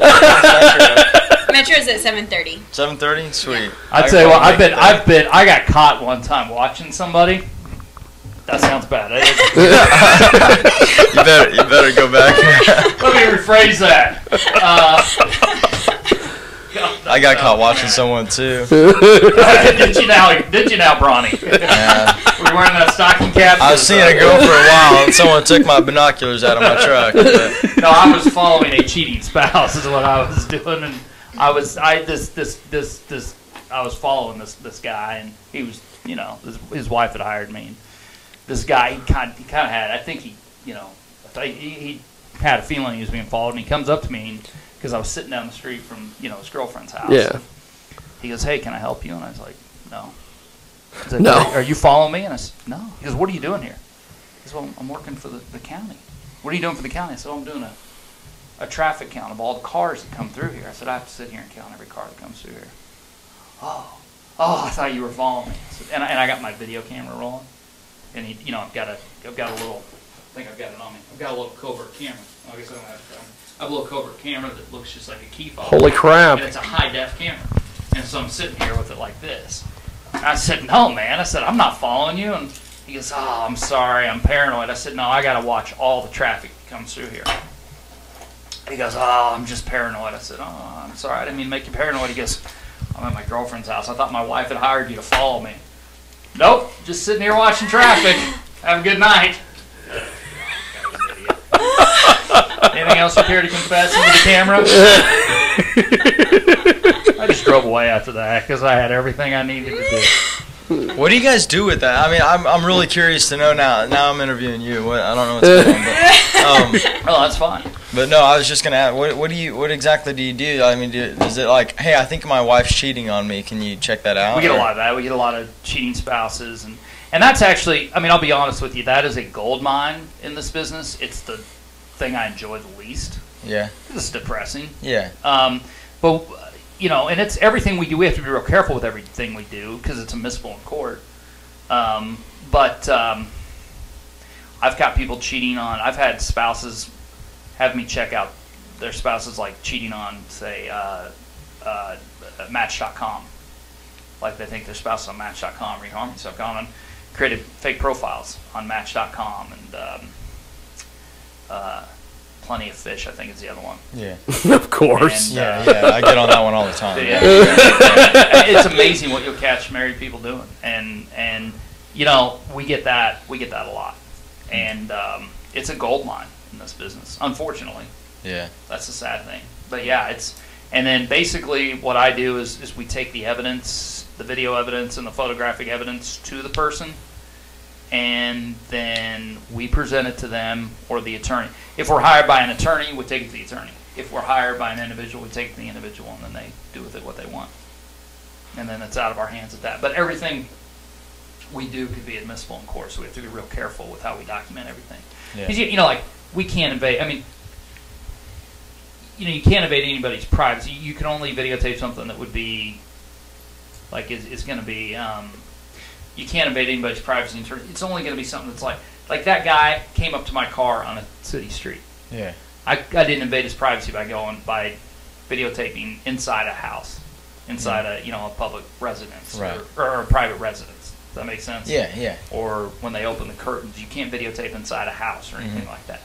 Metro's at 7:30. 7:30? Sweet. I'd say, well, I got caught one time watching somebody. That sounds bad. You better go back. Let me rephrase that. I got caught watching someone too. Did you now, Bronny? Yeah. Were you wearing that stocking cap? I was seeing it go for a while, and someone took my binoculars out of my truck. No, I was following a cheating spouse. Is what I was doing, and I was following this guy, and he was, his wife had hired me. And this guy, he kind of had, I think he had a feeling he was being followed, and he comes up to me because I was sitting down the street from his girlfriend's house. Yeah. He goes, "Hey, can I help you?" And I was like, "No." He's like, No. Are you following me? And I said, "No." He goes, "What are you doing here?" He said, "Well, I'm working for the county." "What are you doing for the county?" I said, "I'm doing a traffic count of all the cars that come through here." I said, "I have to sit here and count every car that comes through here." Oh, I thought you were following me. And I got my video camera rolling, and I've got a little, I think I've got it on me. I've got a little covert camera. I guess I don't have I have a little covert camera that looks just like a key fob. Holy crap. And it's a high def camera. And so I'm sitting here with it like this. And I said, "No, man." I said, "I'm not following you." And he goes, "Oh, I'm sorry. I'm paranoid." I said, "No, I got to watch all the traffic that comes through here." He goes, "Oh, I'm just paranoid." I said, "Oh, I'm sorry. I didn't mean to make you paranoid." He goes, "I'm at my girlfriend's house. I thought my wife had hired you to follow me." "Nope, just sitting here watching traffic. Have a good night." Anything else you care to confess into the camera? I just drove away after that because I had everything I needed to do. What do you guys do with that? I mean, I'm really curious to know now. Now I'm interviewing you. I don't know what's going on, but oh, that's fine. But no, I was just gonna ask, what exactly do you do? I mean, is it like, "Hey, I think my wife's cheating on me. Can you check that out?" We get a lot of that. We get a lot of cheating spouses, and that's actually, I mean, I'll be honest with you, that is a gold mine in this business. It's the thing I enjoy the least. Yeah. It's depressing. Yeah. But and it's everything we do. We have to be real careful with everything we do because it's admissible in court. But I've got people cheating on. I've had spouses have me check out their spouses, like cheating on, say, Match.com. Like they think their spouse is on Match.com, reharming. So I've gone and created fake profiles on Match.com and Plenty of Fish, I think is the other one. Yeah. Of course. And, yeah, I get on that one all the time. Yeah. It's amazing what you'll catch married people doing, and we get that a lot, and it's a gold mine in this business, unfortunately. Yeah. That's the sad thing, but yeah, and then basically what I do is we take the evidence, the video evidence and the photographic evidence to the person, and then we present it to them or the attorney. If we're hired by an attorney, we take it to the attorney. If we're hired by an individual, we take it to the individual, and then they do with it what they want. And then it's out of our hands at that. But everything we do could be admissible in court, so we have to be real careful with how we document everything. Because, like, we can't invade, I mean, you can't invade anybody's privacy. You can only videotape something that would be, like, is going to be, you can't invade anybody's privacy. It's only going to be something that's like that guy came up to my car on a city street. Yeah. I didn't invade his privacy by videotaping inside a house, inside a public residence, right, or a private residence. Does that make sense? Yeah, yeah. Or when they open the curtains, you can't videotape inside a house or anything like that.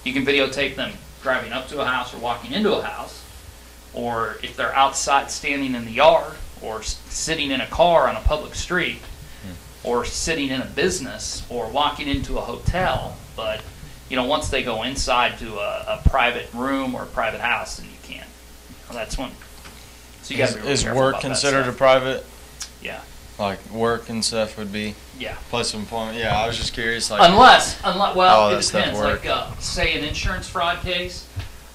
You can videotape them driving up to a house or walking into a house, or if they're outside standing in the yard, or sitting in a car on a public street, or sitting in a business, or walking into a hotel. But once they go inside to a private room or a private house, then you can't. Well, that's when. So you got to be really is careful work about considered that a private? Yeah. Like work and stuff would be. Yeah. Place of employment. Yeah, I was just curious. Like unless well, it depends. Like say an insurance fraud case.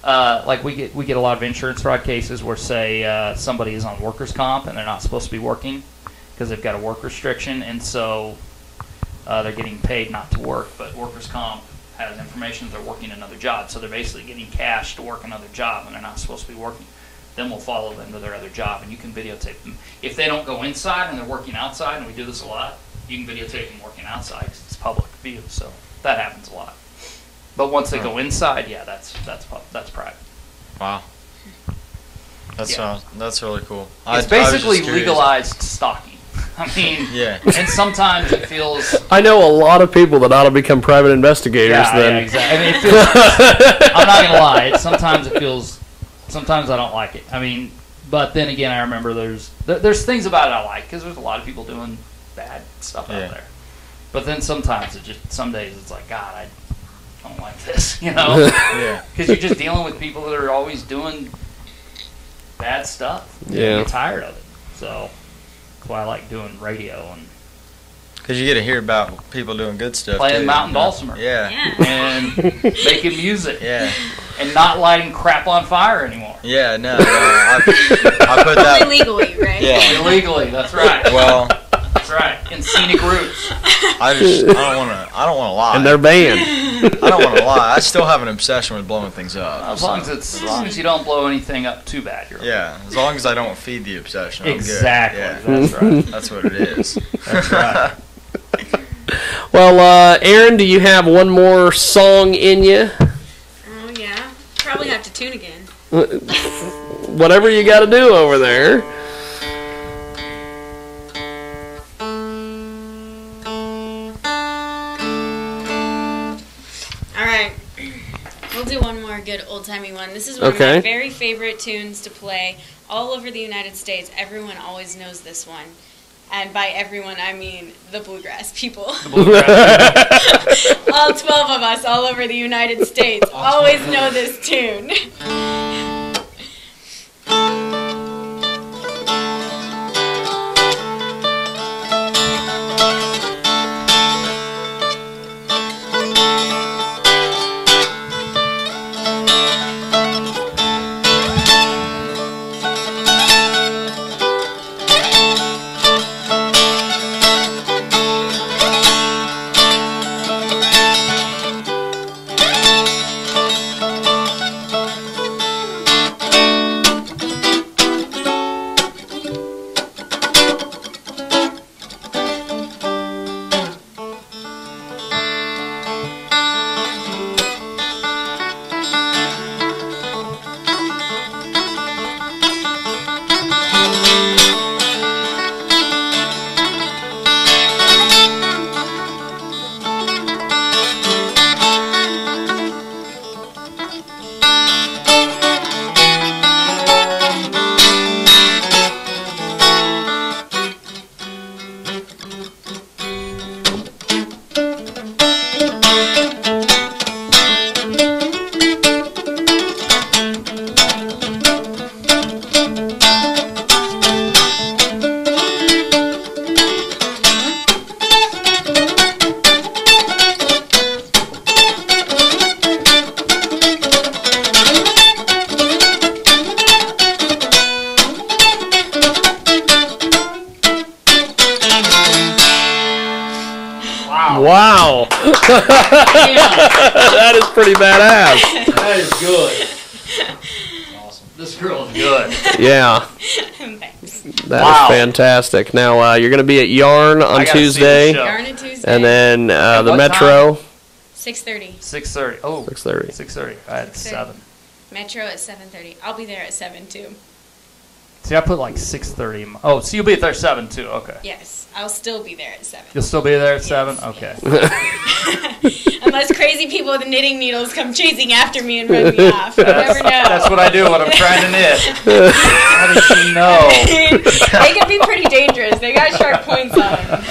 Like we get a lot of insurance fraud cases where say somebody is on workers' comp and they're not supposed to be working because they've got a work restriction, and so they're getting paid not to work, but workers' comp has information that they're working another job. So they're basically getting cash to work another job when they're not supposed to be working. Then we'll follow them to their other job, and you can videotape them. If they don't go inside and they're working outside, and we do this a lot, you can videotape them working outside because it's public view. So that happens a lot. But once they go inside, yeah, that's private. Wow. That's really cool. It's basically legalized stalking. I mean, yeah. And sometimes it feels. I know a lot of people that ought to become private investigators. Yeah, exactly. I mean, it feels. I'm not gonna lie. Sometimes it feels. Sometimes I don't like it. I mean, but then again, I remember there's things about it I like because there's a lot of people doing bad stuff out there. But then sometimes some days it's like, God, I don't like this, you know? Yeah. Because you're just dealing with people that are always doing bad stuff. Yeah. You get tired of it. So that's why I like doing radio and. Because you get to hear about people doing good stuff. Playing too. mountain dulcimer. Yeah. And making music. Yeah. And not lighting crap on fire anymore. Yeah, no. I put that. Illegally, right? Yeah. Illegally, that's right. Well. That's right. In scenic routes. I don't want to lie. And they're banned. I don't want to lie. I still have an obsession with blowing things up. As long as you don't blow anything up too bad, you're okay. Yeah, as long as I don't feed the obsession. I'm exactly. Good. Yeah. That's right. That's what it is. That's right. Well, Aaron, do you have one more song in you? Oh yeah, probably have to tune again. Whatever you got to do over there. All right, we'll do one more good old-timey one. This is one of my very favorite tunes to play all over the United States. Everyone always knows this one. And by everyone, I mean the bluegrass people. The bluegrass people. All 12 of us all over the United States always know this tune. Wow. That is pretty badass. That is good. Awesome. This girl is good. Yeah. That is fantastic. Now, you're going to be at Yarn on Tuesday. Yarn on Tuesday. And then the Metro. 6:30. 6:30. Oh. 6:30. 6:30. I had 7. Metro at 7:30. I'll be there at 7 too. See, I put like 6:30. Oh, so you'll be there at 7 too. Okay. Yes, I'll still be there at 7. You'll still be there at 7? Okay. Unless crazy people with knitting needles come chasing after me and run me off. You never know. That's what I do when I'm trying to knit. How does she know? They can be pretty dangerous. They got sharp points on them.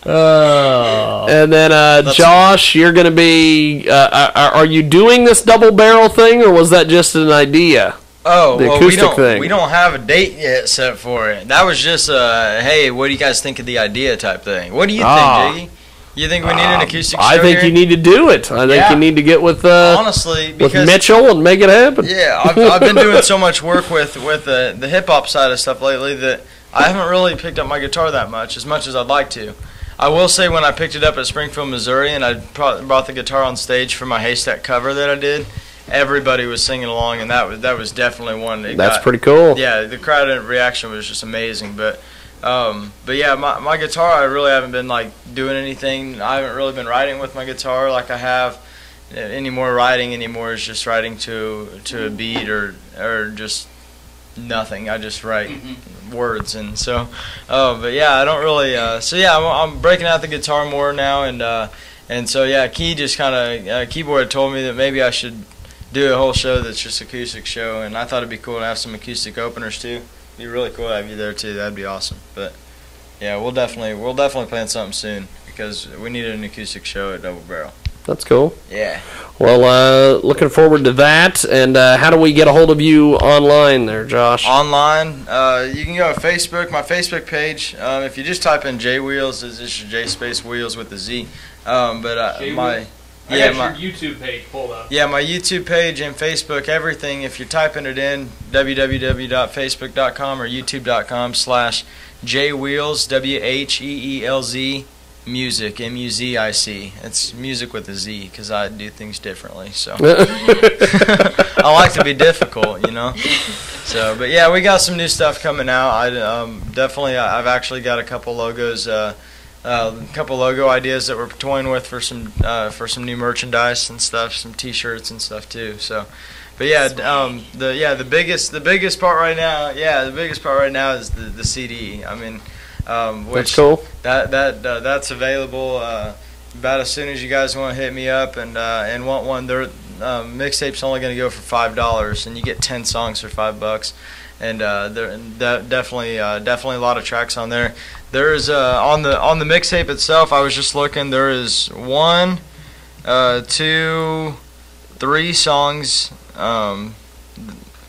Oh. And then, Josh, you're going to be... are you doing this double barrel thing, or was that just an idea? Oh, the well, acoustic thing. We don't have a date yet set for it. That was just hey, what do you guys think of the idea type thing? What do you think, Jiggy? You think we need an acoustic show I think here? you need to do it. I think you need to get with honestly, with Mitchell and make it happen. Yeah, I've been doing so much work with the hip hop side of stuff lately that I haven't really picked up my guitar that much as I'd like to. I will say when I picked it up at Springfield, Missouri, and I brought the guitar on stage for my Haystack cover that I did, everybody was singing along, and that was definitely one. That's pretty cool. Yeah, the crowd reaction was just amazing. But yeah, my guitar, I really haven't been like doing anything. I haven't really been writing with my guitar like I have. Any more writing anymore is just writing to a beat or just nothing. I just write words, and so but yeah, I don't really so yeah, I'm breaking out the guitar more now, and so yeah, Key just kind of keyboard told me that maybe I should do a whole show that's just acoustic show, and I thought it'd be cool to have some acoustic openers too. It'd be really cool to have you there too. That'd be awesome. But yeah, we'll definitely plan something soon because we needed an acoustic show at Double Barrel. That's cool. Yeah. Well, looking forward to that. And how do we get a hold of you online there, Josh? Online, you can go to Facebook, my Facebook page. If you just type in J Wheels, it's just J space Wheels with a Z. But my your YouTube page pulled up. Yeah, my YouTube page and Facebook, everything. If you're typing it in, www.facebook.com or youtube.com/JWheels, WHEELZ. Music, M-U-Z-I-C. It's music with a Z because I do things differently. So I like to be difficult, you know. So, but yeah, we got some new stuff coming out. I've actually got a couple logos, couple logo ideas that we're toying with for some new merchandise and stuff, some T-shirts and stuff too. So, but yeah, the biggest part right now, is the CD. I mean. Which that's cool. That's available about as soon as you guys want to hit me up and want one. Their mixtape's only going to go for $5, and you get 10 songs for $5. And definitely a lot of tracks on there. There is on the mixtape itself. I was just looking. There is 1, 2, 3 songs.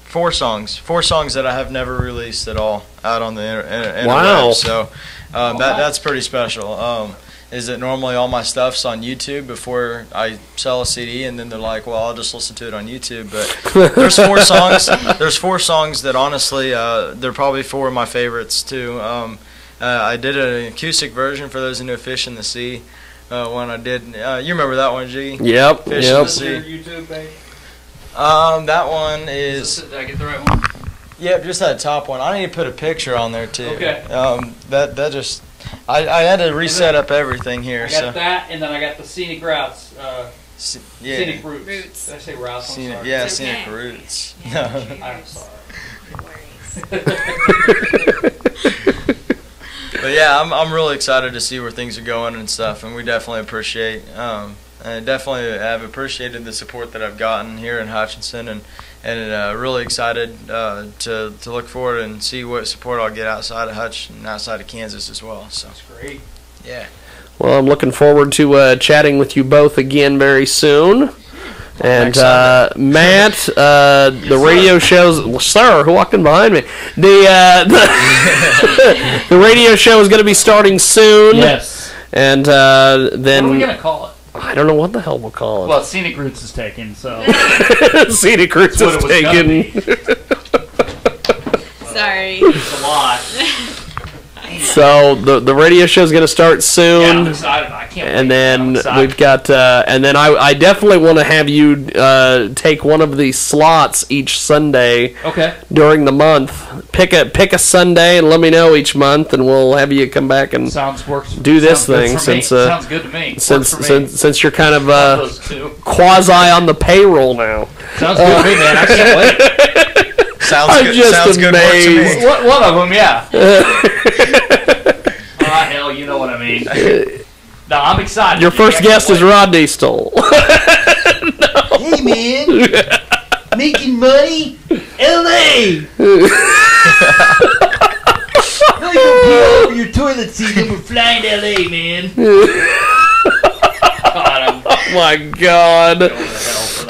4 songs that I have never released at all out on the internet. Wow. So that's pretty special. Is that normally all my stuff's on YouTube before I sell a CD, and then they're like, well, I'll just listen to it on YouTube. But there's 4 songs. There's 4 songs that honestly, they're probably 4 of my favorites too. I did an acoustic version for those who know Fish in the Sea. When I did, you remember that one, G? Yep. Fish in the Sea. YouTube, babe? That one is. Did I get the right one? Yep, just that top one. I need to put a picture on there too. Okay. That just. I had to reset up everything here. I got that, and then I got the scenic routes. Scenic roots. Did I say routes? I'm sorry. Yeah, scenic roots. No. I'm sorry. But yeah, I'm really excited to see where things are going and stuff, and we definitely appreciate. I definitely have appreciated the support that I've gotten here in Hutchinson, and really excited to look forward and see what support I'll get outside of Hutch and outside of Kansas as well. So that's great. Yeah. Well, I'm looking forward to chatting with you both again very soon. And Matt, the radio shows, sir, who walked in behind me? The radio show is going to be starting soon. Yes. And then what are we going to call it? I don't know what the hell we'll call it. Well, Scenic Roots is taken, so. Scenic Roots is taken. Sorry. It's a lot. So the radio show is going to start soon. Yeah, I'm excited. I can't wait. And then we've got, and then I definitely want to have you take one of the slots each Sunday. Okay. During the month, pick a Sunday and let me know each month, and we'll have you come back and do this thing. Since sounds good to me. Since you're kind of quasi on the payroll now. Sounds good to me, man. I can't wait. Sounds good work to me. One of them, yeah. Hell, you know what I mean. No, I'm excited. Your first guest is Rodney Stoll. Hey, man. Making money? L.A. No, you don't pee all over your toilet seat and we're flying to L.A., man. Oh, my God.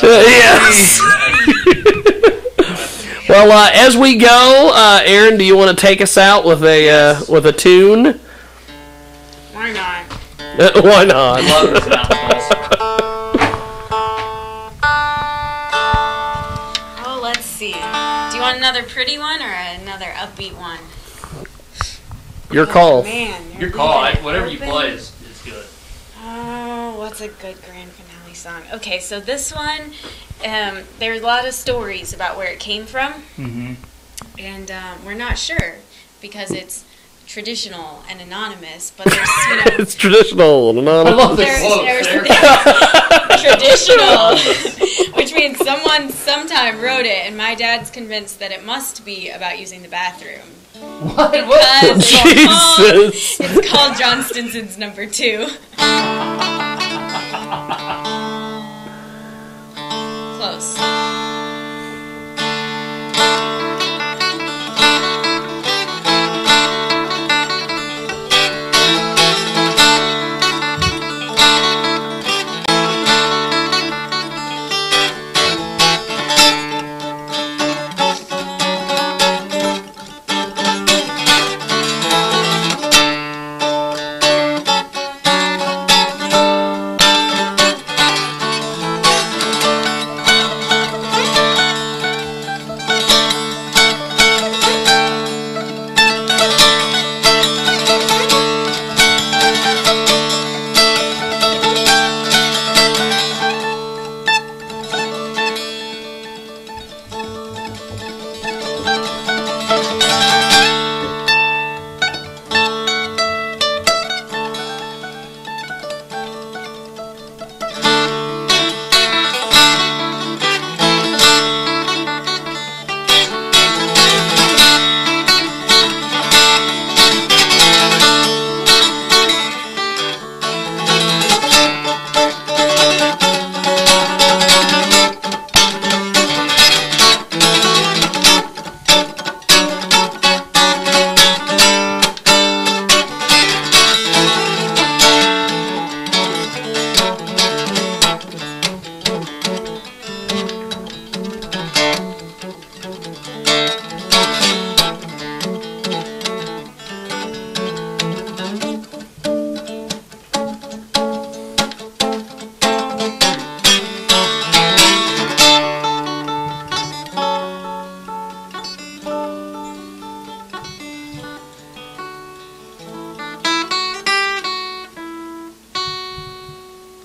Yes. Well, as we go, Aaron, do you want to take us out with a tune? Why not? Why not? Oh, let's see. Do you want another pretty one or another upbeat one? Your call. Man, your call. Whatever you play is. what's a good grand finale song? Okay, so this one, there's a lot of stories about where it came from, and we're not sure because it's traditional and anonymous. But there's, it's traditional and anonymous. I love there's traditional, which means someone sometime wrote it, and my dad's convinced that it must be about using the bathroom. What? Because it's called John Stinson's Number 2. Close.